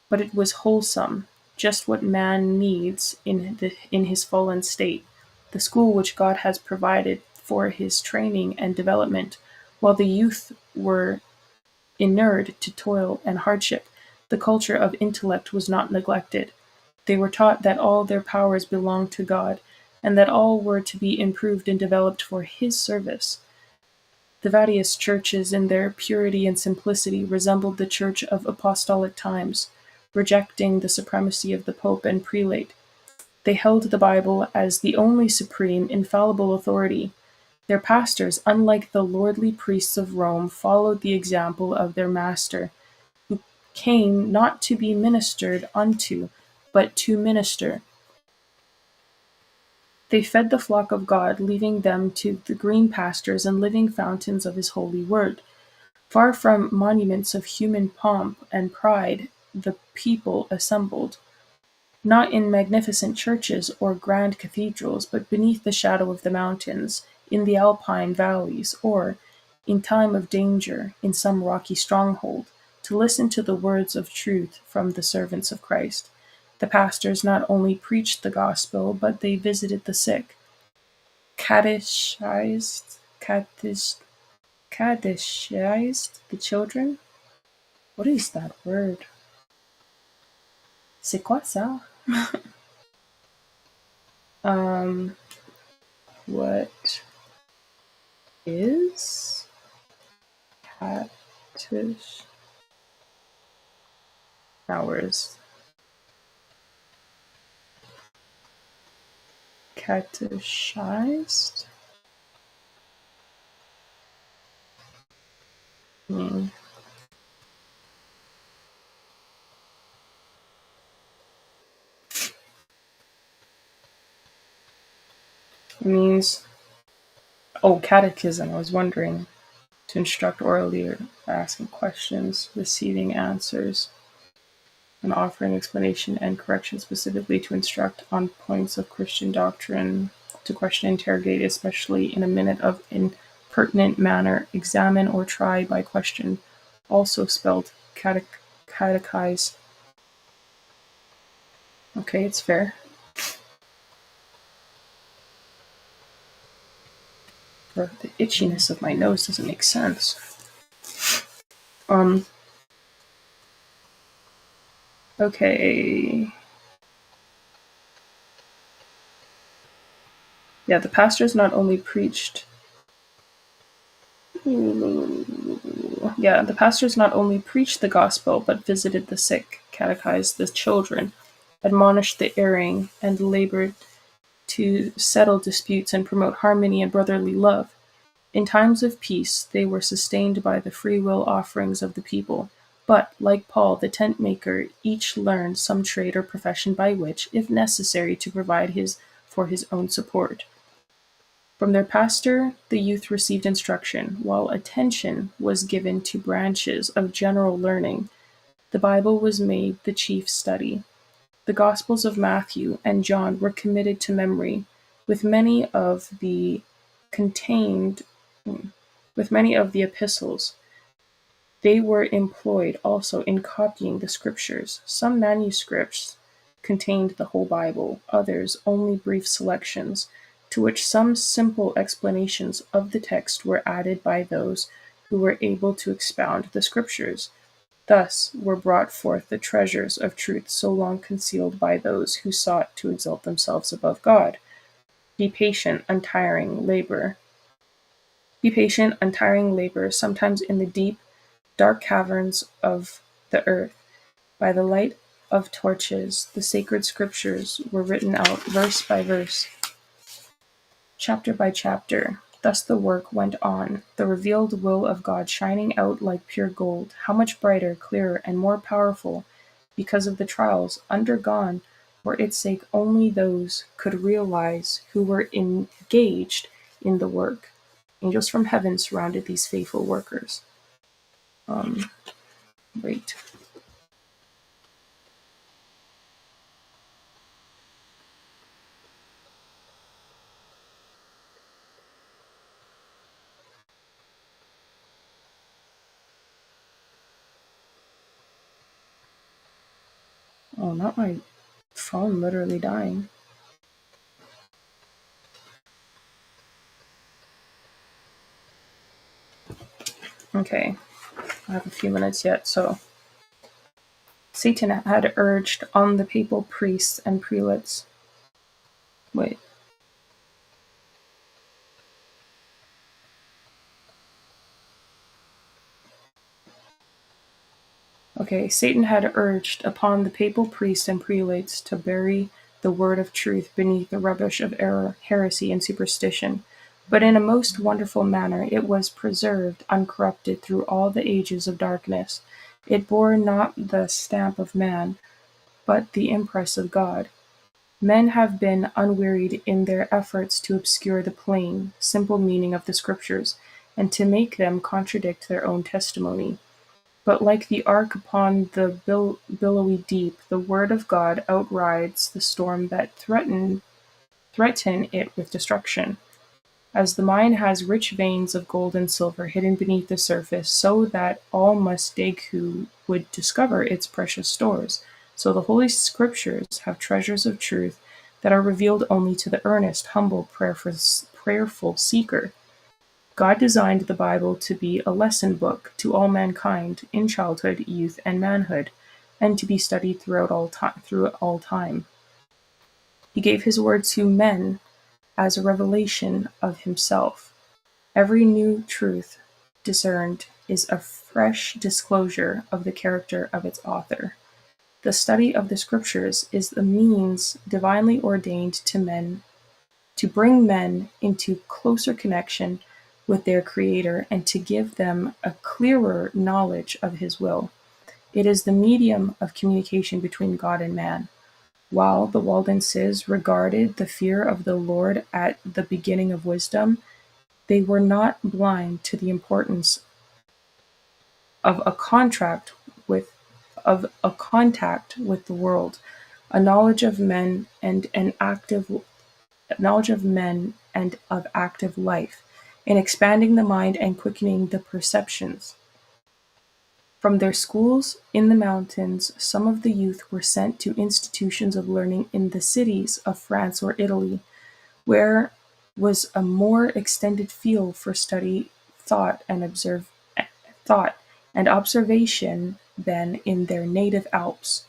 but it was wholesome, just what man needs in his fallen state. The school which God has provided for his training and development, while the youth were inured to toil and hardship, the culture of intellect was not neglected. They were taught that all their powers belonged to God, and that all were to be improved and developed for his service. The various churches in their purity and simplicity resembled the church of apostolic times, rejecting the supremacy of the pope and prelate. They held the Bible as the only supreme, infallible authority. Their pastors, unlike the lordly priests of Rome, followed the example of their master, who came not to be ministered unto, but to minister. They fed the flock of God, leaving them to the green pastures and living fountains of his holy word. Far from monuments of human pomp and pride, the people assembled, not in magnificent churches or grand cathedrals, but beneath the shadow of the mountains, in the alpine valleys, or, in time of danger, in some rocky stronghold, to listen to the words of truth from the servants of Christ. The pastors not only preached the gospel, but they visited the sick, catechized the children. What is that word? C'est quoi ça? What is catech? Now where is catechized? It means, catechism. I was wondering, to instruct orally or asking questions, receiving answers, and offering explanation and correction, specifically to instruct on points of Christian doctrine, to question, interrogate, especially in a minute of impertinent manner, examine or try by question, also spelled catechize. Okay, it's fair. Or the itchiness of my nose doesn't make sense. Okay. Yeah, the pastors not only preached. Yeah, the pastors not only preached the gospel, but visited the sick, catechized the children, admonished the erring, and labored to settle disputes and promote harmony and brotherly love. In times of peace, they were sustained by the free will offerings of the people. But, like Paul, the tent maker, each learned some trade or profession by which, if necessary, to provide for his own support. From their pastor, the youth received instruction, while attention was given to branches of general learning. The Bible was made the chief study. The Gospels of Matthew and John were committed to memory, with many of the contained with many of the epistles. They were employed also in copying the scriptures. Some manuscripts contained the whole Bible, others only brief selections, to which some simple explanations of the text were added by those who were able to expound the scriptures. Thus were brought forth the treasures of truth so long concealed by those who sought to exalt themselves above God. Be patient, untiring labor. Be patient, untiring labor, sometimes in the deep, dark caverns of the earth. By the light of torches, the sacred scriptures were written out verse by verse, chapter by chapter. Thus the work went on, the revealed will of God shining out like pure gold, how much brighter, clearer, and more powerful, because of the trials undergone for its sake only those could realize who were engaged in the work. Angels from heaven surrounded these faithful workers. Um, wait. Oh, not my phone literally dying. Okay, I have a few minutes yet. So, Satan had urged on the papal priests and prelates. Wait. Okay, Satan had urged upon the papal priests and prelates to bury the word of truth beneath the rubbish of error, heresy, and superstition. But in a most wonderful manner it was preserved uncorrupted through all the ages of darkness. It bore not the stamp of man, but the impress of God. Men have been unwearied in their efforts to obscure the plain, simple meaning of the Scriptures, and to make them contradict their own testimony. But like the ark upon the billowy deep, the word of God outrides the storm that threaten it with destruction. As the mine has rich veins of gold and silver hidden beneath the surface, so that all must dig who would discover its precious stores, so the Holy Scriptures have treasures of truth that are revealed only to the earnest, humble, prayerful seeker. God designed the Bible to be a lesson book to all mankind in childhood, youth, and manhood, and to be studied throughout all time. He gave his word to men as a revelation of himself. Every new truth discerned is a fresh disclosure of the character of its author. The study of the Scriptures is the means divinely ordained to men to bring men into closer connection with their Creator and to give them a clearer knowledge of His will. It is the medium of communication between God and man. While the Waldenses regarded the fear of the Lord at the beginning of wisdom, they were not blind to the importance of a contract with of a contact with the world, a knowledge of men and an active knowledge of men and of active life, in expanding the mind and quickening the perceptions. From their schools in the mountains, some of the youth were sent to institutions of learning in the cities of France or Italy, where was a more extended field for study, thought, and thought and observation than in their native Alps.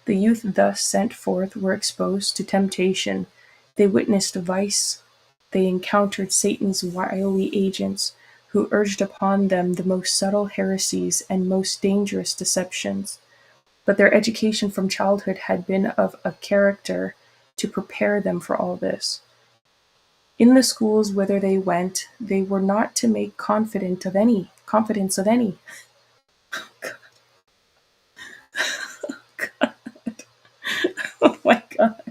The youth thus sent forth were exposed to temptation. They witnessed vice. They encountered Satan's wily agents, who urged upon them the most subtle heresies and most dangerous deceptions. But their education from childhood had been of a character to prepare them for all this. In the schools whither they went, they were not to make confidence of any. Oh my God.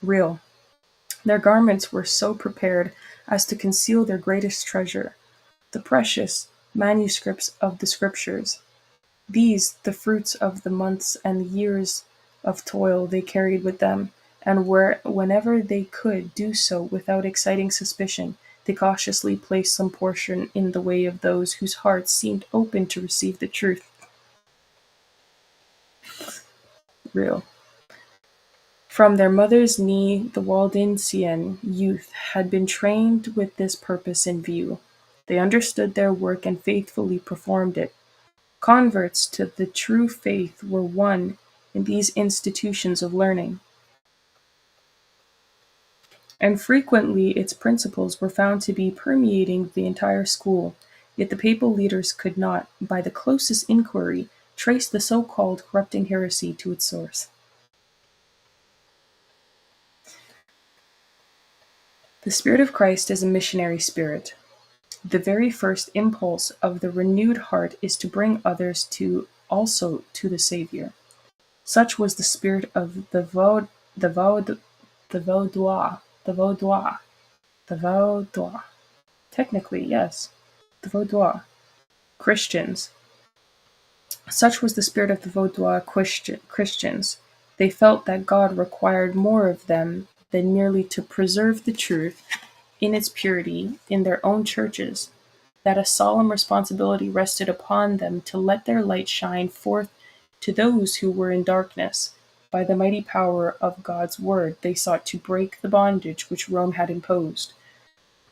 Real. Their garments were so prepared as to conceal their greatest treasure, the precious manuscripts of the Scriptures. These, the fruits of the months and years of toil they carried with them, and whenever they could do so without exciting suspicion, they cautiously placed some portion in the way of those whose hearts seemed open to receive the truth. Real. From their mother's knee, the Waldensian youth had been trained with this purpose in view. They understood their work and faithfully performed it. Converts to the true faith were won in these institutions of learning, and frequently its principles were found to be permeating the entire school, yet the papal leaders could not, by the closest inquiry, trace the so-called corrupting heresy to its source. The Spirit of Christ is a missionary spirit. The very first impulse of the renewed heart is to bring others also to the Savior. Such was the spirit of the Vaudois. Technically, yes, the Vaudois Christians. Such was the spirit of the Vaudois Christians. They felt that God required more of them than merely to preserve the truth in its purity in their own churches, that a solemn responsibility rested upon them to let their light shine forth to those who were in darkness. By the mighty power of God's word, they sought to break the bondage which Rome had imposed.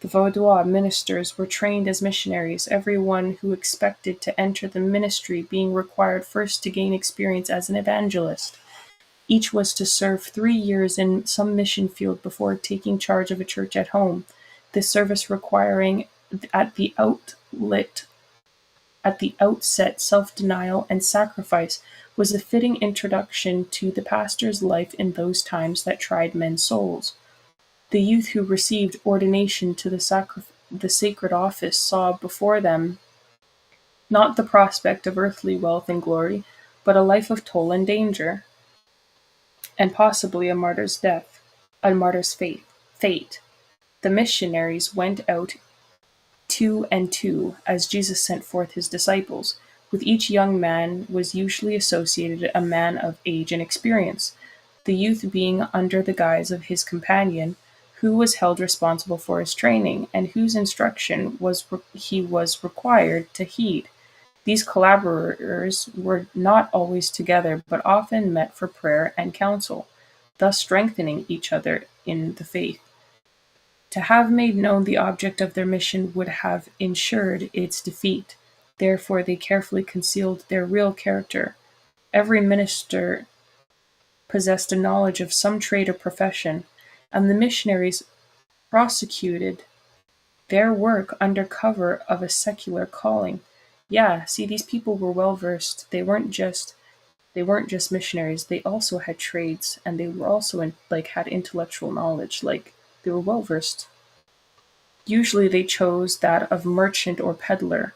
The Vaudois ministers were trained as missionaries, every one who expected to enter the ministry being required first to gain experience as an evangelist. Each was to serve 3 years in some mission field before taking charge of a church at home, this service requiring at the outset self-denial and sacrifice was a fitting introduction to the pastor's life in those times that tried men's souls. The youth who received ordination to the sacred office saw before them not the prospect of earthly wealth and glory, but a life of toil and danger, and possibly a martyr's fate. The missionaries went out 2 and 2, as Jesus sent forth his disciples. With each young man was usually associated a man of age and experience, the youth being under the guise of his companion, who was held responsible for his training, and whose instruction he was required to heed. These collaborators were not always together, but often met for prayer and counsel, thus strengthening each other in the faith. To have made known the object of their mission would have ensured its defeat. Therefore they carefully concealed their real character. Every minister possessed a knowledge of some trade or profession, and the missionaries prosecuted their work under cover of a secular calling. Yeah, see, these people were well versed. They weren't just missionaries. They also had trades, and they were also had intellectual knowledge. They were well versed. Usually they chose that of merchant or peddler.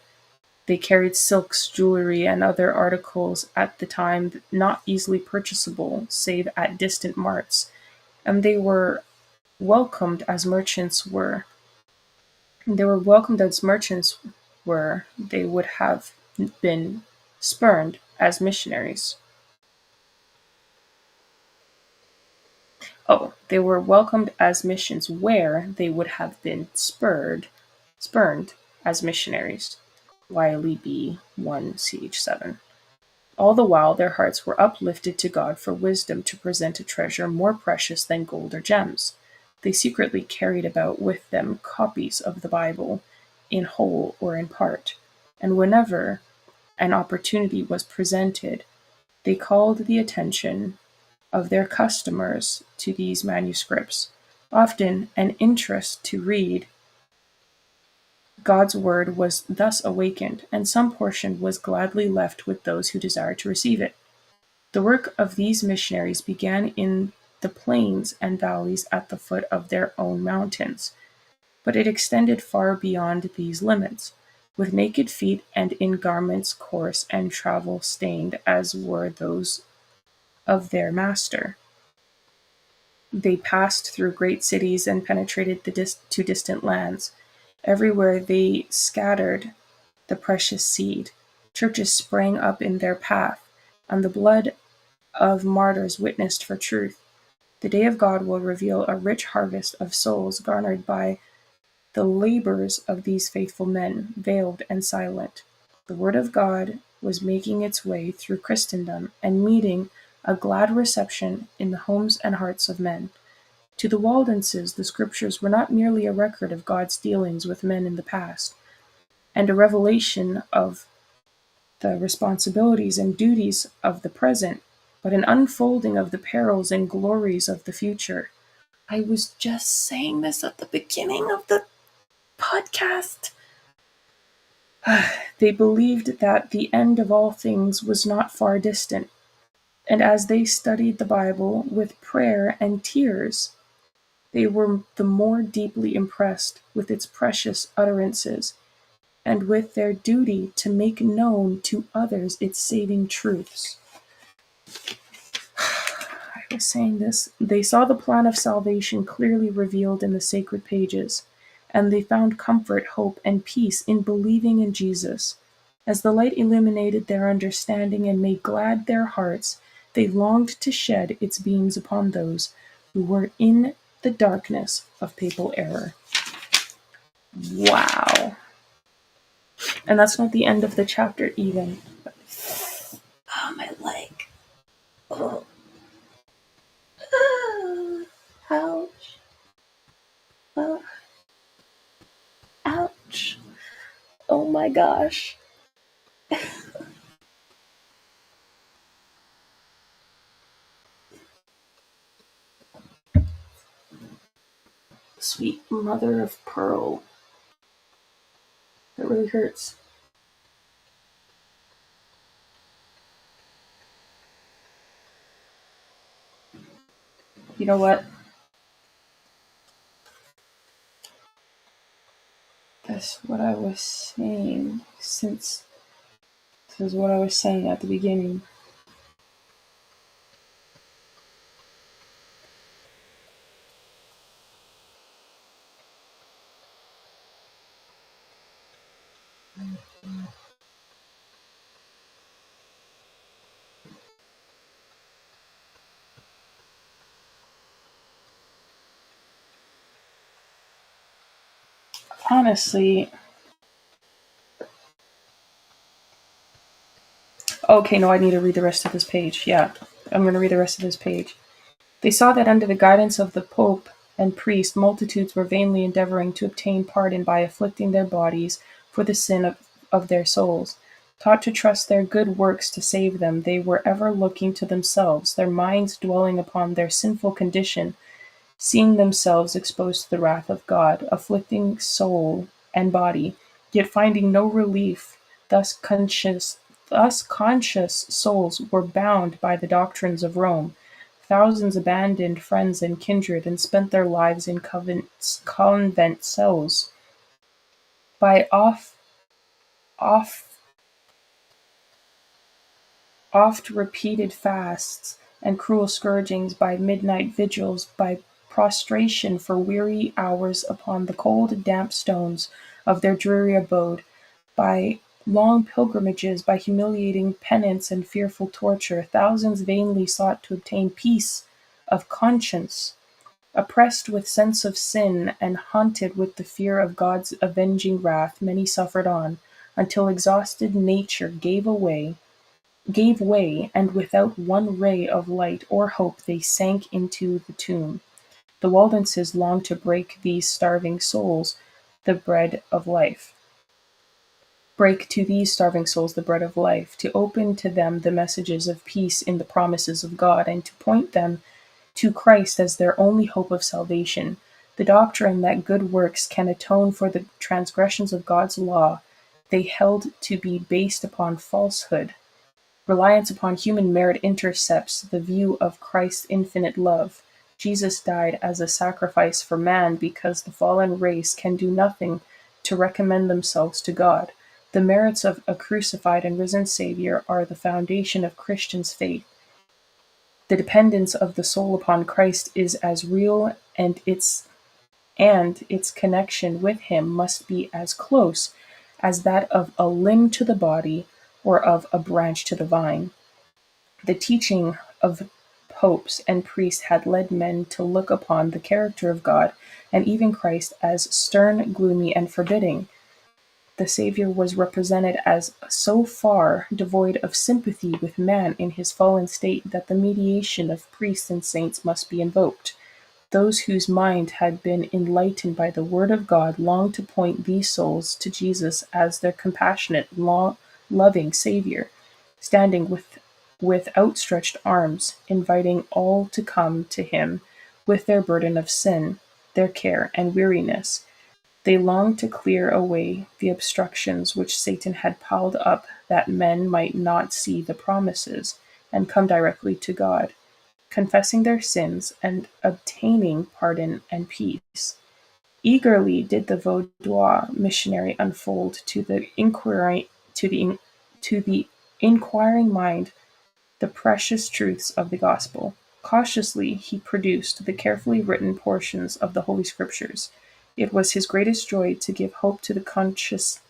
They carried silks, jewelry, and other articles at the time not easily purchasable, save at distant marts, and they were welcomed as merchants were. They would have been spurned as missionaries. They were welcomed as missions where they would have been spurned as missionaries. Wiley B. 1ch7. All the while their hearts were uplifted to God for wisdom to present a treasure more precious than gold or gems. They secretly carried about with them copies of the Bible, in whole or in part, and whenever an opportunity was presented, They called the attention of their customers to these manuscripts. Often an interest to read God's word was thus awakened, and some portion was gladly left with those who desired to receive it. The work of these missionaries began in the plains and valleys at the foot of their own mountains, but it extended far beyond these limits. With naked feet and in garments coarse and travel stained as were those of their master, they passed through great cities and penetrated to distant lands. Everywhere they scattered the precious seed. Churches sprang up in their path, and the blood of martyrs witnessed for truth. The day of God will reveal a rich harvest of souls garnered by the labors of these faithful men, veiled and silent. The word of God was making its way through Christendom and meeting a glad reception in the homes and hearts of men. To the Waldenses, the scriptures were not merely a record of God's dealings with men in the past, and a revelation of the responsibilities and duties of the present, but an unfolding of the perils and glories of the future. I was just saying this at the beginning of the podcast. They believed that the end of all things was not far distant, and as they studied the Bible with prayer and tears, they were the more deeply impressed with its precious utterances and with their duty to make known to others its saving truths. I was saying this. They saw the plan of salvation clearly revealed in the sacred pages, and they found comfort, hope, and peace in believing in Jesus. As the light illuminated their understanding and made glad their hearts, they longed to shed its beams upon those who were in the darkness of papal error. Wow. And that's not the end of the chapter even. Oh, my leg. Oh. Ouch. Oh. Ouch. Oh my gosh. Sweet mother of pearl. That really hurts. You know what? That's what I was saying since this is what I was saying at the beginning. Honestly, okay, no, I need to read the rest of this page. Yeah, I'm going to read the rest of this page. They saw that under the guidance of the Pope and priest, multitudes were vainly endeavoring to obtain pardon by afflicting their bodies for the sin of their souls. Taught to trust their good works to save them, they were ever looking to themselves, their minds dwelling upon their sinful condition, seeing themselves exposed to the wrath of God, afflicting soul and body, yet finding no relief. Thus conscious souls were bound by the doctrines of Rome. Thousands abandoned friends and kindred and spent their lives in convent cells. By oft repeated fasts and cruel scourgings, by midnight vigils, by prostration for weary hours upon the cold, damp stones of their dreary abode, by long pilgrimages, by humiliating penance and fearful torture, thousands vainly sought to obtain peace of conscience. Oppressed with sense of sin and haunted with the fear of God's avenging wrath, many suffered on, until exhausted nature gave way, and without one ray of light or hope they sank into the tomb. The Waldenses longed to break these starving souls the bread of life. Break to these starving souls the bread of life, to open to them the messages of peace in the promises of God, and to point them to Christ as their only hope of salvation. The doctrine that good works can atone for the transgressions of God's law they held to be based upon falsehood. Reliance upon human merit intercepts the view of Christ's infinite love. Jesus died as a sacrifice for man because the fallen race can do nothing to recommend themselves to God. The merits of a crucified and risen Savior are the foundation of Christians' faith. The dependence of the soul upon Christ is as real, and its connection with him must be as close as that of a limb to the body or of a branch to the vine. The teaching of popes and priests had led men to look upon the character of God and even Christ as stern, gloomy, and forbidding. The Savior was represented as so far devoid of sympathy with man in his fallen state that the mediation of priests and saints must be invoked. Those whose mind had been enlightened by the word of God longed to point these souls to Jesus as their compassionate, loving Savior, standing with outstretched arms, inviting all to come to him with their burden of sin, their care and weariness. They longed to clear away the obstructions which Satan had piled up that men might not see the promises and come directly to God, confessing their sins and obtaining pardon and peace. Eagerly did the Vaudois missionary unfold to the inquiring mind the precious truths of the gospel. Cautiously he produced the carefully written portions of the Holy Scriptures. It was his greatest joy to give hope to the conscious,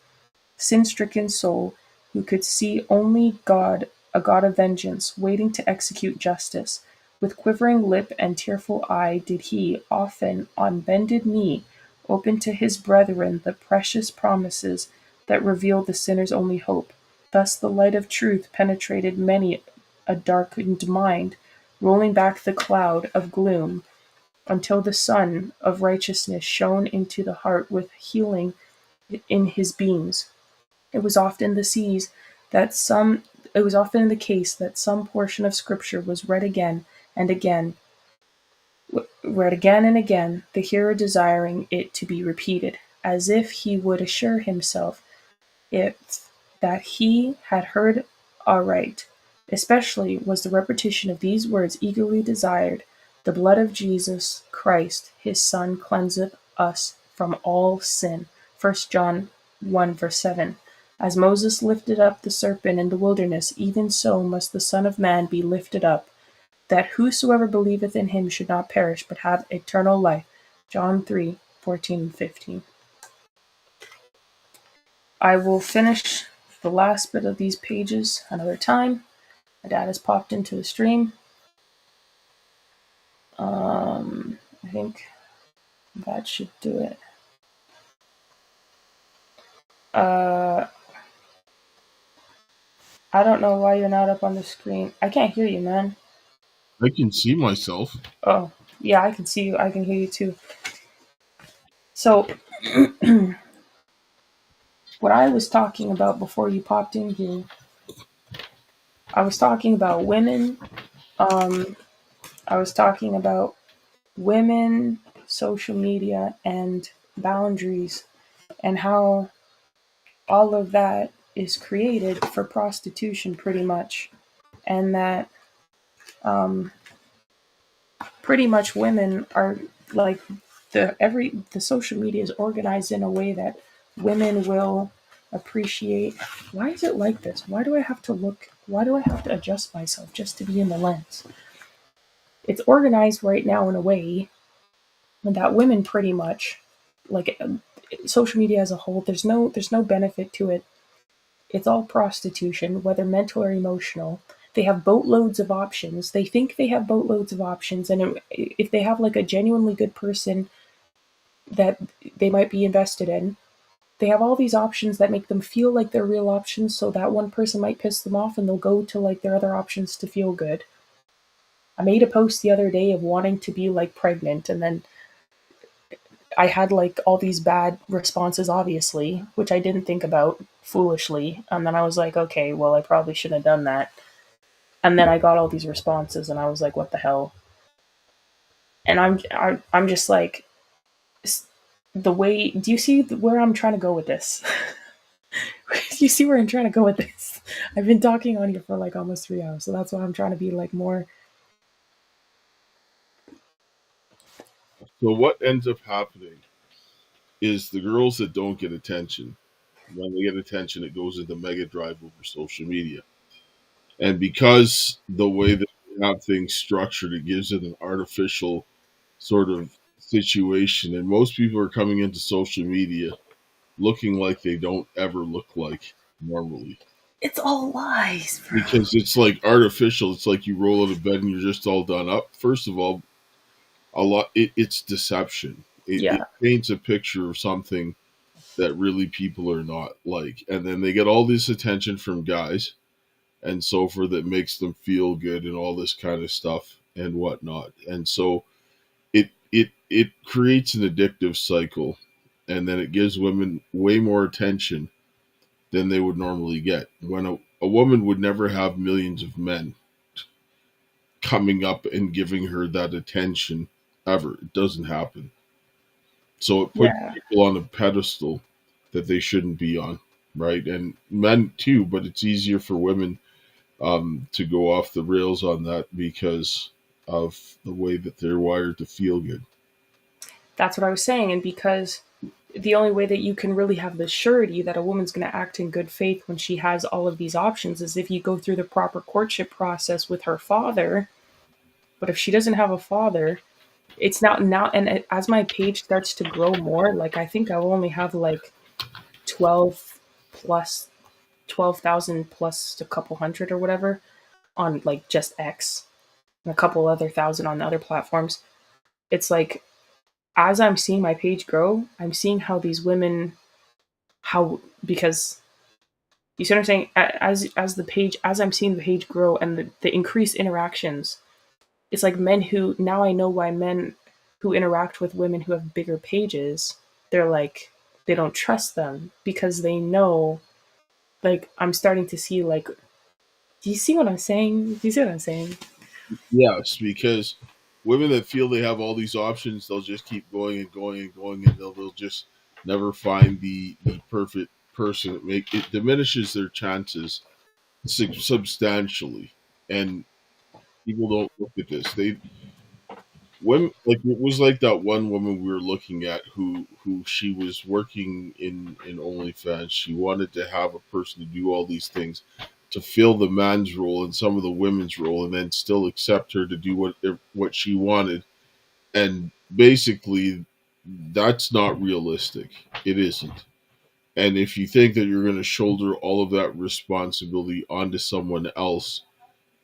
sin-stricken soul who could see only God, a God of vengeance, waiting to execute justice. With quivering lip and tearful eye did he, often on bended knee, open to his brethren the precious promises that revealed the sinner's only hope. Thus the light of truth penetrated many a darkened mind, rolling back the cloud of gloom until the sun of righteousness shone into the heart with healing in his beams. It was often the seas that some it was often the case that some portion of scripture was and again, read again and again, the hearer desiring it to be repeated, as if he would assure himself it that he had heard aright. Especially was the repetition of these words eagerly desired. The blood of Jesus Christ, his Son, cleanseth us from all sin. 1 John 1 verse 7. As Moses lifted up the serpent in the wilderness, even so must the Son of Man be lifted up, that whosoever believeth in him should not perish, but have eternal life. John 3:14 and 15. I will finish the last bit of these pages another time. My dad has popped into the stream. I think that should do it. I don't know why you're not up on the screen. I can't hear you, man. I can see myself. Oh, yeah, I can see you. I can hear you too. So, what I was talking about before you popped in here, I was talking about women. I was talking about women, social media, and boundaries, and how all of that is created for prostitution pretty much, and that pretty much women are like the social media is organized in a way that women will appreciate. Why is it like this? Why do I have to adjust myself just to be in the lens? It's organized right now in a way that women pretty much like social media as a whole, there's no benefit to it. It's all prostitution, whether mental or emotional. They have boatloads of options. They think they have boatloads of options, and if they have like a genuinely good person that they might be invested in, they have all these options that make them feel like they're real options, so that one person might piss them off and they'll go to like their other options to feel good. I made a post the other day of wanting to be like pregnant, and then I had like all these bad responses, obviously, which I didn't think about foolishly. And then I was like, okay, well, I probably shouldn't have done that. And then I got all these responses, and I was like, what the hell? And I'm just like, the way. Do you see where I'm trying to go with this? Do you see where I'm trying to go with this? I've been talking on here for like almost 3 hours, so that's why I'm trying to be like more. So what ends up happening is the girls that don't get attention, when they get attention, it goes into mega drive over social media. And because the way that we have things structured, it gives it an artificial sort of situation. And most people are coming into social media looking like they don't ever look like normally. It's all lies, bro. Because it's like artificial. It's like you roll out of bed and you're just all done up. First of all, it's deception. It Yeah, paints a picture of something that really people are not like. And then they get all this attention from guys and so forth that makes them feel good and all this kind of stuff and whatnot. And so it creates an addictive cycle, and then it gives women way more attention than they would normally get. When a woman would never have millions of men coming up and giving her that attention ever. It doesn't happen. So it puts yeah. people on a pedestal that they shouldn't be on, right? And men too, but it's easier for women to go off the rails on that because of the way that they're wired to feel good. That's what I was saying. And because the only way that you can really have the surety that a woman's going to act in good faith when she has all of these options is if you go through the proper courtship process with her father. But if she doesn't have a father, it's now and as my page starts to grow more, like I think I will only have like 12 plus 12,000 plus a couple hundred or whatever on like just X and a couple other thousand on the other platforms. It's like as I'm seeing my page grow, I'm seeing how these women, how, because you see what I'm saying, as the page, as I'm seeing the page grow and the increased interactions, it's like men who, now I know why men who interact with women who have bigger pages, they're like, they don't trust them because they know, like I'm starting to see like, do you see what I'm saying? Do you see what I'm saying? Yes, because women that feel they have all these options, they'll just keep going and going and going, and they'll just never find the perfect person. It diminishes their chances substantially, and people don't look at this. They Women, like, it was like that one woman we were looking at who she was working in OnlyFans. She wanted to have a person to do all these things to fill the man's role and some of the women's role, and then still accept her to do what she wanted. And basically, that's not realistic. It isn't. And if you think that you're going to shoulder all of that responsibility onto someone else,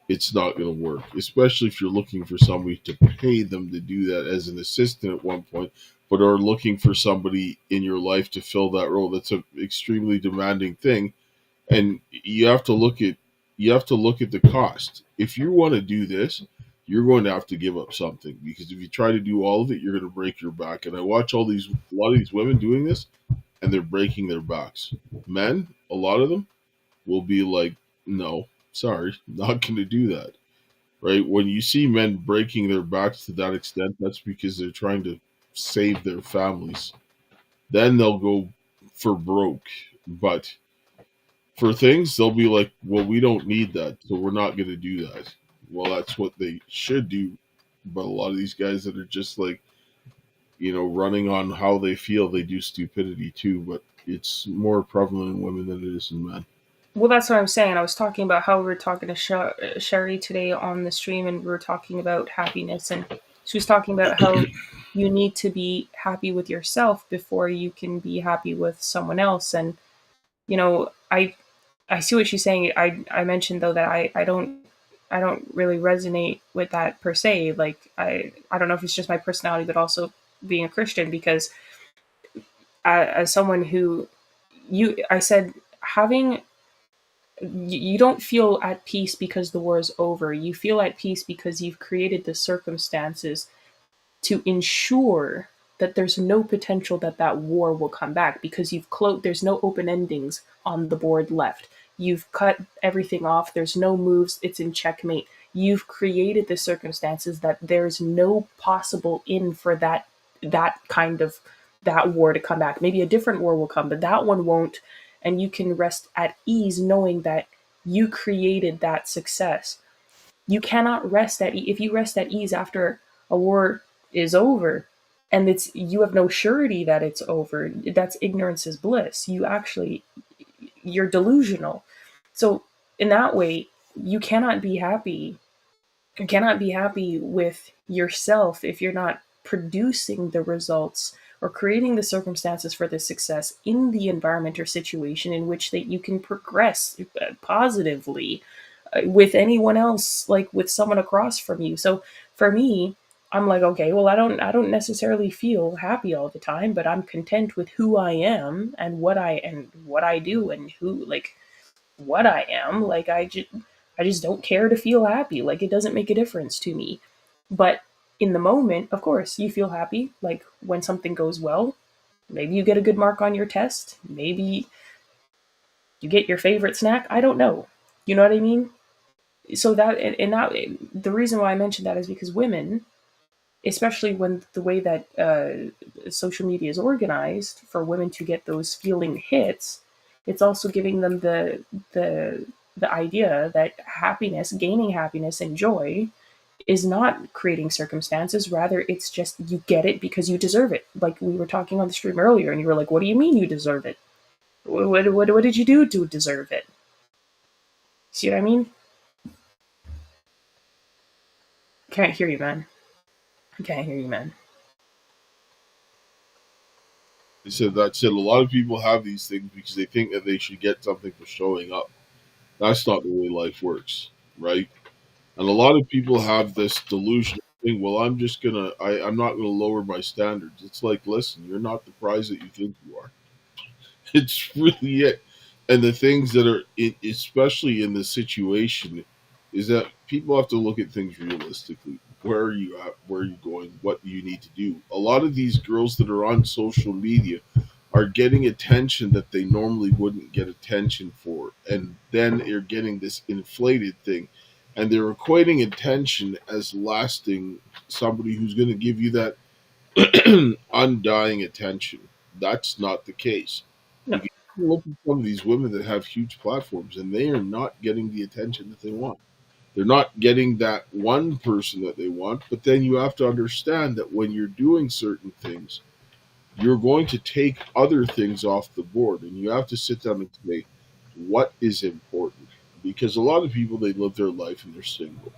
it's not going to work, especially if you're looking for somebody to pay them to do that as an assistant at one point, but are looking for somebody in your life to fill that role. That's an extremely demanding thing, and you have to look at the cost. If you want to do this, you're going to have to give up something because if you try to do all of it, you're going to break your back. And I watch a lot of these women doing this, and they're breaking their backs. Men, a lot of them will be like, no, sorry, not going to do that, right? When you see men breaking their backs to that extent, that's because they're trying to save their families. Then they'll go for broke. But for things, they'll be like, well, we don't need that, so we're not going to do that. Well, that's what they should do. But a lot of these guys that are just like, running on how they feel, they do stupidity too. But it's more prevalent in women than it is in men. Well, that's what I'm saying. I was talking about how we were talking to Sherry today on the stream, and we were talking about happiness, and she was talking about how you need to be happy with yourself before you can be happy with someone else. And I see what she's saying. I mentioned though that I don't really resonate with that per se. Like I don't know if it's just my personality, but also being a Christian, because as someone who I said having you don't feel at peace because the war is over. You feel at peace because you've created the circumstances to ensure. that there's no potential that that war will come back because there's no open endings on the board left. You've cut everything off. There's no moves. It's in checkmate. You've created the circumstances that there's no possible in for that kind of that war to come back. Maybe a different war will come, but that one won't. And you can rest at ease knowing that you created that success. You cannot rest if you rest at ease after a war is over, and it's you have no surety that it's over. That's ignorance is bliss. You're delusional. So in that way, you cannot be happy. You cannot be happy with yourself if you're not producing the results or creating the circumstances for the success in the environment or situation in which that you can progress positively with anyone else, like with someone across from you. So for me, I'm like, okay, well, I don't necessarily feel happy all the time, but I'm content with who I am and what I do and who like what I am. Like I just don't care to feel happy. Like it doesn't make a difference to me. But in the moment, of course, you feel happy. Like when something goes well, maybe you get a good mark on your test. Maybe you get your favorite snack. I don't know. You know what I mean? So that the reason why I mentioned that is because women, especially when the way that social media is organized for women to get those feeling hits, it's also giving them the idea that gaining happiness and joy is not creating circumstances. Rather, it's just you get it because you deserve it. Like we were talking on the stream earlier, and you were like, "What do you mean you deserve it? What did you do to deserve it?" See what I mean? Can't hear you, man. I can't hear you, man. They said that's it. A lot of people have these things because they think that they should get something for showing up. That's not the way life works, right? And a lot of people have this delusion thing. Well, I'm not gonna lower my standards. It's like, listen, you're not the prize that you think you are. It's really it. And the things that are, especially in this situation, is that people have to look at things realistically. Where are you at? Where are you going? What do you need to do? A lot of these girls that are on social media are getting attention that they normally wouldn't get attention for. And then they're getting this inflated thing. And they're equating attention as lasting somebody who's going to give you that undying attention. That's not the case. No, Because you look at some of these women that have huge platforms and they are not getting the attention that they want. They're not getting that one person that they want, but then you have to understand that when you're doing certain things, you're going to take other things off the board and you have to sit down and say, what is important? Because a lot of people, they live their life and they're single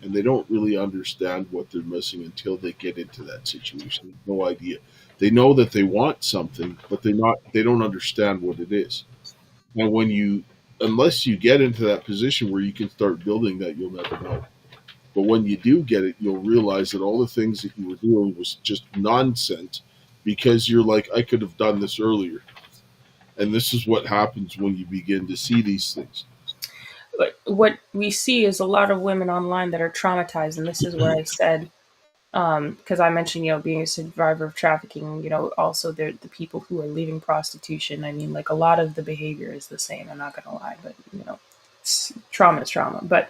and they don't really understand what they're missing until they get into that situation. No idea. They know that they want something, but they don't understand what it is. And when you unless you get into that position where you can start building that, you'll never know. But when you do get it, you'll realize that all the things that you were doing was just nonsense because you're like, I could have done this earlier. And this is what happens when you begin to see these things. but what we see is a lot of women online that are traumatized, and this is where I said, because I mentioned, being a survivor of trafficking, also the people who are leaving prostitution. I mean, like a lot of the behavior is the same. I'm not gonna lie, but trauma is trauma. But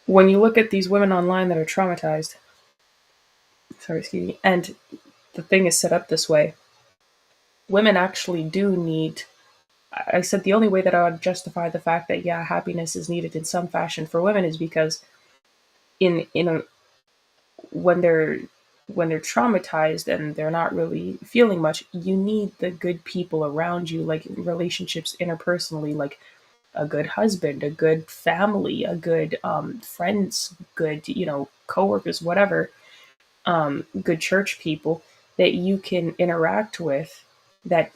when you look at these women online that are traumatized, sorry, excuse me, and the thing is set up this way, women actually do need. I said the only way that I would justify the fact that happiness is needed in some fashion for women is because in a when they're traumatized and they're not really feeling much, you need the good people around you, like relationships interpersonally, like a good husband, a good family, a good friends, good coworkers, whatever, good church people that you can interact with that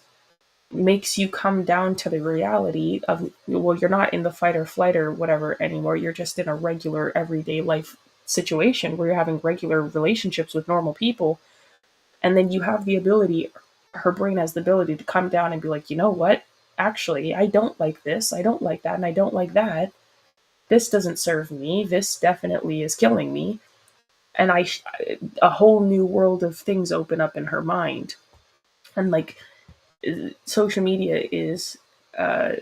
makes you come down to the reality of, well, you're not in the fight or flight or whatever anymore. You're just in a regular everyday life situation where you're having regular relationships with normal people. And then you have the ability, her brain has the ability to come down and be like, you know what? Actually, I don't like this. I don't like that. And I don't like that. This doesn't serve me. This definitely is killing me. and a whole new world of things open up in her mind. And like social media is, uh,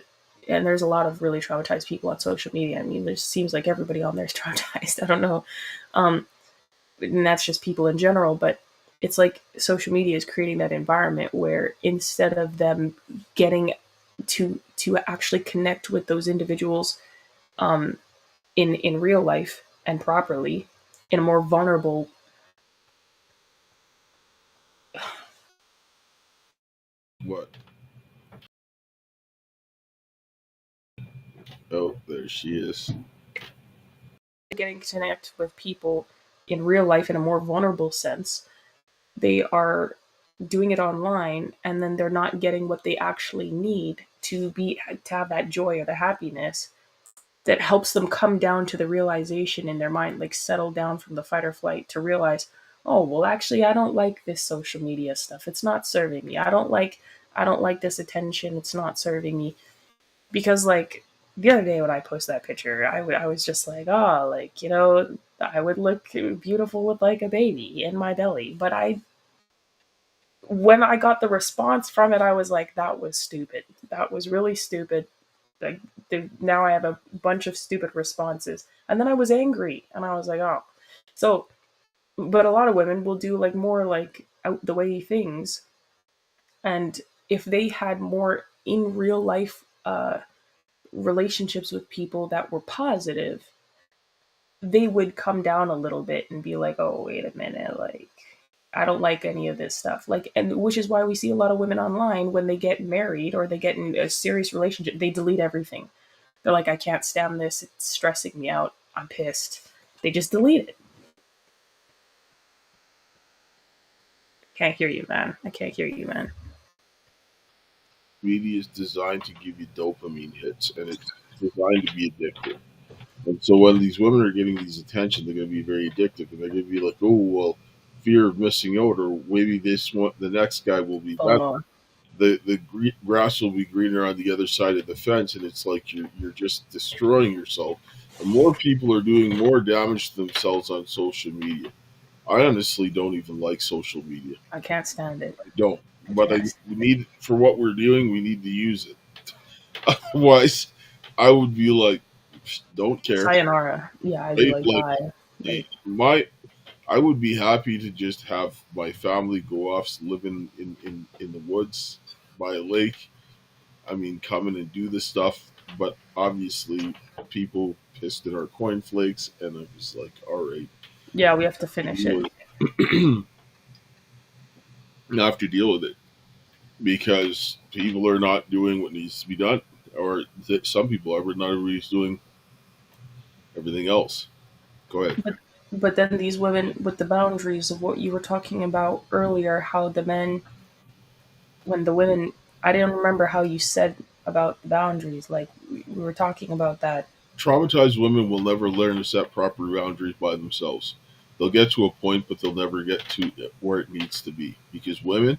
and there's a lot of really traumatized people on social media. I mean, it seems like everybody on there is traumatized. I don't know, and that's just people in general. But it's like social media is creating that environment where instead of them getting to actually connect with those individuals in real life and properly in a more vulnerable. What? Oh, there she is. Getting to connect with people in real life in a more vulnerable sense, they are doing it online, and then they're not getting what they actually need to have that joy or the happiness that helps them come down to the realization in their mind, like settle down from the fight or flight to realize, oh well, actually I don't like this social media stuff, it's not serving me. I don't like this attention, it's not serving me. Because like the other day when I posted that picture, I was just like, oh, like, I would look beautiful with like a baby in my belly. But when I got the response from it, I was like, that was stupid. That was really stupid. Like, now I have a bunch of stupid responses. And then I was angry and I was like, oh. So, but a lot of women will do like more like out the way things. And if they had more in real life relationships with people that were positive, they would come down a little bit and be like, "Oh, wait a minute, like I don't like any of this stuff." Like, and which is why we see a lot of women online when they get married or they get in a serious relationship, they delete everything. They're like, "I can't stand this. It's stressing me out. I'm pissed." They just delete it. Can't hear you, man. I can't hear you, man. Media is designed to give you dopamine hits, and it's designed to be addictive. And so when these women are getting these attention, they're going to be very addictive, and they're going to be like, "Oh well, fear of missing out, or maybe this one, the next guy will be better. FOMO. The grass will be greener on the other side of the fence," and it's like you're just destroying yourself. And more people are doing more damage to themselves on social media. I honestly don't even like social media. I can't stand it. I don't, I but can't. we need for what we're doing. We need to use it. Otherwise, I would be like, don't care. Sayonara. Yeah, I'd be Right? like, Like bye. Like, my I would be happy to just have my family go off living in the woods by a lake. I mean, come in and do this stuff. But obviously, people pissed in our cornflakes, and I was like, all right, yeah, we have to finish deal it. with it. I have to deal with it because people are not doing what needs to be done, or that some people are, but not everybody's doing everything else. Go ahead. But then these women with the boundaries of what you were talking about earlier, how the men, when the women, I didn't remember how you said about the boundaries. Like we were talking about that. Traumatized women will never learn to set proper boundaries by themselves. They'll get to a point, but they'll never get to where it needs to be. Because women,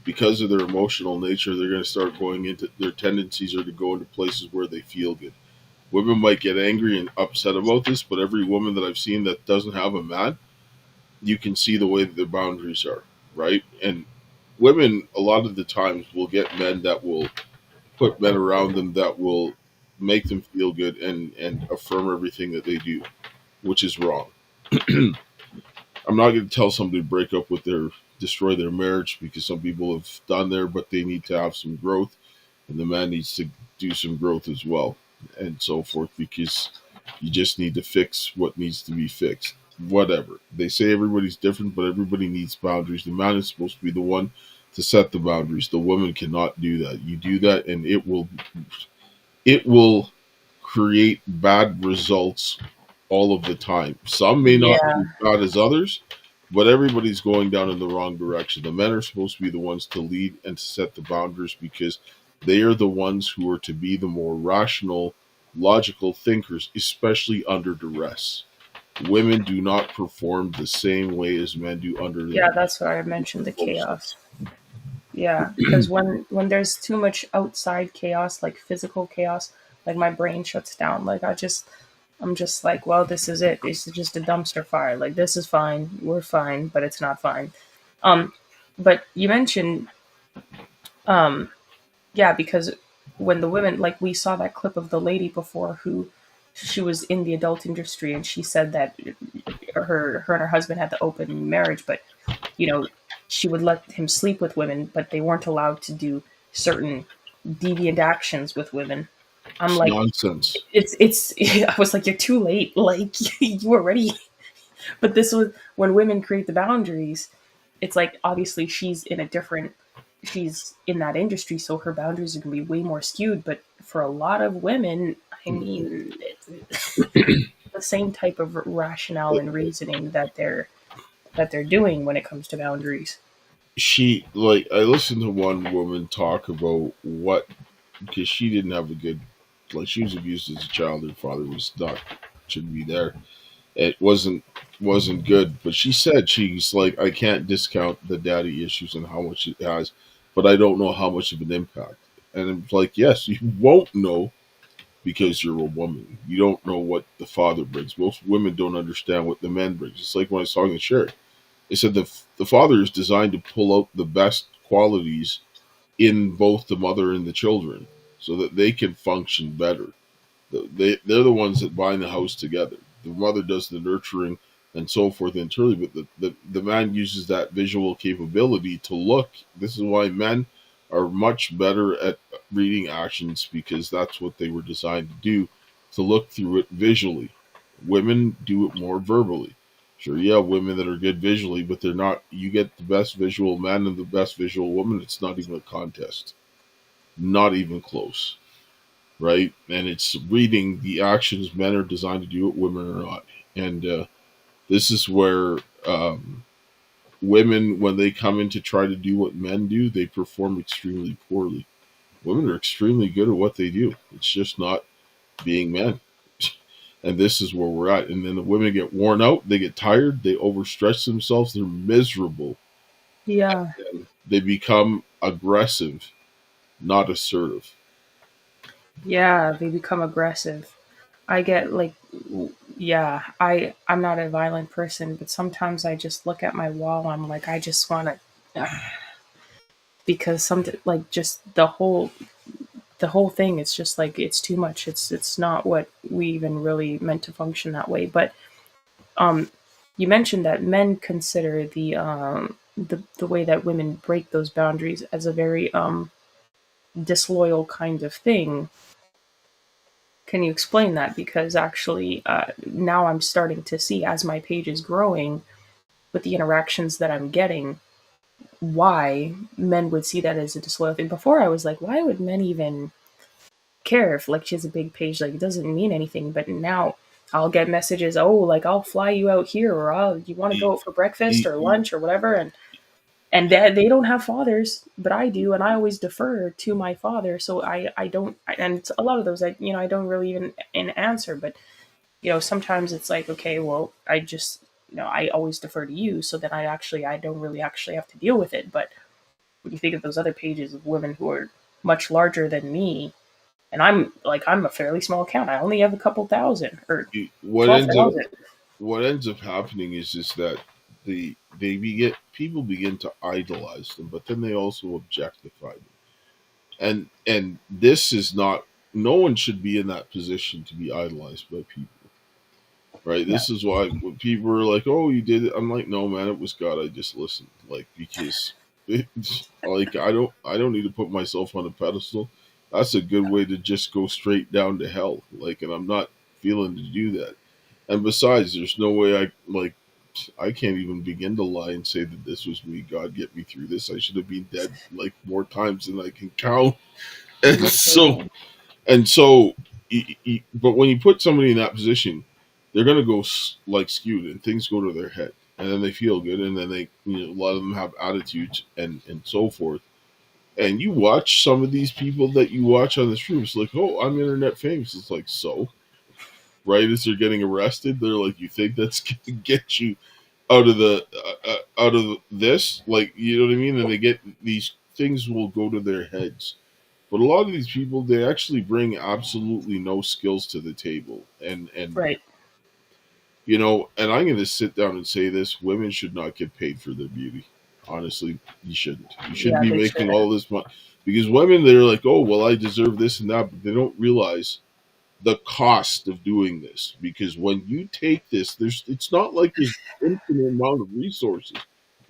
because of their emotional nature, they're going to start going into their tendencies are to go into places where they feel good. Women might get angry and upset about this, but every woman that I've seen that doesn't have a man, you can see the way that their boundaries are, right? And women, a lot of the times, will get men that will put men around them that will make them feel good and affirm everything that they do, which is wrong. I'm not going to tell somebody to break up with their destroy their marriage because some people have done there, but they need to have some growth, and the man needs to do some growth as well, and so forth. Because you just need to fix what needs to be fixed. Whatever they say, everybody's different, but everybody needs boundaries. The man is supposed to be the one to set the boundaries. The woman cannot do that. You do that, and it will create bad results all of the time. Some may not be Yeah, as bad as others, but everybody's going down in the wrong direction. The men are supposed to be the ones to lead and to set the boundaries because they are the ones who are to be the more rational, logical thinkers, especially under duress. Women do not perform the same way as men do under the yeah, that's what I mentioned, the most. chaos. Yeah, because when there's too much outside chaos, like physical chaos, like my brain shuts down. Like I just I'm just like, well, this is it. This is just a dumpster fire. Like, this is fine. We're fine, but it's not fine. Um, but you mentioned, um, yeah, because when the women, like, we saw that clip of the lady before who she was in the adult industry, and she said that her and her husband had the open marriage, but you know, she would let him sleep with women, but they weren't allowed to do certain deviant actions with women. I'm It's like, nonsense. it's I was like, you're too late. Like you were ready. But this was when women create the boundaries, it's like obviously she's in that industry, so her boundaries are going to be way more skewed, but for a lot of women, I mean, it's the same type of rationale and reasoning that they're doing when it comes to boundaries. She like I listened to one woman talk about what because she didn't have a good like she was abused as a child. Her father was not shouldn't be there. It wasn't good. But she said she's like I can't discount the daddy issues and how much it has, but I don't know how much of an impact. And it's like yes, you won't know because you're a woman. You don't know what the father brings. Most women don't understand what the man brings. It's like when I was talking to Sherry. They said the father is designed to pull out the best qualities in both the mother and the children so that they can function better. They're the ones that bind the house together. The mother does the nurturing and so forth internally, but the man uses that visual capability to look. This is why men are much better at reading actions because that's what they were designed to do, to look through it visually. Women do it more verbally. Sure, yeah, women that are good visually, but they're not. You get the best visual man and the best visual woman. It's not even a contest. Not even close, right? And it's reading the actions men are designed to do it, women are not. And this is where women, when they come in to try to do what men do, they perform extremely poorly. Women are extremely good at what they do. It's just not being men. And this is where we're at. And then the women get worn out, they get tired, they overstretch themselves, they're miserable. Yeah, They become aggressive, not assertive. yeah, they become aggressive. I get like, yeah, I'm not a violent person, but sometimes I just look at my wall. I'm like, I just want to, because some like just the whole thing. It's just like it's too much. It's not what we even really meant to function that way. But um, you mentioned that men consider the way that women break those boundaries as a very disloyal kind of thing. Can you explain that? Because actually, now I'm starting to see as my page is growing with the interactions that I'm getting, why men would see that as a disloyal thing. Before, I was like, why would men even care if like she has a big page? Like, it doesn't mean anything. But now I'll get messages, oh, like I'll fly you out here, or oh, you want to E- go out for breakfast e- or e- lunch or whatever, and they don't have fathers, but I do, and I always defer to my father. So I don't, and a lot of those I don't really even answer, but sometimes it's like, okay, well, I just, I always defer to you, so that I don't really actually have to deal with it. But when you think of those other pages of women who are much larger than me, and I'm a fairly small account. I only have a couple thousand or what twelve ends up thousand. what ends up happening is that they begin people begin to idolize them, but then they also objectify them. And this is not no one should be in that position to be idolized by people. Right? No. This is why when people are like, "Oh, you did it," I'm like, "No, man, it was God. I just listened." Like because like I don't need to put myself on a pedestal. That's a good way to just go straight down to hell. Like, and I'm not feeling to do that. And besides, there's no way I can't even begin to lie and say that this was me. God, get me through this. I should have been dead like more times than I can count. And so Literally. and so, but when you put somebody in that position, they're gonna go like skewed, and things go to their head, and then they feel good, and then a lot of them have attitudes and so forth. And you watch some of these people that you watch on the stream. It's like, oh, I'm internet famous. It's like so, right? As they're getting arrested, they're like, you think that's gonna get you out of the out of this? Like, you know what I mean? And they get these things will go to their heads, But a lot of these people, they actually bring absolutely no skills to the table. And Right. and I'm going to sit down and say this: women should not get paid for their beauty. Honestly, you shouldn't. You shouldn't Yeah, be they making shouldn't. all this money because women, they're like, oh, well, I deserve this and that, but they don't realize the cost of doing this. Because when you take this, it's not like there's infinite amount of resources.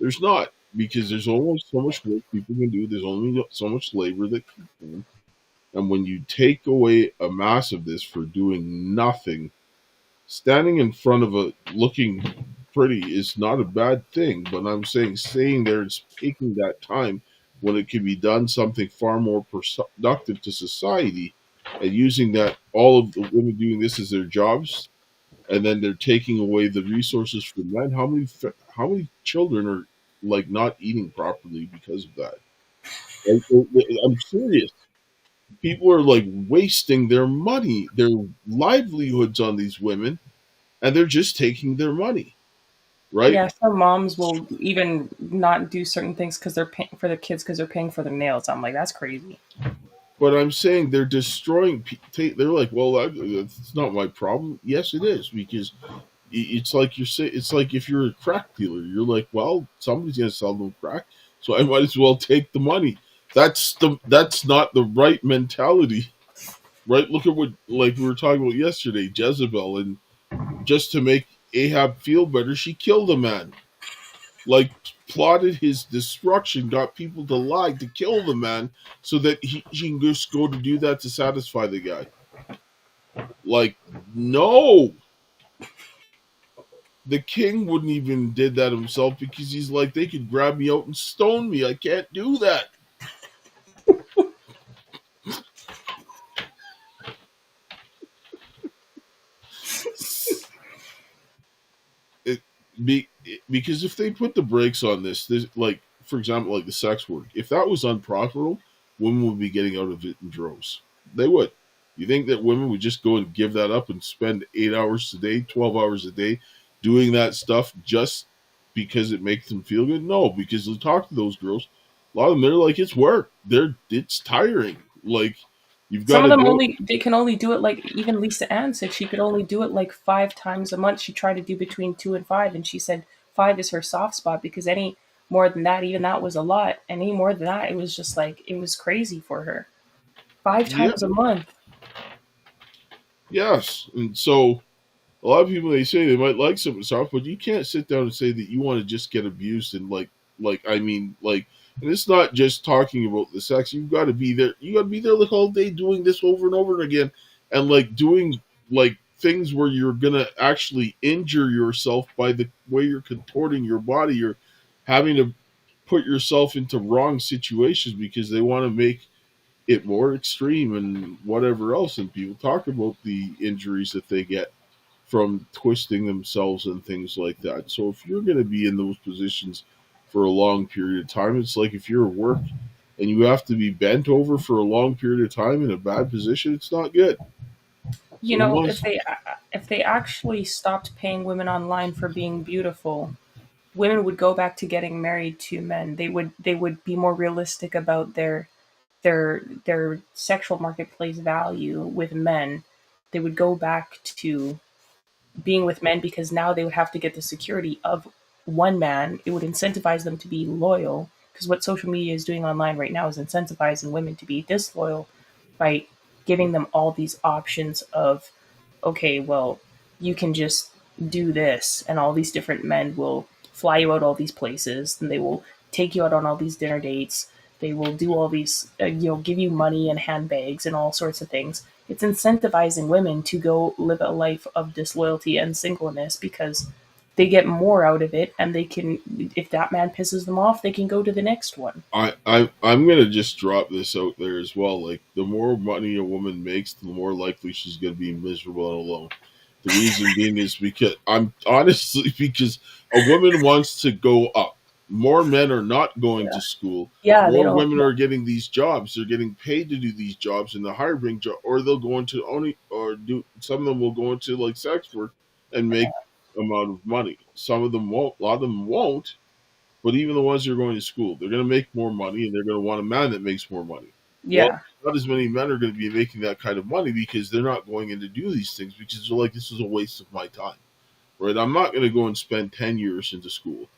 There's not, because there's only so much work people can do. There's only so much labor that can be done. And when you take away a mass of this for doing nothing, standing in front of a looking pretty is not a bad thing. But I'm saying staying there and taking that time when it can be done something far more productive to society, and using that, all of the women doing this as their jobs, and then they're taking away the resources from men. How many children are like not eating properly because of that? Like, I'm serious. People are like wasting their money, their livelihoods on these women, and they're just taking their money, right? Yeah, some moms will even not do certain things because they're paying for their kids because they're paying for their nails. I'm like, that's crazy. But I'm saying they're destroying. They're like, well, it's not my problem. Yes, it is, because it's like you're saying. It's like if you're a crack dealer, you're like, well, somebody's gonna sell them crack, so I might as well take the money. That's not the right mentality, right? Look at what, like we were talking about yesterday, Jezebel, and just to make Ahab feel better, she killed a man. Like, plotted his destruction, got people to lie to kill the man so that he can just go to do that to satisfy the guy. Like, no, the king wouldn't even did that himself, because he's like, they could grab me out and stone me. I can't do that. it, because if they put the brakes on this, like, for example, like the sex work, if that was unprofitable, women would be getting out of it in droves. They would. You think that women would just go and give that up and spend 8 hours a day, 12 hours a day, doing that stuff just because it makes them feel good? No, because you talk to those girls, a lot of them, they're like, it's work. It's tiring. Like, you've got Some of to them go. only they can only do it like even Lisa Ann said she could only do it like 5 times a month. She tried to do between 2 and 5, and she said 5 is her soft spot because any more than that, even that was a lot. And any more than that, it was just like it was crazy for her. Five Yeah, times a month. yes. And so a lot of people, they say they might like something soft, but you can't sit down and say that you want to just get abused and like I mean, like, and it's not just talking about the sex. You've got to be there. You got to be there like all day doing this over and over again, and like doing like things where you're gonna actually injure yourself by the way you're contorting your body. You're having to put yourself into wrong situations because they want to make it more extreme and whatever else. And people talk about the injuries that they get from twisting themselves and things like that. So if you're going to be in those positions for a long period of time, it's like if you're at work and you have to be bent over for a long period of time in a bad position, it's not good. You So know, most, if they actually stopped paying women online for being beautiful, women would go back to getting married to men. They would be more realistic about their sexual marketplace value with men. They would go back to being with men because now they would have to get the security of one man. It would incentivize them to be loyal because what social media is doing online right now is incentivizing women to be disloyal by giving them all these options of, okay, well, you can just do this, and all these different men will fly you out all these places, and they will take you out on all these dinner dates. They will do all these, give you money and handbags and all sorts of things. It's incentivizing women to go live a life of disloyalty and singleness because they get more out of it, and they can, if that man pisses them off, they can go to the next one. I'm gonna just drop this out there as well. Like, the more money a woman makes, the more likely she's gonna be miserable and alone. The reason being is because I'm honestly because a woman wants to go up. More men are not going Yeah, to school. yeah, they More don't. women are getting these jobs. They're getting paid to do these jobs in the higher paying job, or they'll go into only or do. Some of them will go into like sex work and make amount of money. Some of them won't. A lot of them won't. But even the ones who are going to school, they're going to make more money, and they're going to want a man that makes more money. Well, Yeah, not as many men are going to be making that kind of money because they're not going in to do these things because they're like, this is a waste of my time, right? I'm not going to go and spend 10 years into school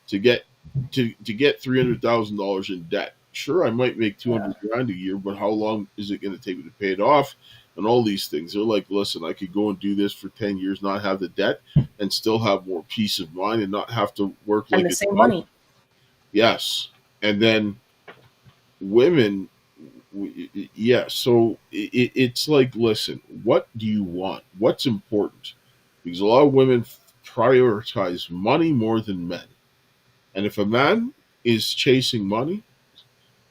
to get to get $300,000 in debt. Sure, I might make Yeah. 200 grand a year, but how long is it going to take me to pay it off? And all these things. They're like, listen, I could go and do this for 10 years, not have the debt, and still have more peace of mind and not have to work And like the a same dog. money. Yes, and then women, yeah. So it's like, listen, what do you want? What's important? Because a lot of women prioritize money more than men. And if a man is chasing money,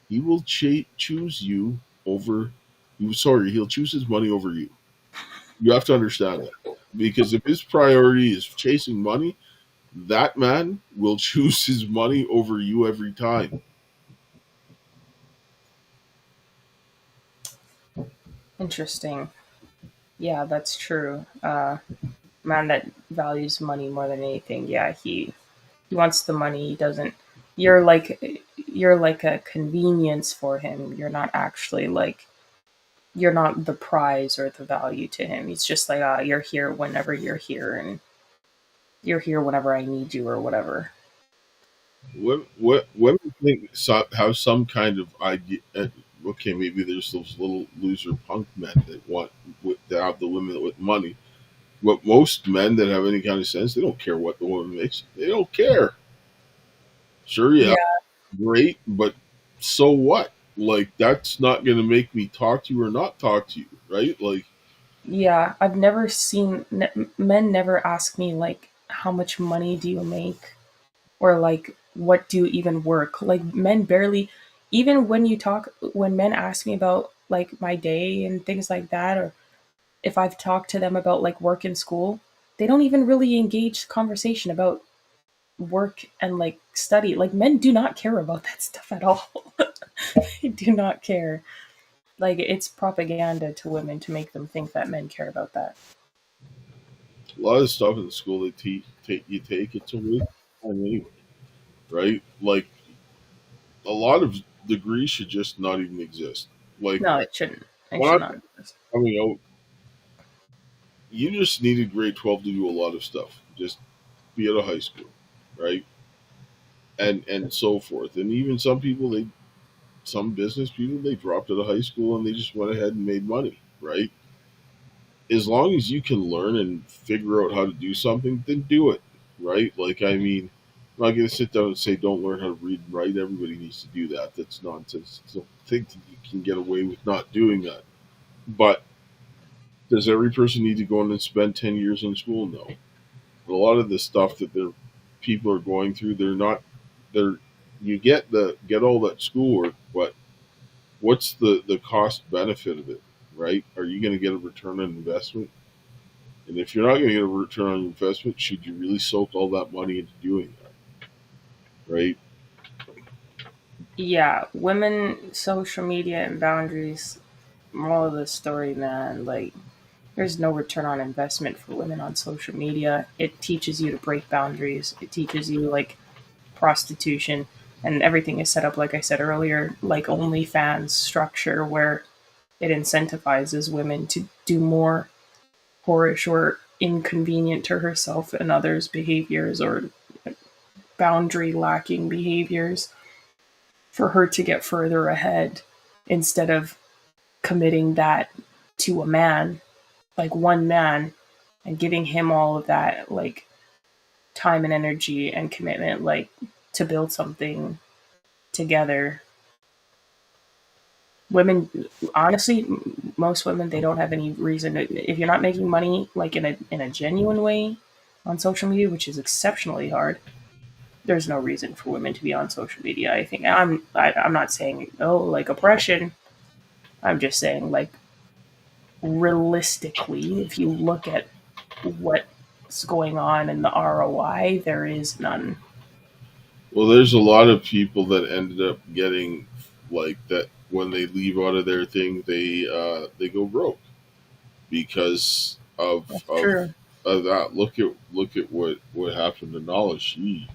he will choose you over you. Sorry, he'll choose his money over you. You have to understand that. Because if his priority is chasing money, that man will choose his money over you every time. Interesting. Yeah, that's true. Man that values money more than anything. Yeah, he wants the money. He doesn't. You're like you're like a convenience for him. You're not actually like you're not the prize or the value to him. He's just like, you're here whenever you're here, and you're here whenever I need you or whatever. What women think have some kind of idea. Okay, maybe there's those little loser punk men that want to have the women with money. But most men that have any kind of sense, they don't care what the woman makes. They don't care. Sure, yeah, Yeah, great, but so what? Like that's not going to make me talk to you or not talk to you, right? Like, yeah. I've never seen men never ask me like how much money do you make or like what do you even work. Like men barely. Even when you talk, when men ask me about like my day and things like that, or if I've talked to them about like work in school, they don't even really engage conversation about work and like study. Like men do not care about that stuff at all. They do not care. Like it's propaganda to women to make them think that men care about that. a lot of stuff in school they take it's a waste of time anyway, right? Like a lot of degrees should just not even exist. Like No, it shouldn't. It when should I not. coming out, you just needed grade 12 to do a lot of stuff. Just be out of high school, right? And so forth. And even some business people they dropped out of high school and they just went ahead and made money, right? As long as you can learn and figure out how to do something, then do it, right? Like, I mean, I'm not going to sit down and say don't learn how to read and write. Everybody needs to do that. That's nonsense. Don't think that you can get away with not doing that. But does every person need to go in and spend 10 years in school? No. A lot of the stuff that people are going through, they're not. They're you get all that schoolwork, but what's the cost benefit of it, right? Are you going to get a return on investment? And if you're not going to get a return on investment, should you really soak all that money into doing that, right? Yeah, women, social media, and boundaries. Moral of the story, man. Like, there's no return on investment for women on social media. It teaches you to break boundaries. It teaches you like prostitution, and everything is set up like I said earlier, like OnlyFans structure where it incentivizes women to do more whorish or inconvenient to herself and others behaviors or boundary lacking behaviors for her to get further ahead instead of committing that to a man, like one man, and giving him all of that like time and energy and commitment like to build something together. Women, honestly, most women, they don't have any reason to, if you're not making money like in a genuine way on social media, which is exceptionally hard, there's no reason for women to be on social media. I think I'm not saying oh like oppression. I'm just saying like realistically, if you look at what's going on in the ROI, there is none. Well, there's a lot of people that ended up getting like that when they leave out of their thing, they go broke because That's true. of that. Look at what happened to Nala. She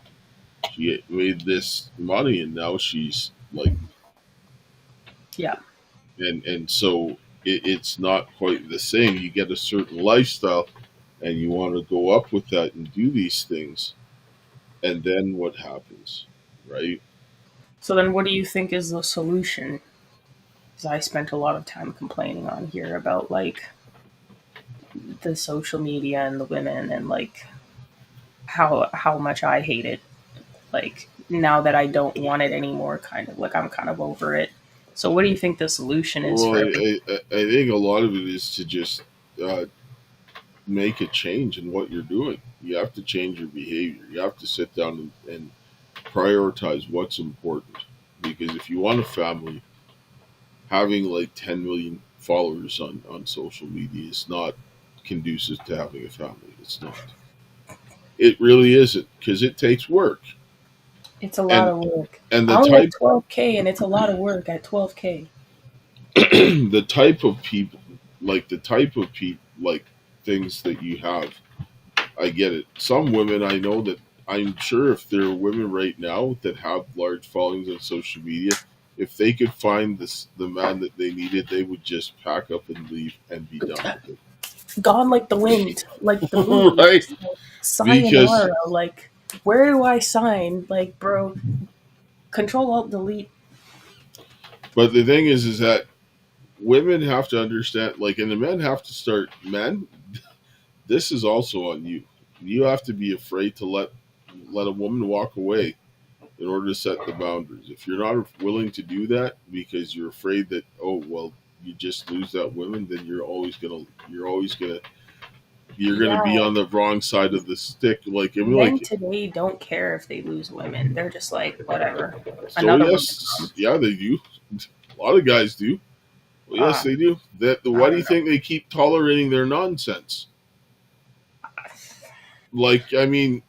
made this money and now she's like Yeah. and so it's not quite the same. You get a certain lifestyle, and you want to go up with that and do these things, and then what happens, right? So then, what do you think is the solution? Because I spent a lot of time complaining on here about like the social media and the women and like how much I hate it. Like now that I don't want it anymore, kind of like I'm kind of over it. So, what do you think the solution is Well, for everything? I think a lot of it is to just uh, make a change in what you're doing. You have to change your behavior. You have to sit down and prioritize what's important. Because if you want a family, having like 10 million followers on social media is not conducive to having a family. It's not. It really isn't because it takes work. It's a lot And of work. and I the only have type 12K, and it's a lot of work at 12K. the type of people the type of people like things that you have, I get it. Some women I know that I'm sure if there are women right now that have large followings on social media, if they could find the man that they needed, they would just pack up and leave and be done with it. Gone like the wind, like the movie. Right? Like, Because sayonara. Like, where do I sign? Like, bro, Control Alt Delete. but the thing is that women have to understand, like, and the men have to start. Men, this is also on you. You have to be afraid to let a woman walk away in order to set the boundaries. If you're not willing to do that because you're afraid that, oh well, you just lose that woman, then you're gonna Yeah, be on the wrong side of the stick. Like I mean, men like today don't care if they lose women. They're just like, whatever. so Another one yes, comes. yeah, they do. A lot of guys do. Well, yes, Uh, they do. That I why do you don't know. think they keep tolerating their nonsense? Like I mean,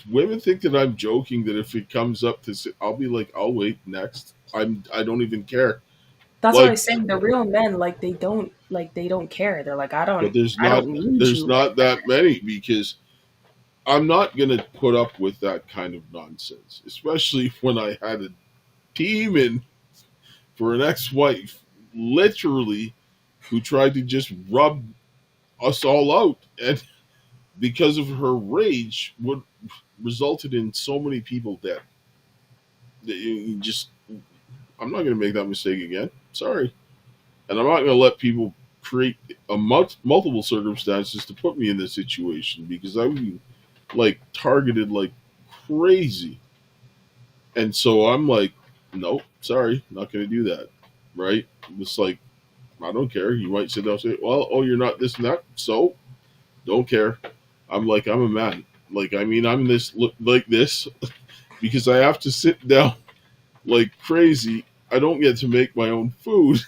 women think that I'm joking. That if it comes up to, I'll be like, I'll wait next. I don't even care. That's what I Like was saying. The real men, like they don't care. They're like, I but don't, I don't need there's you. not that many because I'm not gonna put up with that kind of nonsense, especially when I had a team in for an ex-wife, literally, who tried to just rub us all out, and because of her rage, what resulted in so many people dead. You just, I'm not gonna make that mistake again. Sorry, and I'm not gonna let people create multiple circumstances to put me in this situation because I would be like targeted like crazy. And so I'm like, nope, sorry, not going to do that. Right? It's like, I don't care. You might sit down and say, well, oh, you're not this and that. So don't care. I'm like, I'm a man. Like, I mean, I'm this, look like this because I have to sit down like crazy. I don't get to make my own food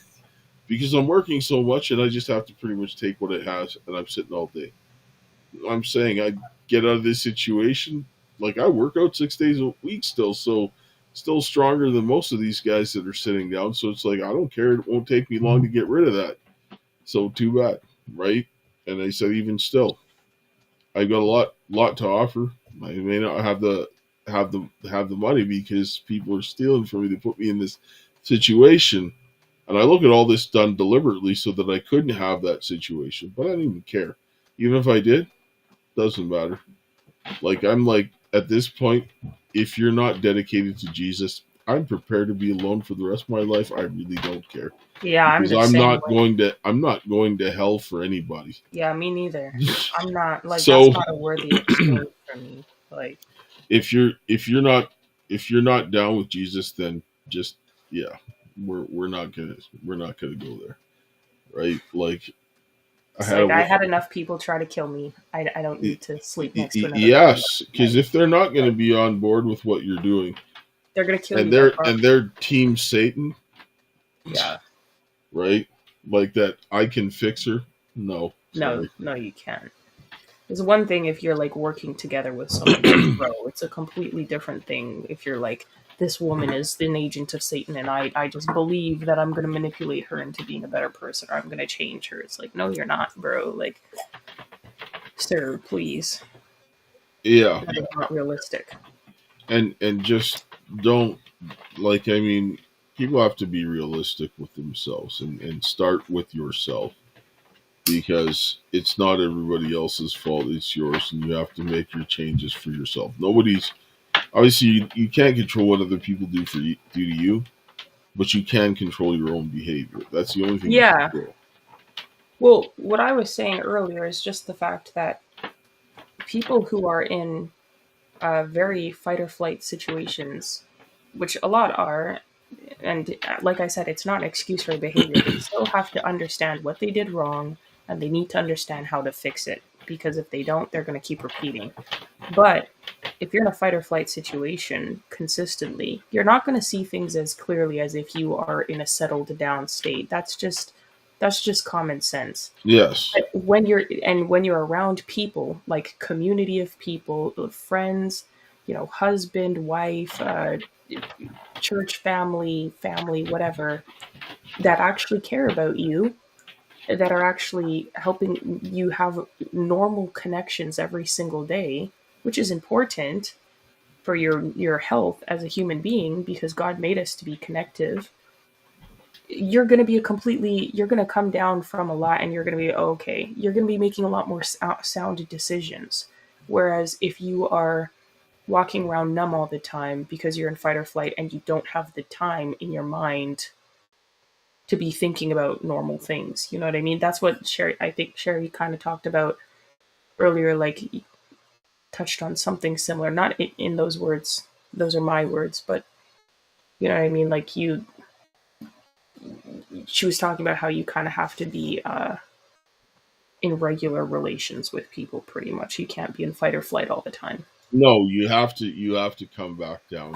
because I'm working so much and I just have to pretty much take what it has and I'm sitting all day. I'm saying I get out of this situation. Like I work out 6 days a week still, so still stronger than most of these guys that are sitting down. So it's like I don't care. It won't take me long to get rid of that. So too bad, right? And I said even still, I got a lot to offer. I may not have the money because people are stealing from me to put me in this situation. And I look at all this done deliberately so that I couldn't have that situation, but I don't even care. Even if I did, doesn't matter. Like I'm like at this point, if you're not dedicated to Jesus, I'm prepared to be alone for the rest of my life. I really don't care Yeah, I'm because the I'm same not way. going to I'm not going to hell for anybody. Yeah, me neither. I'm not like that's So not a worthy experience for me. Like, if you're not down with Jesus, then just yeah, we're not gonna go there, right? Like I it's had a like I had enough people try to kill me. I don't need to sleep next to another man. yes, because Like, if they're not going to like be on board with what you're doing, they're gonna kill and you they're regardless. and they're team Satan, Yeah. right? Like that, I can fix her. No, No, sorry. no, you can't. It's one thing if you're like working together with someone to grow. It's a completely different thing if you're like, this woman is an agent of Satan and I just believe that I'm gonna manipulate her into being a better person or I'm gonna change her. It's like, no, you're not, bro. Like, sir, please. Yeah, That is not realistic. and just don't like. I mean, people have to be realistic with themselves and start with yourself, because it's not everybody else's fault, it's yours, and you have to make your changes for yourself. Nobody's obviously, you can't control what other people do to you, but you can control your own behavior. That's the only thing you Yeah. control. Well, what I was saying earlier is just the fact that people who are in very fight or flight situations, which a lot are, and like I said, it's not an excuse for behavior. They still have to understand what they did wrong, and they need to understand how to fix it. Because if they don't, they're going to keep repeating. But if you're in a fight or flight situation consistently, you're not going to see things as clearly as if you are in a settled down state. That's just common sense. Yes. But when you're around people, like community of people, friends, husband, wife, church family, whatever, that actually care about you, that are actually helping you have normal connections every single day, which is important for your health as a human being, because God made us to be connective. You're going to come down from a lot, and you're going to be okay. You're going to be making a lot more sound decisions. Whereas if you are walking around numb all the time because you're in fight or flight and you don't have the time in your mind to be thinking about normal things. You know what I mean? That's what I think Sherry kind of talked about earlier, like touched on something similar, not in those words. Those are my words, but you know what I mean? Like she was talking about how you kind of have to be in regular relations with people pretty much. You can't be in fight or flight all the time. No, you have to come back down.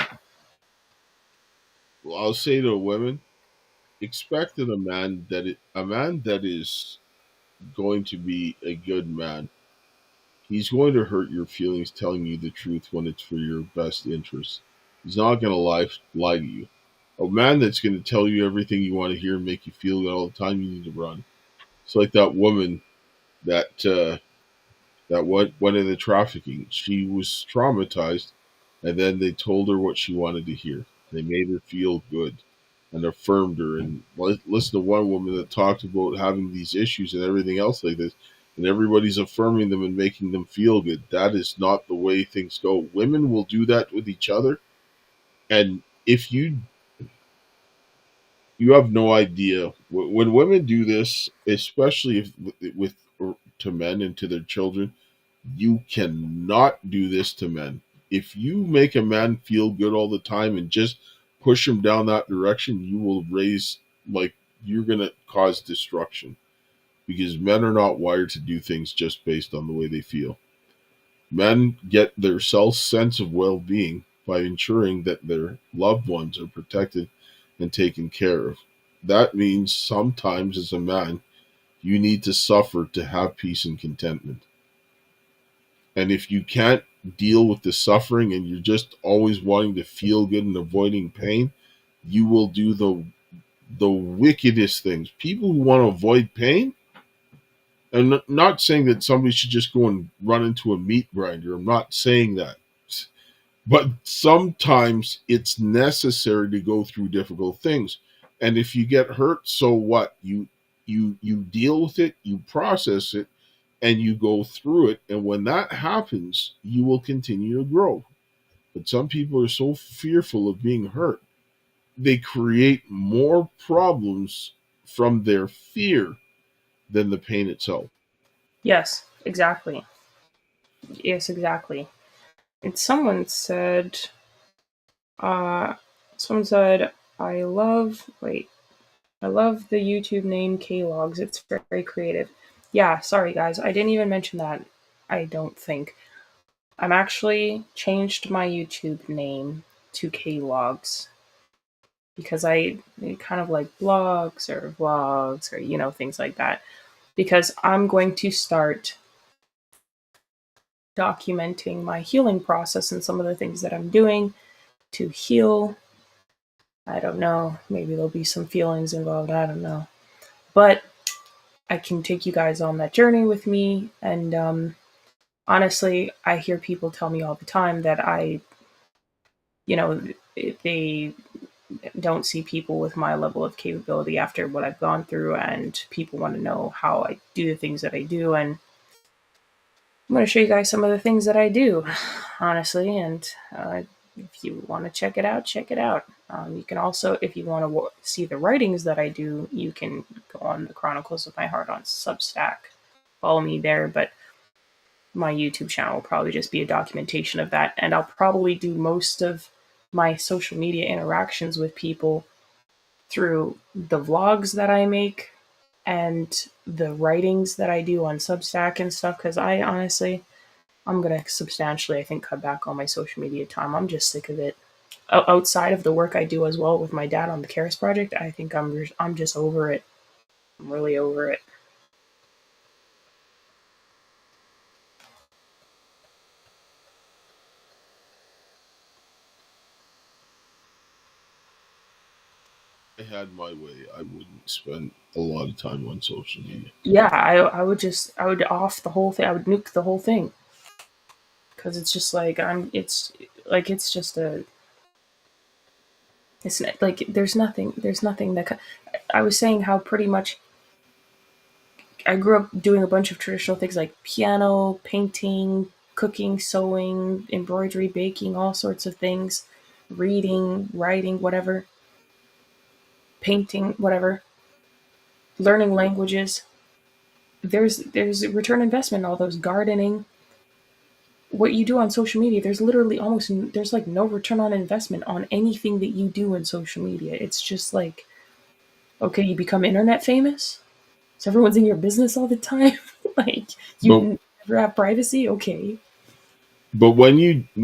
Well, I'll say to women, expect that a man that is going to be a good man, he's going to hurt your feelings telling you the truth when it's for your best interest. He's not going to lie to you. A man that's going to tell you everything you want to hear and make you feel good all the time, you need to run. It's like that woman that that went into trafficking. She was traumatized, and then they told her what she wanted to hear. They made her feel good and affirmed her. And listen to one woman that talked about having these issues and everything else like this, and everybody's affirming them and making them feel good. That is not the way things go. Women will do that with each other, and if you have no idea when women do this, especially if with to men and to their children. You cannot do this to men. If you make a man feel good all the time and just push him down that direction, you will raise, like, you're going to cause destruction, because men are not wired to do things just based on the way they feel. Men get their self sense of well being by ensuring that their loved ones are protected and taken care of. That means sometimes as a man, you need to suffer to have peace and contentment. And if you can't deal with the suffering and you're just always wanting to feel good and avoiding pain, you will do the wickedest things. People who want to avoid pain, and not saying that somebody should just go and run into a meat grinder. I'm not saying that. But sometimes it's necessary to go through difficult things. And if you get hurt, so what? You deal with it, you process it, and you go through it. And when that happens, you will continue to grow. But some people are so fearful of being hurt, they create more problems from their fear than the pain itself. Yes, exactly. Yes, exactly. And uh, someone said, I love the YouTube name K-Logs. It's very creative. Yeah, sorry guys, I didn't even mention that. I don't think. I'm actually changed my YouTube name to K-Logs because I kind of like blogs or vlogs or things like that. Because I'm going to start documenting my healing process and some of the things that I'm doing to heal. I don't know. Maybe there'll be some feelings involved. I don't know. But I can take you guys on that journey with me. And honestly, I hear people tell me all the time that you know, they don't see people with my level of capability after what I've gone through, and people want to know how I do the things that I do. And I'm going to show you guys some of the things that I do, honestly. And if you want to check it out, check it out. You can also, if you want to see the writings that I do, you can go on the Chronicles of My Heart on Substack. Follow me there, but my YouTube channel will probably just be a documentation of that. And I'll probably do most of my social media interactions with people through the vlogs that I make and the writings that I do on Substack and stuff. Because I honestly, I'm gonna substantially, I think, cut back on my social media time. I'm just sick of it. Outside of the work I do as well with my dad on the Karis project, I think I'm just over it. I'm really over it. I had my way, I wouldn't spend a lot of time on social media. Yeah, I would off the whole thing. I would nuke the whole thing because it's just like it's just a it's like there's nothing that I was saying how pretty much I grew up doing a bunch of traditional things like piano, painting, cooking, sewing, embroidery, baking, all sorts of things, reading, writing, whatever, painting, whatever, learning languages. There's a return investment in all those, gardening. What you do on social media, there's literally there's like no return on investment on anything that you do in social media. It's just like, okay, you become internet famous, so everyone's in your business all the time. Like, But you never have privacy. Okay.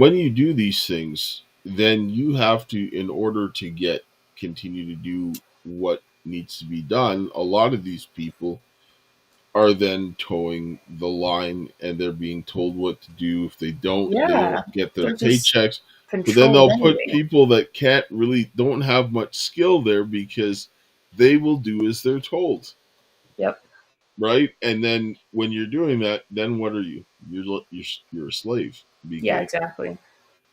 when you do these things, then you have to, in order to get continue to do what needs to be done, a lot of these people are then towing the line, and they're being told what to do. If they Yeah, don't get their they're just paychecks. But then controlled they'll put anyway. people that can't really don't have much skill there because they will do as they're told, Yep. right? And then when you're doing that, then what are you? You're a slave Yeah, because exactly.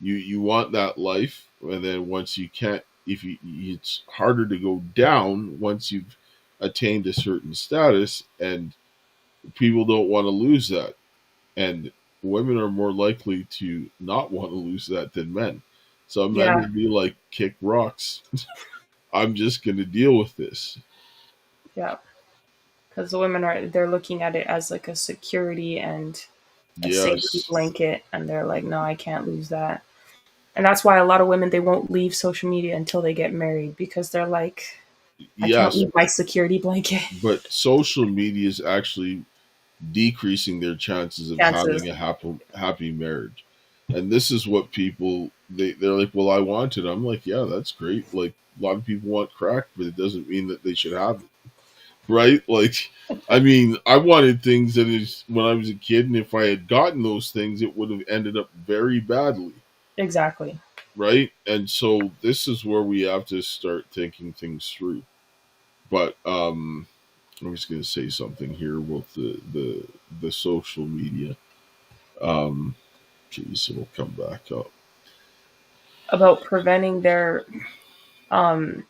you want that life, and then once you can't, if you it's harder to go down once you've attained a certain status, and people don't want to lose that, and women are more likely to not want to lose that than men. So men Yeah, will be like, kick rocks. I'm just going to deal with this. yeah. Because the women they're looking at it as like a security and a safety Yes, blanket, and they're like, no, I can't lose that. And that's why a lot of women, they won't leave social media until they get married, because they're like, I can't yes, leave my security blanket. but social media is actually decreasing their chances of Chances. having a happy marriage. And this is what people they're like, well, I want it. I'm like, yeah, that's great. Like, a lot of people want crack, but it doesn't mean that they should have it, right? Like, I mean, I wanted things that is when I was a kid, and if I had gotten those things, it would have ended up very badly, Exactly. right? And so this is where we have to start thinking things through. But I'm just going to say something here about the social media. Um, Geez, it'll come back up. About preventing um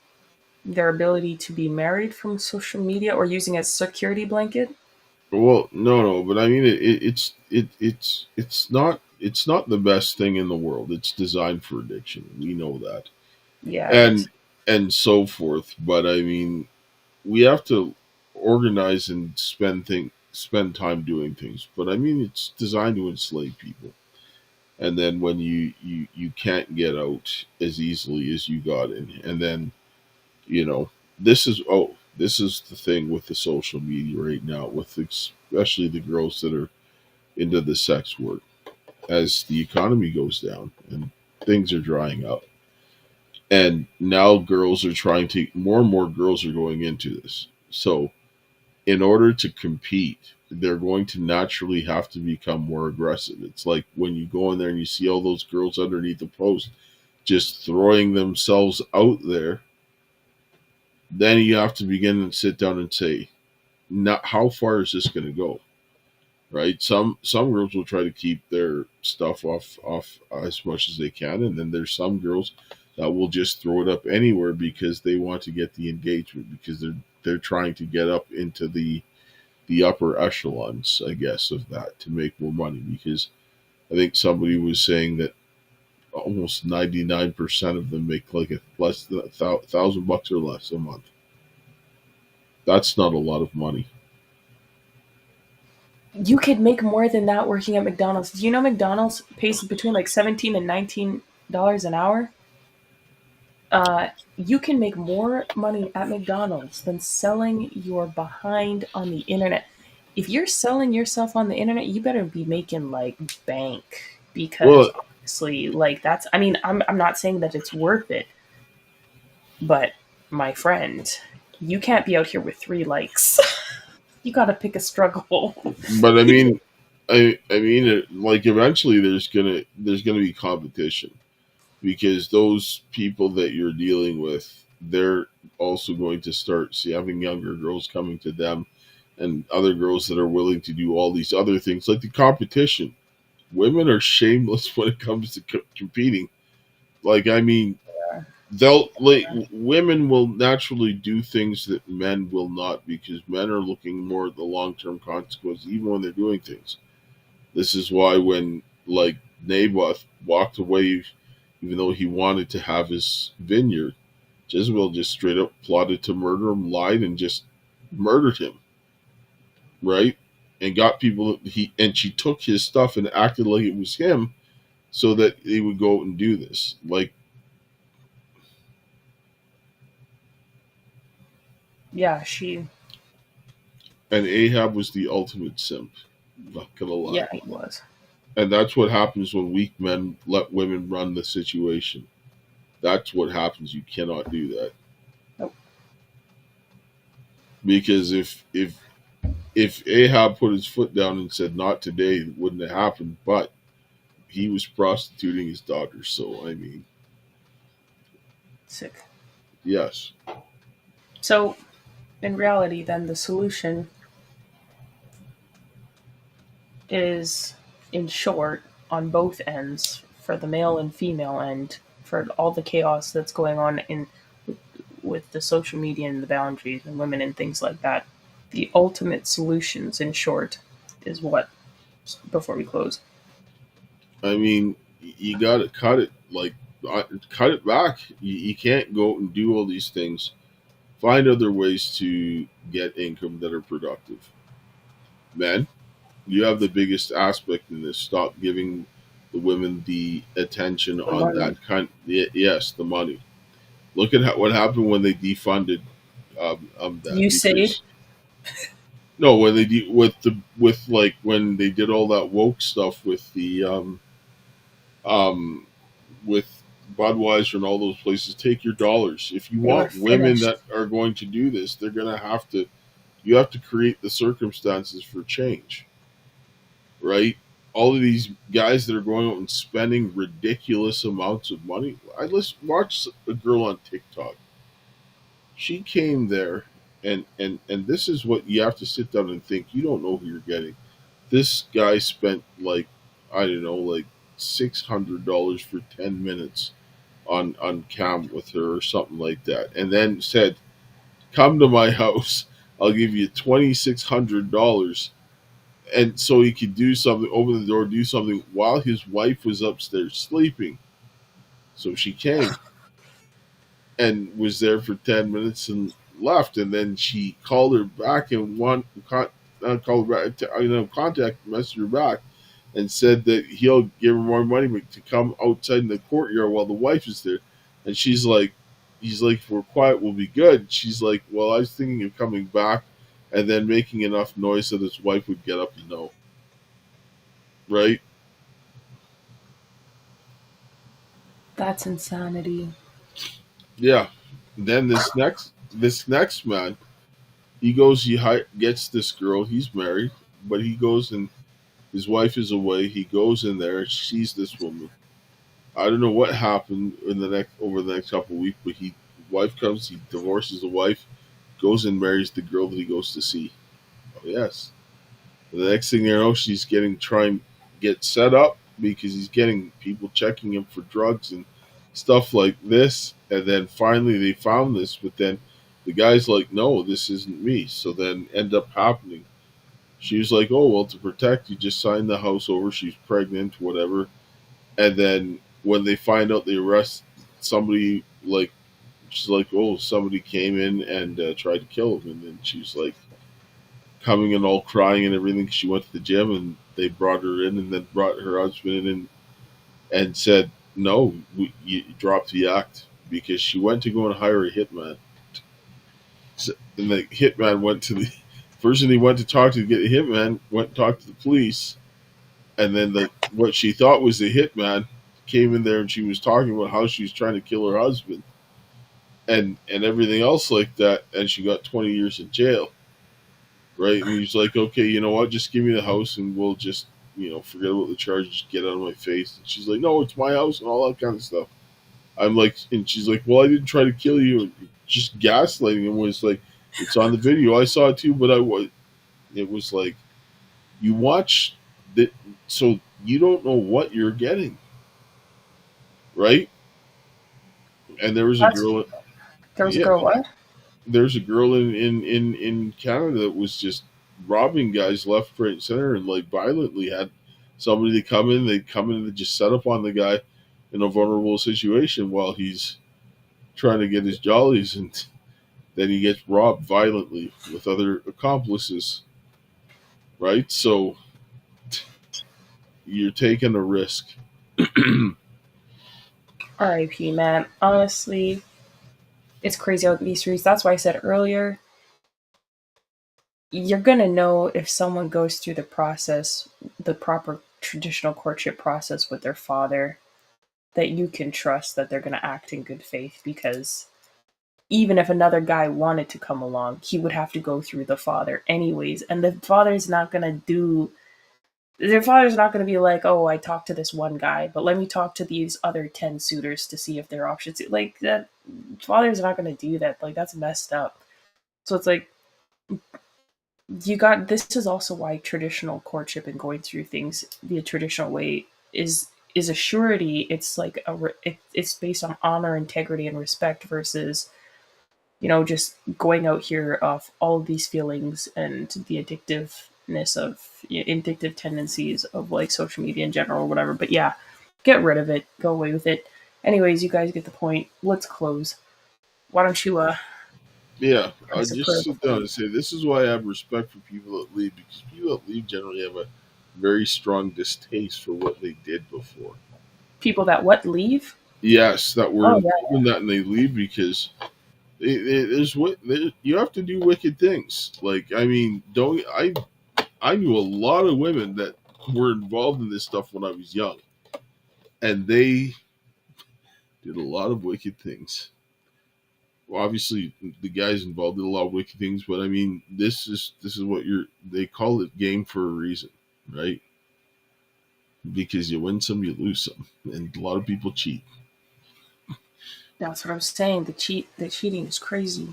their ability to be married from social media, or using as security blanket. Well, no, but I mean, it's not the best thing in the world. It's designed for addiction. We know that, Yeah, it is. and so forth. But I mean, we have to organize and spend time doing things. But I mean, it's designed to enslave people. And then when you can't get out as easily as you got in, and then you know this is the thing with the social media right now, with especially the girls that are into the sex work. As the economy goes down and things are drying up, and now girls are trying to more and more girls are going into this. So in order to compete, they're going to naturally have to become more aggressive. It's like when you go in there and you see all those girls underneath the post just throwing themselves out there, then you have to begin and sit down and say, not how far is this going to go, right? Some girls will try to keep their stuff off as much as they can, and then there's some girls that will just throw it up anywhere because they want to get the engagement, because they're trying to get up into the upper echelons, I guess, of that to make more money. Because I think somebody was saying that almost 99% of them make like a less than $1,000 or less a month. That's not a lot of money. You could make more than that working at McDonald's. Do you know McDonald's pays between like 17 and $19 an hour? You can make more money at McDonald's than selling your behind on the internet. If you're selling yourself on the internet, you better be making like bank, because Well, honestly, like that's, I mean, I'm not saying that it's worth it, but my friend, you can't be out here with 3 likes. You got to pick a struggle. but I mean, like eventually there's gonna be competition, because those people that you're dealing with, they're also going to start having younger girls coming to them, and other girls that are willing to do all these other things, like the competition. Women are shameless when it comes to competing. Like, I mean, they'll like women will naturally do things that men will not, because men are looking more at the long term consequences, even when they're doing things. This is why when like Naboth walked away, even though he wanted to have his vineyard, Jezebel just straight up plotted to murder him, lied, and just murdered him, right? And got people and she took his stuff and acted like it was him, so that he would go out and do this. Like, Yeah, she, and Ahab was the ultimate simp. Not gonna lie. yeah, he was. And that's what happens when weak men let women run the situation. That's what happens. You cannot do that. Nope. Because if Ahab put his foot down and said not today, it wouldn't have happened. But he was prostituting his daughter, so I mean, Sick. yes. So, in reality, then the solution is, in short, on both ends, for the male and female end, for all the chaos that's going on in with the social media and the boundaries and women and things like that. The ultimate solutions, in short, is what, before we close. I mean, you got to cut it, like cut it back. You can't go out and do all these things. Find other ways to get income that are productive. Men, you have the biggest aspect in this. Stop giving the women the attention The on money. that kind. Yes, the money. Look at what happened when they defunded that, You say, because no, when they with like when they did all that woke stuff with the um with Budweiser and all those places. Take your dollars. If you they were want women finished. that are going to do this, they're going to have to. You have to create the circumstances for change, right? All of these guys that are going out and spending ridiculous amounts of money. I watch a girl on TikTok. She came there, and this is what you have to sit down and think. You don't know who you're getting. This guy spent like, I don't know, like $600 for 10 minutes on cam with her or something like that, and then said, "Come to my house. I'll give you $2,600." And so he could do something, open the door, do something while his wife was upstairs sleeping. So she came and was there for 10 minutes and left, and then she called her back and called her back, contact messaged her back, and said that he'll give her more money but to come outside in the courtyard while the wife is there. And he's like, if we're quiet, we'll be good. She's like, well, I was thinking of coming back and then making enough noise so his wife would get up and know, right? That's insanity. Yeah. Then this next man, he goes, gets this girl. He's married, but he goes and his wife is away. He goes in there and sees this woman. I don't know what happened over the next couple of weeks, but wife comes, he divorces the wife, goes and marries the girl that he goes to see. Oh yes. The next thing you know, she's getting trying get set up because he's getting people checking him for drugs and stuff like this. And then finally they found this, but then the guy's like, no, this isn't me. So then end up happening. She was like, oh, well, to protect you, just sign the house over. She's pregnant, whatever. And then when they find out, they arrest somebody. Like, she's like, oh, somebody came in and tried to kill him. And then she's like, coming and all crying and everything. She went to the gym and they brought her in and then brought her husband in and said, no, you dropped the act because she went to go and hire a hitman. So, and the hitman went to the person he went to talk to get a hitman, went and talked to the police. And then what she thought was the hitman came in there and she was talking about how she was trying to kill her husband and everything else like that. And she got 20 years in jail. Right? And he's like, okay, you know what? Just give me the house and we'll just, forget about the charges, get out of my face. And she's like, no, it's my house and all that kind of stuff. I'm like, and she's like, well, I didn't try to kill you. Just gaslighting him was like, it's on the video. I saw it too, but it was like, you watch that, so you don't know what you're getting, right? And there was a That's girl, there was a yeah, girl. What? there's a girl in Canada that was just robbing guys left, right, and center, and like violently had somebody to come in. They'd come in and just set up on the guy in a vulnerable situation while he's trying to get his jollies, and then he gets robbed violently with other accomplices. Right, so you're taking a risk. R.I.P. Man. Honestly, it's crazy out in these streets. That's why I said earlier, you're gonna know if someone goes through the process, the proper traditional courtship process with their father, that you can trust that they're gonna act in good faith. Because even if another guy wanted to come along, he would have to go through the father anyways, and the father's not gonna do. Their father's not going to be like, oh, I talked to this one guy, but let me talk to these other 10 suitors to see if they're options. Like, that, father's not going to do that. Like, that's messed up. So it's like, this is also why traditional courtship and going through things the traditional way is a surety. It's like, it's based on honor, integrity, and respect versus, just going out here off all of these feelings and the addictiveness of addictive tendencies of like social media in general or whatever. But yeah, get rid of it. Go away with it. Anyways, you guys get the point. Let's close. Why don't you Yeah, I press a just prayer sit before down we and say this is why I have respect for people that leave because people that leave generally have a very strong distaste for what they did before. people that what leave? Yes, that were Oh involved in that and they leave because you have to do wicked things. Like I mean, don't I knew a lot of women that were involved in this stuff when I was young, and they did a lot of wicked things. Well, obviously, the guys involved did a lot of wicked things, but I mean, this is what they call it game for a reason, right? Because you win some, you lose some, and a lot of people cheat. yeah, that's what I'm saying. The cheating is crazy.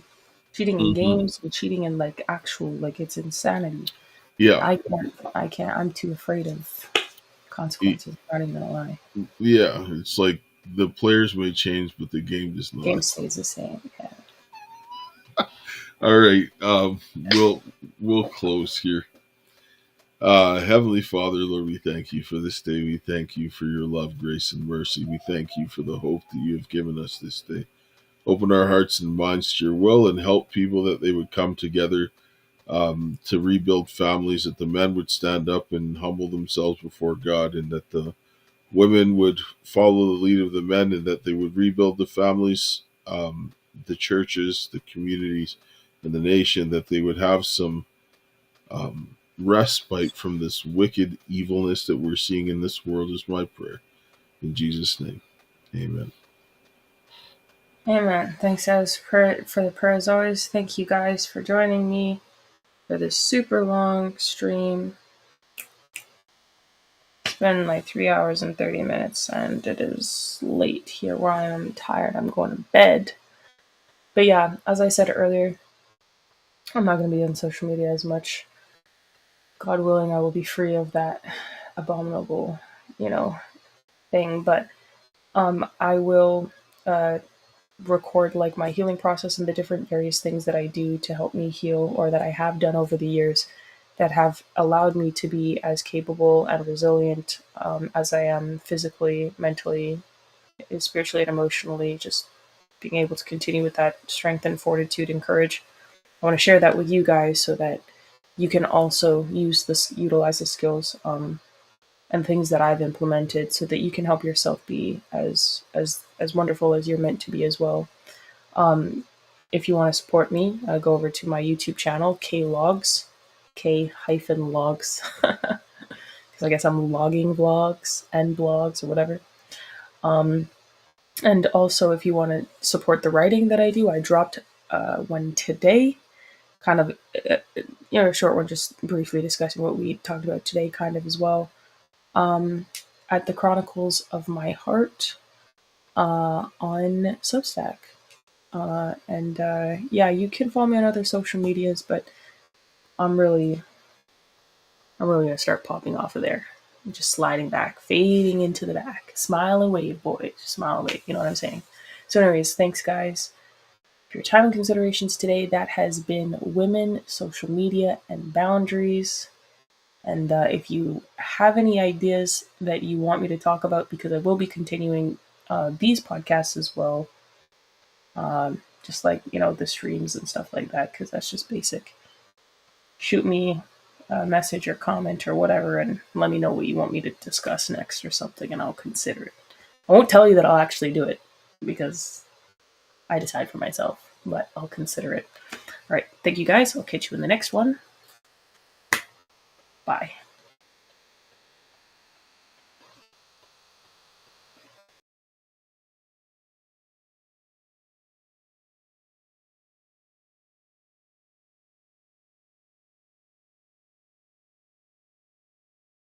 Cheating in Hmm. games and cheating in like actual like it's insanity. Yeah, I can't. I'm too afraid of E- consequences. Not even gonna lie. yeah. It's like the players may change, but the game does Game not. stays the same. Yeah. All right, we'll close here. Heavenly Father, Lord, we thank you for this day. We thank you for your love, grace, and mercy. We thank you for the hope that you have given us this day. Open our hearts and minds to your will and help people that they would come together to rebuild families, that the men would stand up and humble themselves before God, and that the women would follow the lead of the men, and that they would rebuild the families, the churches, the communities, and the nation, that they would have some respite from this wicked evilness that we're seeing in this world, is my prayer. In Jesus' name, amen. Amen. Thanks, guys, for the prayer as always. Thank you guys for joining me for this super long stream. It's been like 3 hours and 30 minutes, and it is late here where I am. Tired. I'm going to bed. But yeah, as I said earlier, I'm not going to be on social media as much. God willing, I will be free of that abominable, you know, thing. But I will record like my healing process and the different various things that I do to help me heal or that I have done over the years that have allowed me to be as capable and resilient as I am physically, mentally, spiritually, and emotionally. Just being able to continue with that strength and fortitude and courage. I want to share that with you guys so that you can also utilize the skills and things that I've implemented, so that you can help yourself be as wonderful as you're meant to be as well. Um, if you want to support me, go over to my YouTube channel, K Logs, K hyphen logs, because I guess I'm logging vlogs and blogs or whatever. Um, and also, if you want to support the writing that I do, I dropped one today, kind of, a short one, just briefly discussing what we talked about today, kind of as well. Um, at the Chronicles of My Heart on Substack. And yeah, you can follow me on other social medias, but I'm really, I'm really gonna start popping off of there. I'm just sliding back, fading into the back. Smile and wave, boy. Just smile and wave. You know what I'm saying? So, anyways, thanks, guys, for your time and considerations today. That has been Women, Social Media, and Boundaries. And if you have any ideas that you want me to talk about, because I will be continuing these podcasts as well, just like, the streams and stuff like that, because that's just basic. Shoot me a message or comment or whatever, and let me know what you want me to discuss next or something, and I'll consider it. I won't tell you that I'll actually do it, because I decide for myself, but I'll consider it. All right. Thank you, guys. I'll catch you in the next one. Bye.